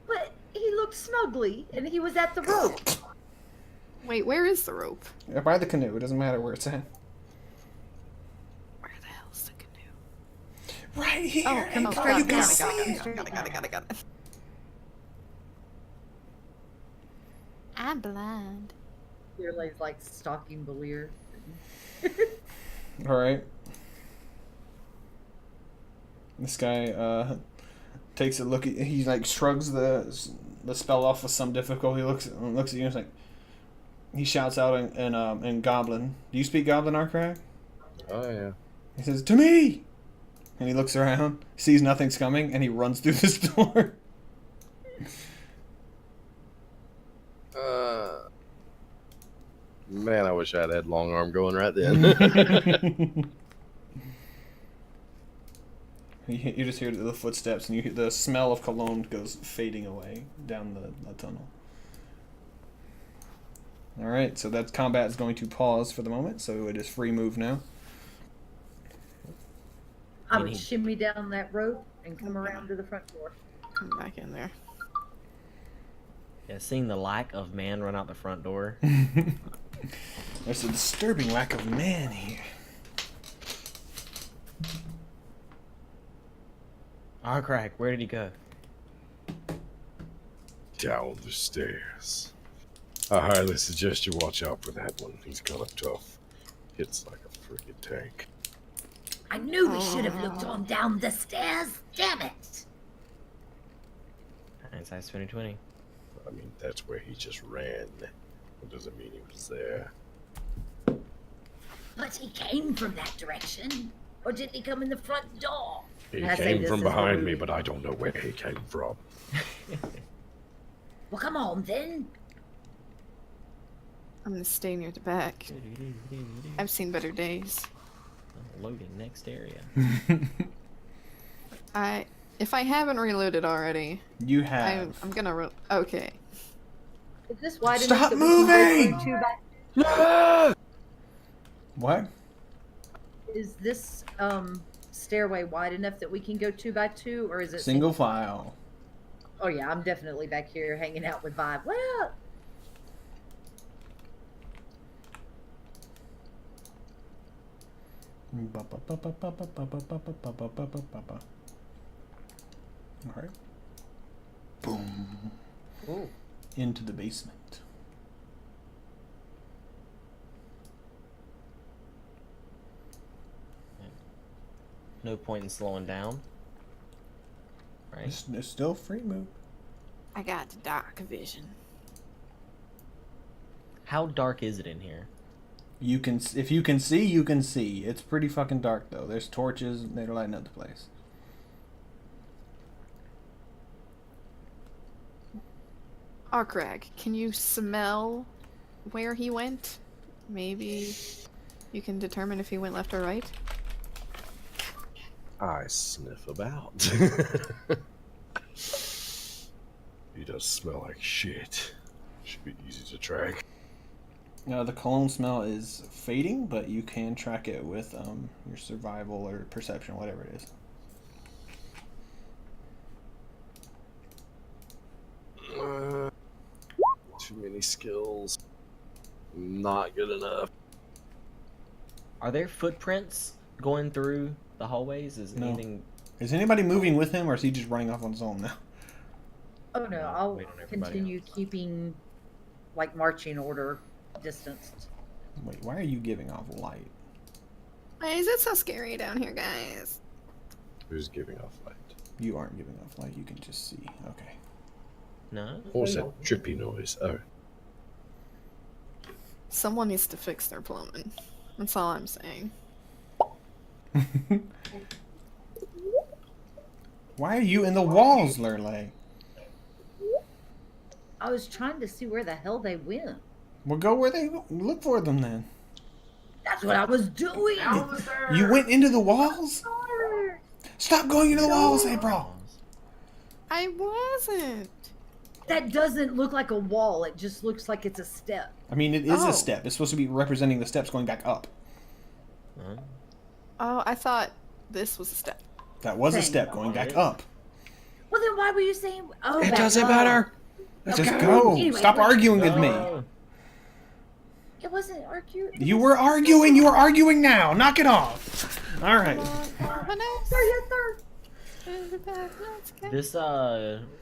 But he looked snugly, and he was at the rope. Wait, where is the rope? By the canoe. It doesn't matter where it's at. Where the hell's the canoe? Right here. Oh, April, you can got see it, it. got it. I'm blind. Clearly's like stalking Belir. All right. This guy takes a look at. He like shrugs the spell off with some difficulty. Looks at you. And is like, he shouts out in Goblin. Do you speak Goblin, Arkrag? Oh yeah. He says, "To me!" And he looks around, sees nothing's coming, and he runs through this door. Man, I wish I had long arm going right then. You just hear the footsteps, and you hear the smell of cologne goes fading away down the tunnel. Alright, so that combat is going to pause for the moment, so it is free move now. I would shimmy down that rope and come around to the front door. Come back in there. Yeah, seeing the lack of man run out the front door. There's a disturbing lack of man here. Craig, where did he go? Down the stairs. I highly suggest you watch out for that one. He's kind of tough. Hits like a friggin' tank. I knew we should have looked on down the stairs. Damn it! Hindsight's 2020. I mean, that's where he just ran. It doesn't mean he was there. But he came from that direction. Or did he come in the front door? He I say came this from is the behind me, movie. but I don't know where he came from. Well, come on then. I'm gonna stay near the back. I've seen better days. Loading next area. If I haven't reloaded already, You have. I'm gonna okay. Is this wide Stop enough that we can moving! go through 2x? What? Is this stairway wide enough that we can go 2x2, or is it Single file. Oh yeah, I'm definitely back here hanging out with Vibe. Well, Alright. Boom. Ooh. Into the basement. No point in slowing down. Right? It's still free move. I got the dark vision. How dark is it in here? You can, if you can see, you can see. It's pretty fucking dark though. There's torches. They're lighting up the place. Arkrag, can you smell where he went? Maybe you can determine if he went left or right. I sniff about. He does smell like shit. Should be easy to track. The cologne smell is fading, but you can track it with your survival or perception, whatever it is. Too many skills. Not good enough. Are there footprints going through the hallways? Is No. anything? Is anybody moving with him, or is he just running off on his own now? oh no, I'll wait on everybody continue keeping like marching order distanced. Wait, why are you giving off light? Why is it so scary down here, guys? Who's giving off light? You aren't giving off light. You can just see. Okay. No. What was that drippy noise? Oh, Someone needs to fix their plumbing. That's all I'm saying. Why are you in the walls, Lurley? I was trying to see where the hell they went. Well, go where they look for them then. That's what I was doing. You went into the walls? Stop going into the walls, April. I wasn't. That doesn't look like a wall. It just looks like it's a step. I mean, it is Oh. a step. It's supposed to be representing the steps going back up. Huh? Oh, I thought this was a step. That was a Thank step going back up. Well, then why were you saying? Oh, It back doesn't up? matter. Just Okay. go. Anyway, Stop wait. arguing with me. Oh. It wasn't arguing. You were arguing. You are arguing now. Knock it off. All right. This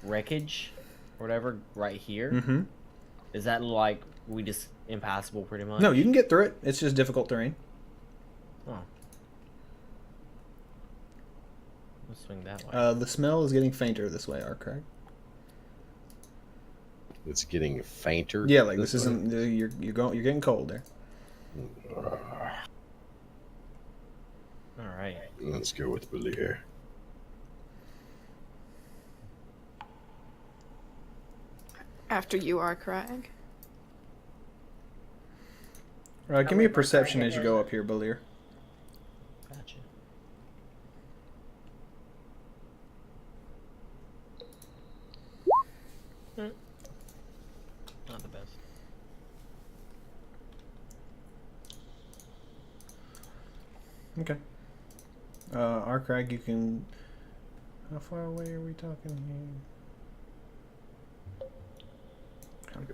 wreckage, or whatever, right here. Mm-hmm. Is that like we just impassable pretty much? No, you can get through it. It's just difficult terrain. Oh. Let's swing that way. The smell is getting fainter this way, Arcraig. It's getting fainter. Yeah, like this way. isn't. You're getting cold there. All right. Let's go with Belier. After you are Craig. Give me a perception as you go up here, Belier. Gotcha. Not the best. Okay. Arcraig, you can. How far away are we talking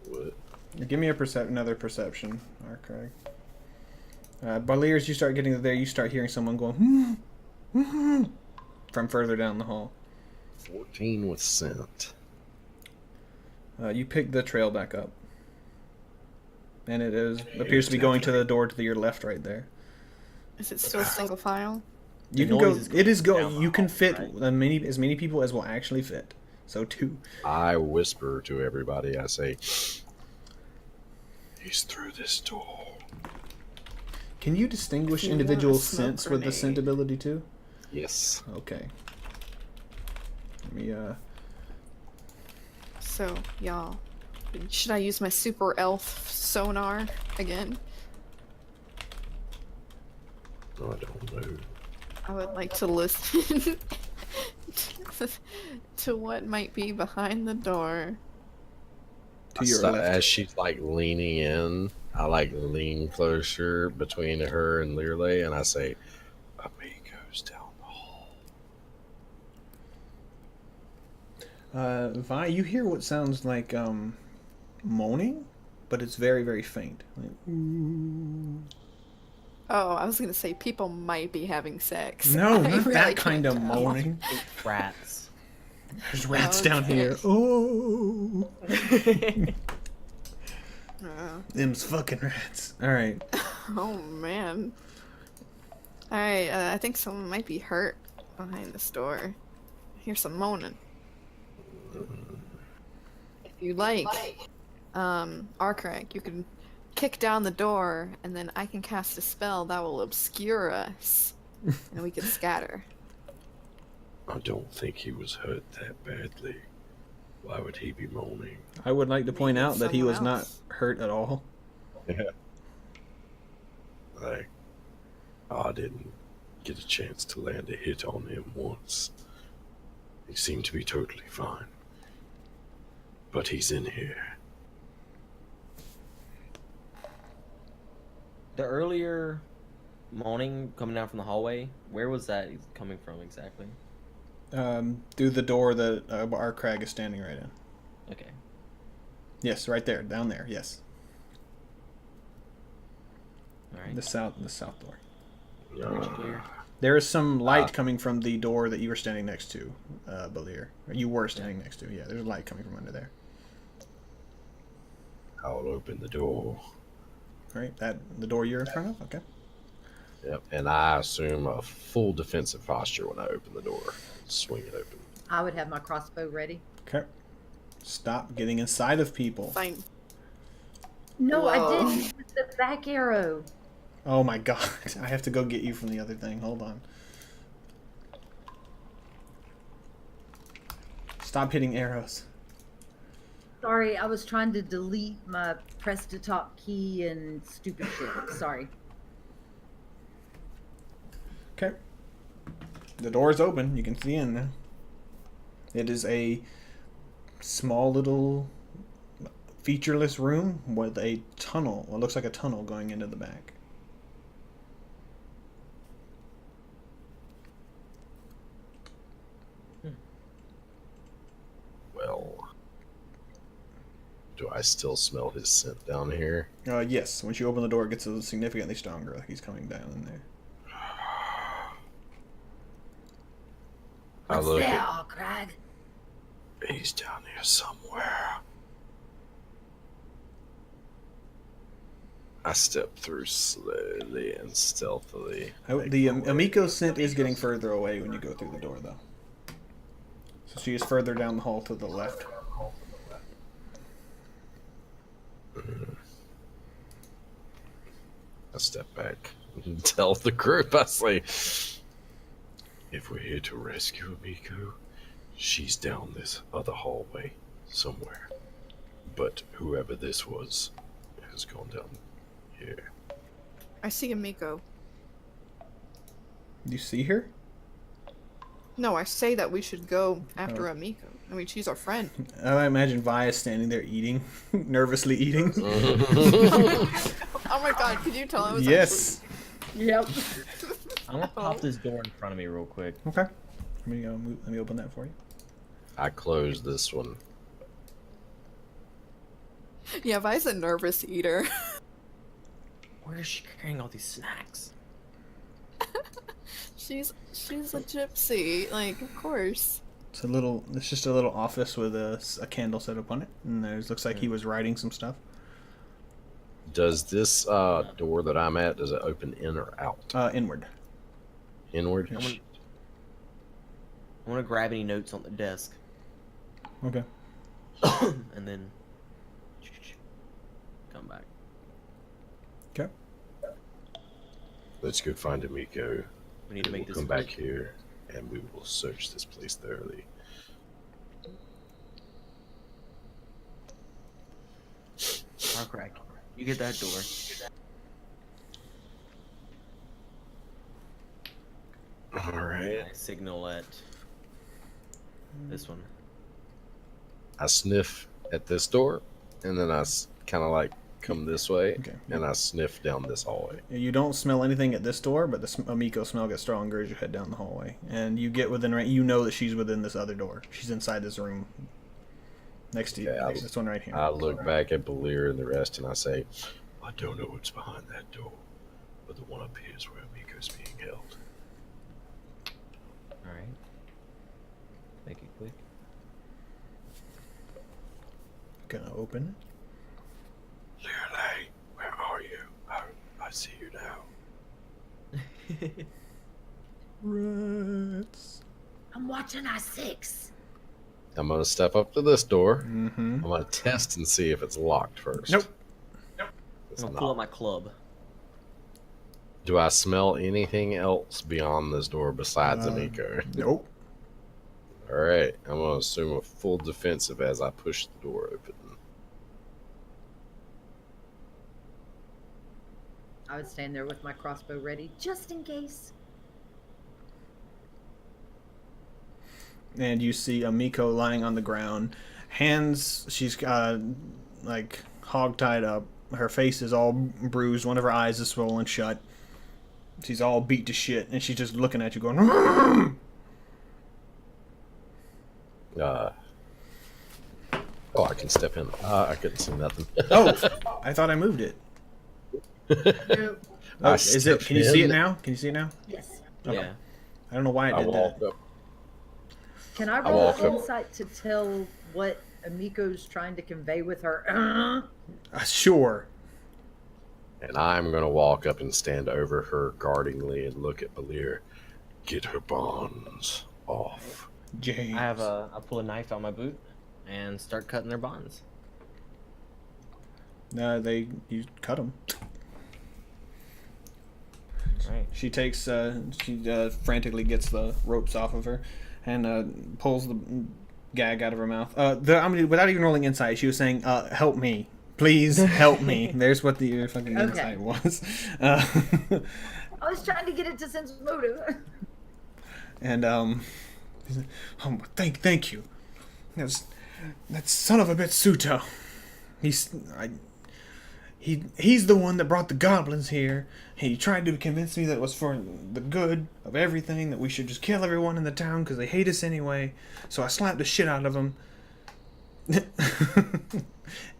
What? here? Give me a another perception, Arcraig. Balier, as you start getting there, you start hearing someone going from further down the hall. 14 with scent. You pick the trail back up, and it appears to be going to the door to your left, right there. Is it still single file? You The can go. noise is It is going going. down You the can hall, fit right? as many people as will actually fit. So 2. I whisper to everybody. I say, He's through this door. Can you distinguish If you want a individual smoke scents with the scent grenade. ability too? yes. Okay. Let me So, y'all, should I use my super elf sonar again? I don't know. I would like to listen to what might be behind the door. to your left. As she's like leaning in, I like lean closer between her and Learley, and I say, "Amigos down the hall." Vi, you hear what sounds like moaning, but it's very, very faint. Like, Oh, I was gonna say people might be having sex. no, I not really that kind of can't tell. moaning. Rats. There's rats down Okay. here. Oh, Uh, them's fucking rats. All right. oh man. Alright, I think someone might be hurt behind this door. I hear some moaning. If you like, Arcraig, you can kick down the door, and then I can cast a spell that will obscure us, and we can scatter. I don't think he was hurt that badly. Why would he be moaning? I would like to point Maybe out that he someone was not else. hurt at all. Like, I didn't get a chance to land a hit on him once. He seemed to be totally fine. But he's in here. The earlier moaning coming down from the hallway, where was that coming from exactly? Through the door that Arcraig is standing right in. Okay. Yes, right there, down there. Yes, All right. the south door. Bridge clear. There is some light coming from the door that you were standing next to, Balier. Or you were standing next to. Yeah, there's a light coming from under there. I'll open the door. Right, the door you're in front of. Okay. Yep. And I assume a full defensive posture when I open the door. Swing it open. I would have my crossbow ready. Okay. Stop getting inside of people. Fine. No, I Whoa. didn't use the back arrow. Oh my god! I have to go get you from the other thing. Hold on. Stop hitting arrows. Sorry, I was trying to delete my press to talk key and stupid shit. Sorry. Okay. The door is open. You can see in now. It is a small little featureless room with a tunnel. What looks like a tunnel going into the back. Well, do I still smell his scent down here? Yes. Once you open the door, it gets significantly stronger. Like he's coming down in there. I What's look there, at, Craig? He's down here somewhere. I step through slowly and stealthily. The Amiko scent is getting further away when you go through the door, though. So she is further down the hall to the left. I step back and tell the group, I say, if we're here to rescue Amiko, she's down this other hallway somewhere. But whoever this was has gone down here. I see Amiko. You see her? No, I say that we should go after Amiko. I mean, she's our friend. I imagine Vi is standing there eating, nervously eating. Oh my god, could you tell I was Yes. Yep. I'm gonna pop this door in front of me real quick. Okay. Let me open that for you. I close this one. actually... Yeah, Vi's a nervous eater. Where is she carrying all these snacks? She's a gypsy, like, of course. It's just a little office with a candle set up on it, and looks like he was writing some stuff. Does this door that I'm at, does it open in or out? Inward. Inward? Yes. I want to grab any notes on the desk, Okay. and then come back. Okay. Let's go find Amiko. We need to make We'll this come back quick. here, and we will search this place thoroughly. Crack. You get that door. All right. I signal at this one. I sniff at this door, and then I kind of like come this way, Okay. and I sniff down this hallway. You don't smell anything at this door, but the Amiko smell gets stronger as you head down the hallway. And you get within range. You know that she's within this other door. She's inside this room. Next to you. Okay, This one right here. I look back at Belir and the rest, and I say, I don't know what's behind that door, but the one up here is where Amiko's being held. All right. Make it quick. Gonna open Lirley, where are you? I see you now. it. Rats. I'm watching our six. I'm gonna step up to this door. Mm-hmm. I'm gonna test and see if it's locked first. Nope. It's I'm gonna pull not. up my club. Do I smell anything else beyond this door besides Amiko? Nope. All right, I'm gonna assume a full defensive as I push the door open. I would stand there with my crossbow ready, just in case. And you see Amiko lying on the ground. Hands, she's like hog tied up. Her face is all bruised. One of her eyes is swollen shut. She's all beat to shit, and she's just looking at you going, Oh, I can step in. I couldn't see nothing. oh, I thought I moved it. Nope. Oh, I is it? step Can you see it in. now? Can you see it now? Yes. Okay. Yeah. I don't know why it I did walk that. up. Can I I roll walk up. insight to tell what Amiko's trying to convey with her? Sure. And I'm gonna walk up and stand over her guardingly and look at Belir. Get her bonds off. James. I pull a knife out my boot and start cutting their bonds. You cut them. All right. She takes, she frantically gets the ropes off of her and pulls the gag out of her mouth. Without even rolling insight, she was saying, help me. Please help me. There's what the fucking Okay. insight was. I was trying to get it to sense motive. And, he's like, oh, thank you. That son of a Bitsuto. He's the one that brought the goblins here. He tried to convince me that it was for the good of everything, that we should just kill everyone in the town because they hate us anyway. So I slapped the shit out of him.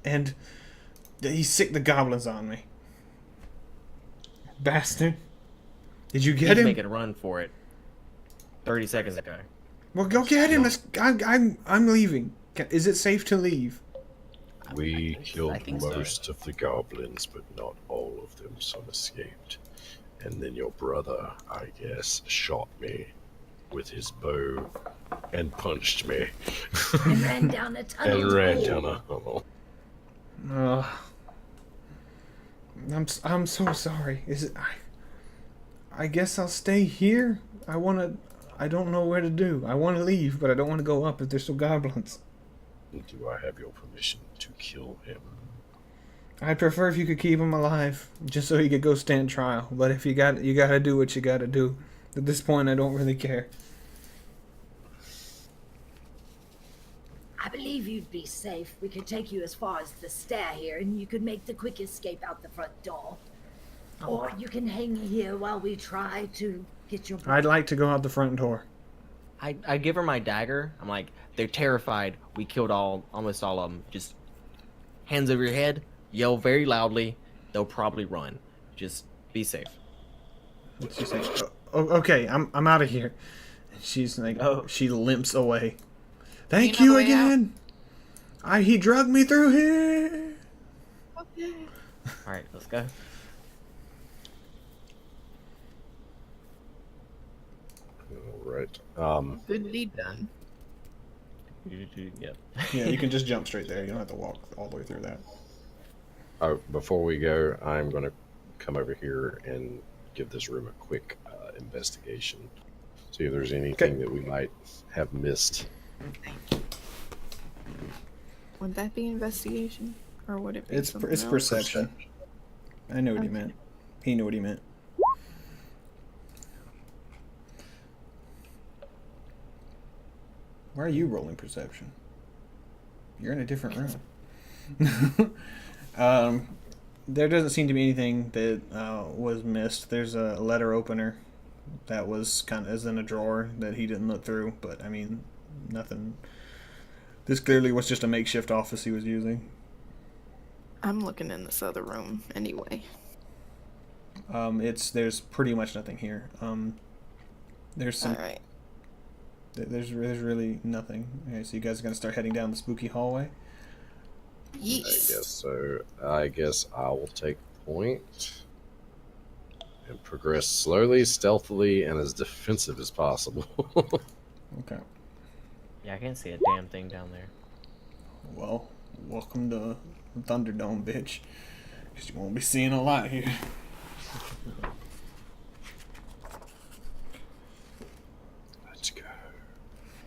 And he sicked the goblins on me. Bastard. Did you get He's him? making a run for it. 30 seconds ago. Well, go get him. I'm leaving. Is it safe to leave? We I killed think so. most of the goblins, but not all of them. Some escaped. And then your brother, I guess, shot me with his bow and punched me. And ran down a tunnel. And ran down a tunnel. I'm so sorry. Is it? I guess I'll stay here. I don't know where to do. I want to leave, but I don't want to go up if there's still goblins. Do I have your permission to kill him? I'd prefer if you could keep him alive, just so he could go stand trial. But if you gotta do what you gotta do. At this point, I don't really care. I believe you'd be safe. We could take you as far as the stair here, and you could make the quick escape out the front door. Or you can hang here while we try to get your... I'd like to go out the front door. I give her my dagger. I'm like, they're terrified. We killed almost all of them. Just hands over your head, yell very loudly. They'll probably run. Just be safe. She's like, okay, I'm out of here. She's like, she limps away. Thank you Another way out. again. He drugged me through here. Okay. All right, let's go. All right. Good deed done. Yep. Yeah, you can just jump straight there. You don't have to walk all the way through that. Before we go, I'm going to come over here and give this room a quick investigation. See if there's anything that we might have missed. Would that be investigation, or would it be It's something it's else? perception. I knew what he Okay. meant. He knew what he meant. Why are you rolling perception? You're in a different room. There doesn't seem to be anything that was missed. There's a letter opener that was kind of in a drawer that he didn't look through, but I mean, nothing. This clearly was just a makeshift office he was using. I'm looking in this other room anyway. There's pretty much nothing here. There's some. All right. There's really nothing. Okay, so you guys are gonna start heading down the spooky hallway. Yes. I guess so. I guess I will take point and progress slowly, stealthily, and as defensive as possible. Okay. Yeah, I can't see a damn thing down there. Well, welcome to the Thunderdome, bitch. 'Cause you won't be seeing a lot here. Let's go.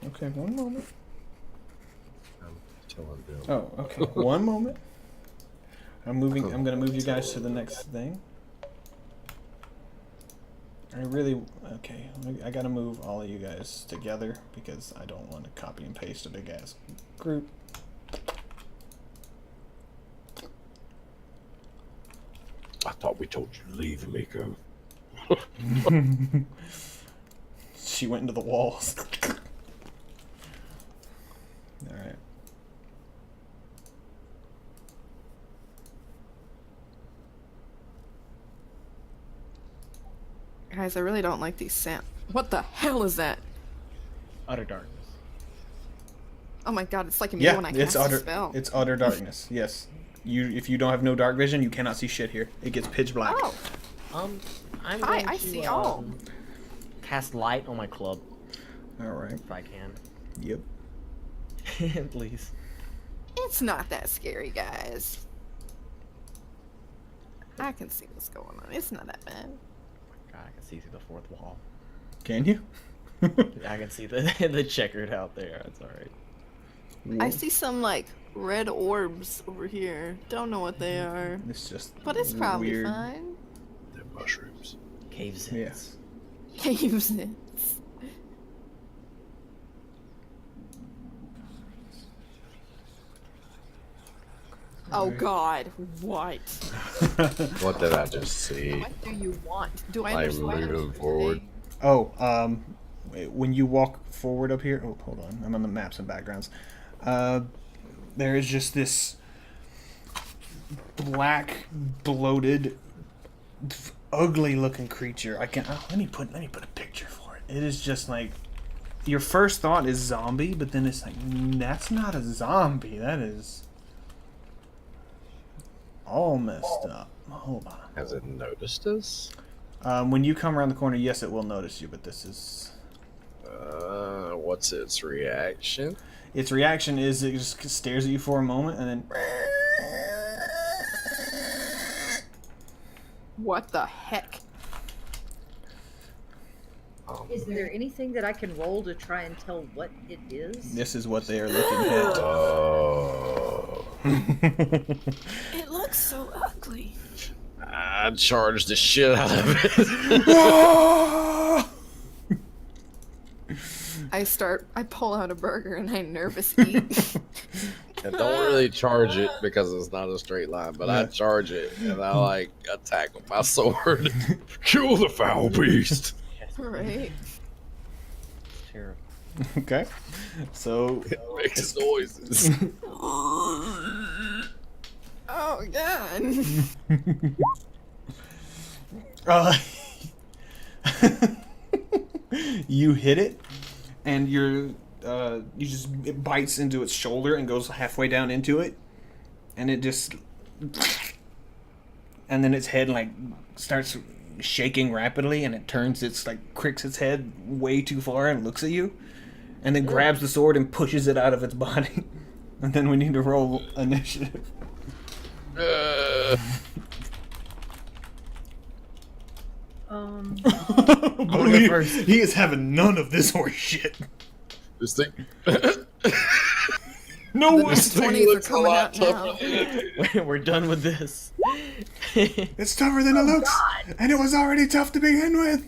Okay, one moment. I'm telling them. Oh, okay. One moment. I'm gonna move you guys to the next thing. Okay. I gotta move all of you guys together because I don't want to copy and paste a big ass group. I thought we told you to leave, Miko. She went into the walls. Alright. Guys, I really don't like these sounds. What the hell is that? Utter darkness. Oh my god, it's like me Yeah, when I it's cast a utter spell. it's utter darkness. Yes. If you don't have no dark vision, you cannot see shit here. It gets pitch black. Oh, I'm Hi, going I to, see all. cast light on my club Alright. if I can. Yep. Please. it's not that scary, guys. I can see what's going on. It's not that bad. God, I can see through the fourth wall. Can you? I can see the checkered out there. It's alright. I see some like red orbs over here. Don't know what they are, It's just but it's probably weird. fine. They're mushrooms. Caves. Yes. Caves it. Oh god, what? What did I just see? What do you want? Do I I'm understand? moving forward. Oh, when you walk forward up here, oh, hold on, I'm on the maps and backgrounds. There is just this black, bloated, ugly-looking creature. Let me put a picture for it. It is just like your first thought is zombie, but then it's like that's not a zombie. That is all messed up. Hold on. Has it noticed us? When you come around the corner, yes, it will notice you, but this is... What's its reaction? Its reaction is it just stares at you for a moment, and then... What the heck? Is there anything that I can roll to try and tell what it is? This is what they are looking at. Oh. It looks so ugly. I'd charge the shit out of it. I pull out a burger and I nervous eat. I don't really charge it because it's not a straight line, but I charge it and I like attack with my sword. Kill the foul beast. Right. Terrible. Okay. So... It makes noises. Oh god. You hit it, and it bites into its shoulder and goes halfway down into it, and it just, and then its head like starts shaking rapidly, and it cricks its head way too far and looks at you, and then grabs the sword and pushes it out of its body, and then we need to roll initiative. He is having none of this horse shit. This thing. No The one. This thing 20s are looks a coming lot out now. tougher than We're done with this. It's tougher than it looks, and it was already tough to begin with.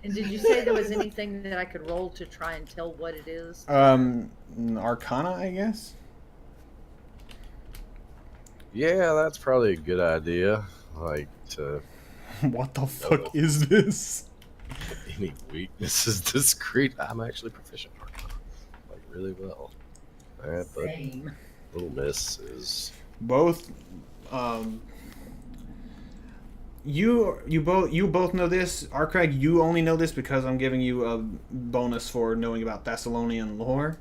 And did you say there was anything that I could roll to try and tell what it is? Arcana, I guess. Yeah, that's probably a good idea. Like, to What the fuck is this? any weaknesses discreet. I'm actually proficient in Arcana. Like, really well. Alright, but Same. little miss is... Both. You both know this. Arcraig, you only know this because I'm giving you a bonus for knowing about Thessalonian lore.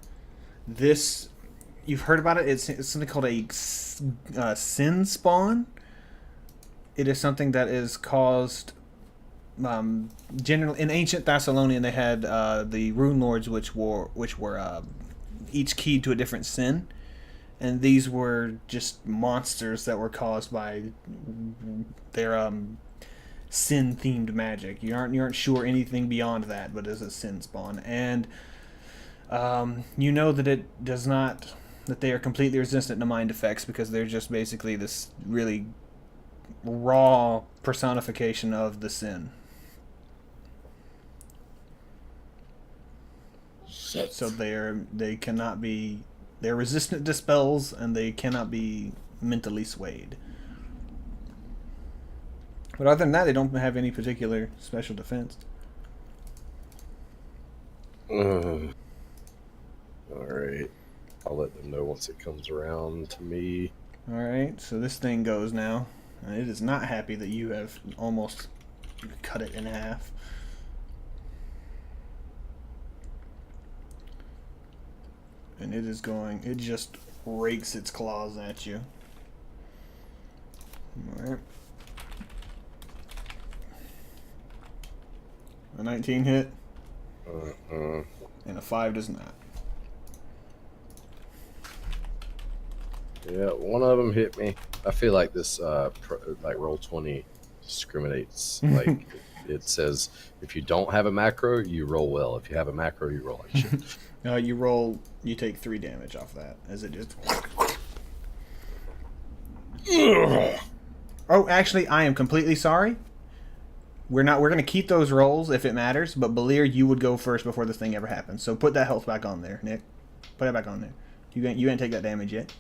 This, you've heard about it. It's something called a sin spawn. It is something that is caused. Generally, in ancient Thessalonian, they had the Runelords, which were each keyed to a different sin, and these were just monsters that were caused by their sin-themed magic. You aren't sure anything beyond that, but it's a sin spawn, and you know that it does not, that they are completely resistant to mind effects because they're just basically this really raw personification of the sin. So they're resistant to spells, and they cannot be mentally swayed. But other than that, they don't have any particular special defense. Alright. I'll let them know once it comes around to me. Alright, so this thing goes now. And it is not happy that you have almost cut it in half. And it just rakes its claws at you. Alright. A 19 hit, and a 5 does not. Yeah, one of them hit me. I feel like this, like Roll20 discriminates. Like, it says if you don't have a macro, you roll well. If you have a macro, you roll like shit. You take 3 damage off that, as it just... Oh, actually, I am completely sorry. We're gonna keep those rolls if it matters, but Balir, you would go first before this thing ever happens. So put that health back on there, Nick. Put it back on there. You ain't take that damage yet.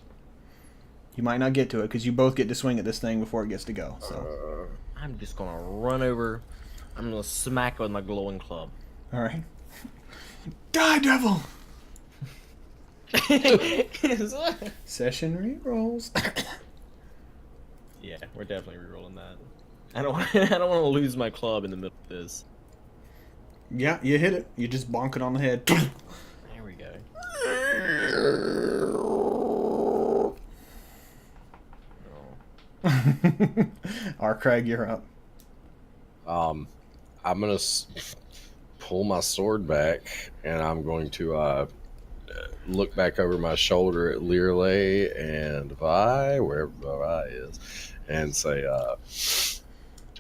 You might not get to it because you both get to swing at this thing before it gets to go. So I'm just gonna run over. I'm gonna smack it with my glowing club. all right. Die, devil. Session rerolls. Yeah, we're definitely rerolling that. I don't want to lose my club in the middle of this. Yeah, you hit it. You just bonk it on the head. There we go. Craig, you're up. I'm gonna pull my sword back, and I'm going to look back over my shoulder at Learlay and Vi, wherever Vi is, and say,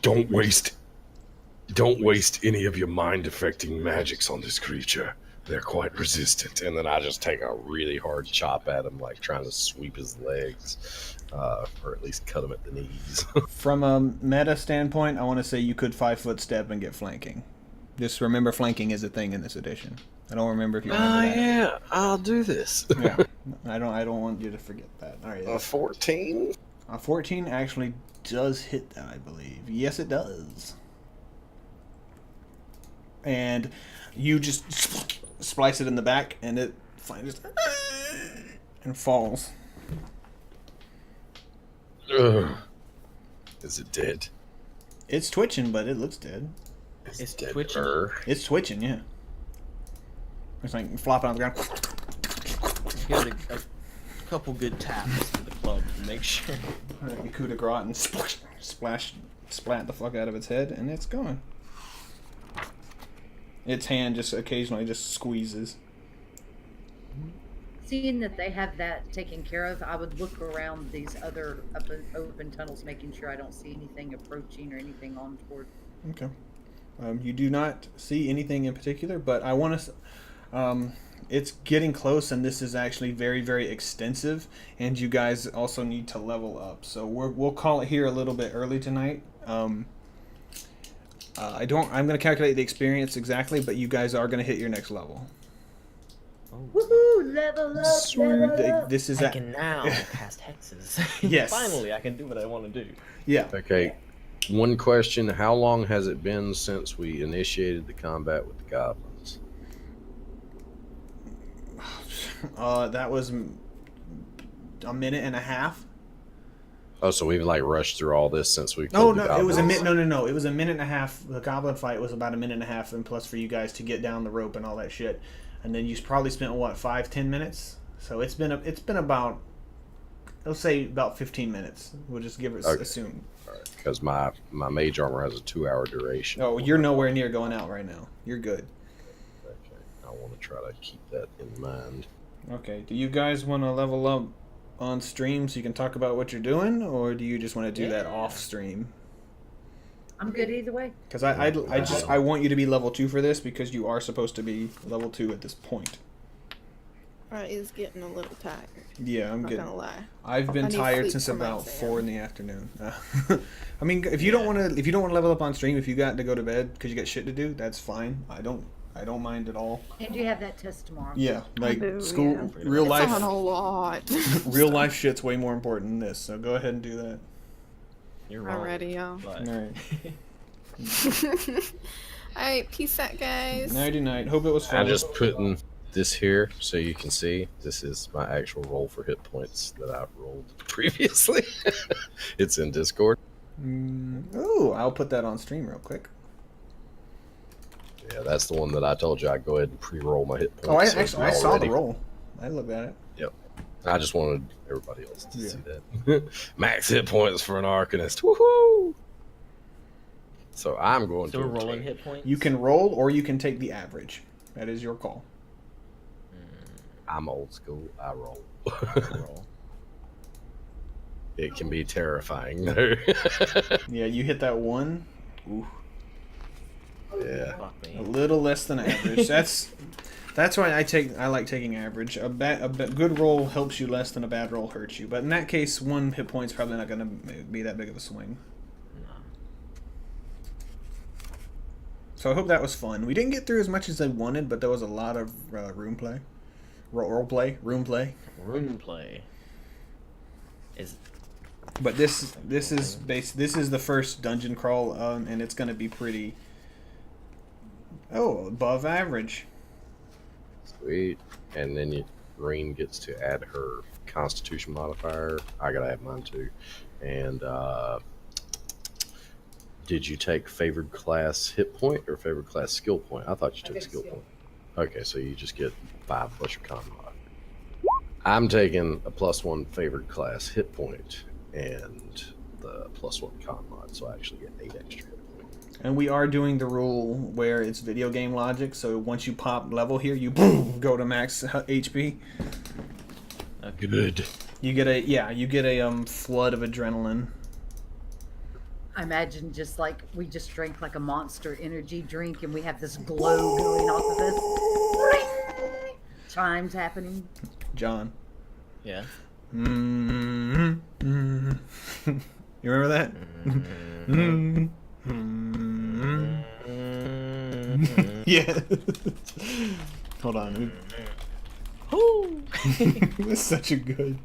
Don't waste any of your mind-affecting magics on this creature. They're quite resistant. and then I just take a really hard chop at him, like trying to sweep his legs, or at least cut him at the knees. From a meta standpoint, I want to say you could 5-foot step and get flanking. Just remember, flanking is a thing in this edition. I don't remember if you remember that. Yeah, I'll do this. Yeah, I don't want you to forget that. All right. 14. 14 actually does hit that, I believe. Yes, it does. And you just splice it in the back, and it finds and falls. Ugh. Is it dead? It's twitching, but it looks dead. It's dead. twitching. It's twitching, yeah. It's like flopping on the ground. Give it a couple good taps with the club to make sure. You coup de grace and splat the fuck out of its head, and it's gone. Its hand just occasionally just squeezes. Seeing that they have that taken care of, I would look around these other open tunnels, making sure I don't see anything approaching or anything on toward. Okay. You do not see anything in particular, but I want to. It's getting close, and this is actually very, very extensive, and you guys also need to level up. So we'll call it here a little bit early tonight. I'm going to calculate the experience exactly, but you guys are going to hit your next level. Woohoo! Level up! Level up. This is I can now cast hexes. Yes. Finally, I can do what I want to do. Yeah. Okay. One question: how long has it been since we initiated the combat with the goblins? That was a minute and a half. Oh, so we've like rushed through all this since we. No, killed the no, it was a goblins? minute. No. It was a minute and a half. The goblin fight was about a minute and a half, and plus for you guys to get down the rope and all that shit, and then you probably spent what 5-10 minutes. So it's been about, let's say about 15 minutes. We'll just give it assume. Because my mage armor has a 2-hour duration. Oh, you're nowhere near going out right now. You're good. Okay. I want to try to keep that in mind. Okay. Do you guys want to level up on stream so you can talk about what you're doing, or do you just want to do that off stream? I'm good either way. Because I want you to be level 2 for this, because you are supposed to be level 2 at this point. Is getting a little tired. Yeah, I'm Not good. gonna lie. I've been I need tired sleep since for my about exam. 4 in the afternoon. I mean, if you don't want to level up on stream, if you got to go to bed because you got shit to do, that's fine. I don't mind at all. And you have that test tomorrow. Yeah, like do, school, yeah. real It's life, on a lot. real life shit's way more important than this. So go ahead and do that. You're wrong. Alrighty, y'all. But All right. Alright, peace out, guys. Nighty night. Hope it was fun. I'm just putting this here so you can see. This is my actual roll for hit points that I've rolled previously. It's in Discord. Oh, I'll put that on stream real quick. Yeah, that's the one that I told you I'd go ahead and pre-roll my hit points. Oh, I so actually it's saw the already- roll. I looked at it. Yep. I just wanted everybody else to Yeah. see that. Max hit points for an Arcanist. Woohoo! So I'm going so to we're rolling obtain- hit points. You can roll, or you can take the average. That is your call. I'm old school. I roll. roll. It can be terrifying though. Yeah, you hit that one. Ooh, Yeah. Fuck me. a little less than average. That's why I like taking average. A good roll helps you less than a bad roll hurts you. But in that case, 1 hit point's probably not going to be that big of a swing. So I hope that was fun. We didn't get through as much as I wanted, but there was a lot of room play. Role play. Room play. Is But this is the first dungeon crawl, and it's going to be pretty above average. Sweet. And then Green gets to add her Constitution modifier. I gotta add mine too. And Did you take favored class hit point or favored class skill point? I thought you took skill point. Okay, so you just get 5 plus your con mod. I'm taking a +1 favored class hit point and the +1 con mod, so I actually get 8 extra hit points. And we are doing the rule where it's video game logic, so once you pop level here, you boom, go to max HP. Good. You get a flood of adrenaline. I imagine just like we just drank like a Monster Energy drink, and we have this glow going off of us. Chimes happening. John. Yeah. You remember that? Yeah. Hold on. It's such a good.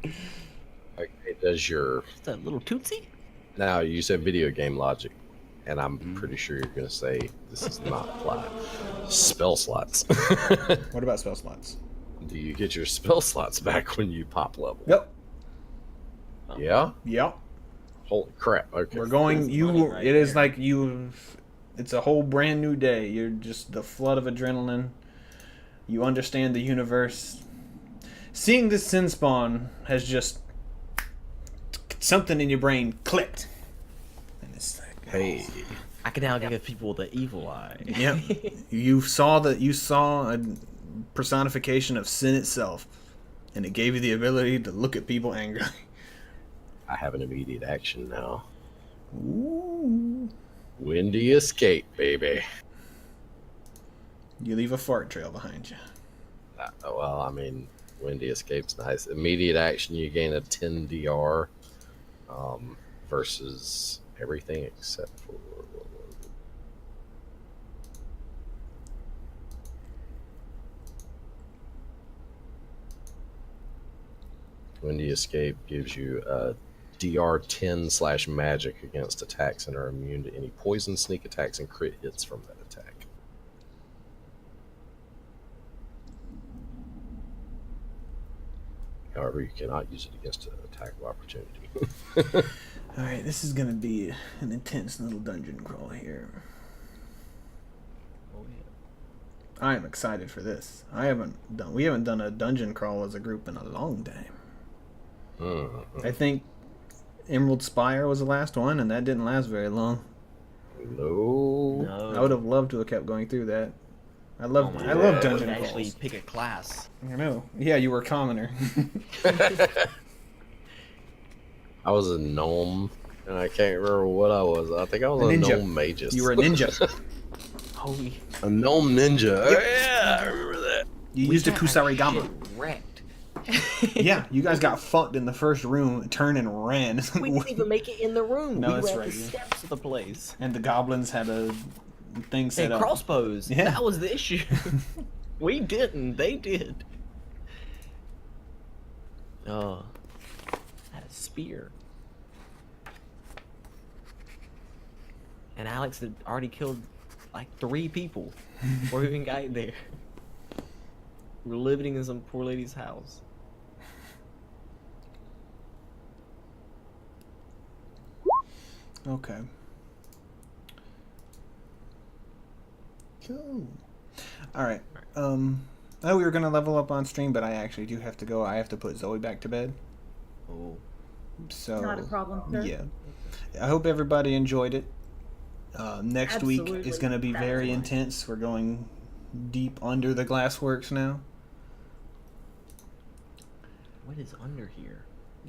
Okay, does your... Is that little tootsie? Now, you said video game logic, and I'm pretty sure you're going to say this is not apply. Spell slots. What about spell slots? Do you get your spell slots back when you pop level? Yep. Yeah? Yep. Holy crap. Okay. We're going. That's money right It is there. like you. It's a whole brand new day. You're just the flood of adrenaline. You understand the universe. Seeing this sin spawn has just something in your brain clicked. And it's like, Hey. I can now give people the evil eye. yep. You saw a personification of sin itself, and it gave you the ability to look at people angrily. I have an immediate action now. Ooh. Windy escape, baby. You leave a fart trail behind you. Well, I mean, windy escape's nice. Immediate action, you gain a 10 DR versus everything except for... Windy escape gives you a DR 10/magic against attacks and are immune to any poison, sneak attacks, and crit hits from that attack. However, you cannot use it against an attack of opportunity. Alright, this is gonna be an intense little dungeon crawl here. Oh, yeah. I am excited for this. We haven't done a dungeon crawl as a group in a long time. I think Emerald Spire was the last one, and that didn't last very long. No. No. I would have loved to have kept going through that. I love Oh my love God. dungeon Actually, crawls. pick a class. I know. Yeah, you were a commoner. I was a gnome, and I can't remember what I was. I think I was A a ninja. gnome magus. You were a ninja. Holy. a gnome ninja. Oh, yeah, I remember that. You used a Kusarigama. Shit wrecked. Yeah, you guys got fucked in the first room, turned and ran. We didn't even make it in the room. No, we that's were at right, the yeah. steps of the place. And the goblins had a thing They set had up. crossbows. Yeah. That was the issue. We didn't. They did. Oh. I had a spear. And Alex had already killed like 3 people before we even got there. We're living in some poor lady's house. Okay. Cool. All right. We were gonna level up on stream, but I actually do have to go. I have to put Zoe back to bed. Oh. So Not a problem, sir. yeah. I hope everybody enjoyed it. Next week is Absolutely. going to be That's very fine. intense. We're going deep under the glassworks now. What is under here?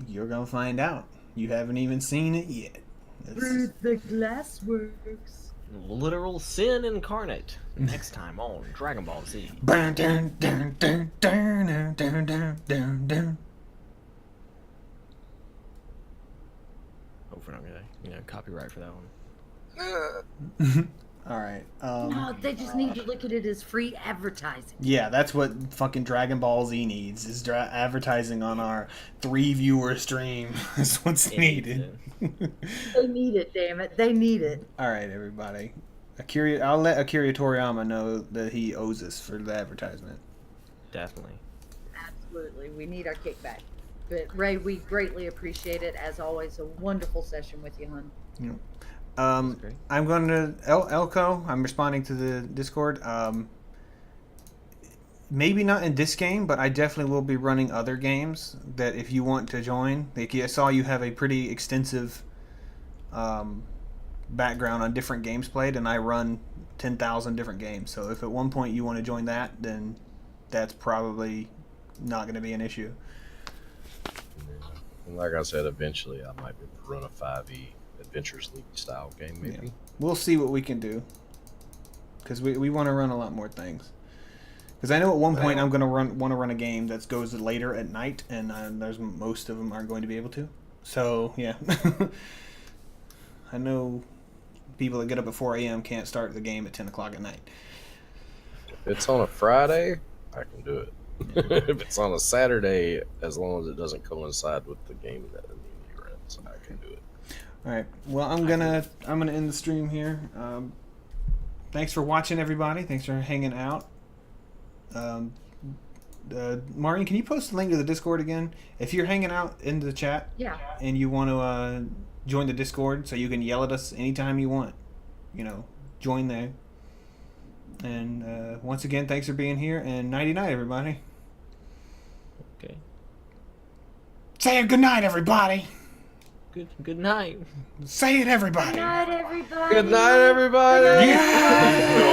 You're going to find out. You haven't even seen it yet. Through the glassworks. Literal sin incarnate. Next time on Dragon Ball Z. Dun, dun, dun, dun, dun, dun, dun, dun, dun. Hope we're not gonna, copyright for that one. All right. No, they just need to look at it as free advertising. Yeah, that's what fucking Dragon Ball Z needs is advertising on our 3-viewer stream. That's what's It needs needed. They need it, damn it. They need it. All right, everybody. I'll let Akira Toriyama know that he owes us for the advertisement. Definitely. Absolutely. We need our kickback. But Ray, we greatly appreciate it. As always, a wonderful session with you, hon. great. I'm going to Elko. I'm responding to the Discord. Maybe not in this game, but I definitely will be running other games that if you want to join. Like, I saw you have a pretty extensive background on different games played, and I run 10,000 different games. So if at one point you want to join that, then that's probably not going to be an issue. And like I said, eventually I might be able to run a 5e Adventures League style game, maybe. Yeah. We'll see what we can do, because we want to run a lot more things. Because I know at one point I'm going to want to run a game that goes later at night, and there's most of them aren't going to be able to. So yeah, I know people that get up at 4 a.m. can't start the game at 10 o'clock at night. If it's on a Friday, I can do it. If it's on a Saturday, as long as it doesn't coincide with the game that you're in, so I can do it. All right. Well, I'm gonna end the stream here. Thanks for watching, everybody. Thanks for hanging out. Maureen, can you post the link to the Discord again? If you're hanging out in the chat, Yeah. and you want to join the Discord, so you can yell at us anytime you want. Join there. And once again, thanks for being here, and nighty night, everybody. Okay. Say it good night, everybody. Good night. Say it, everybody. Good night, everybody. Good night, everybody. Yeah.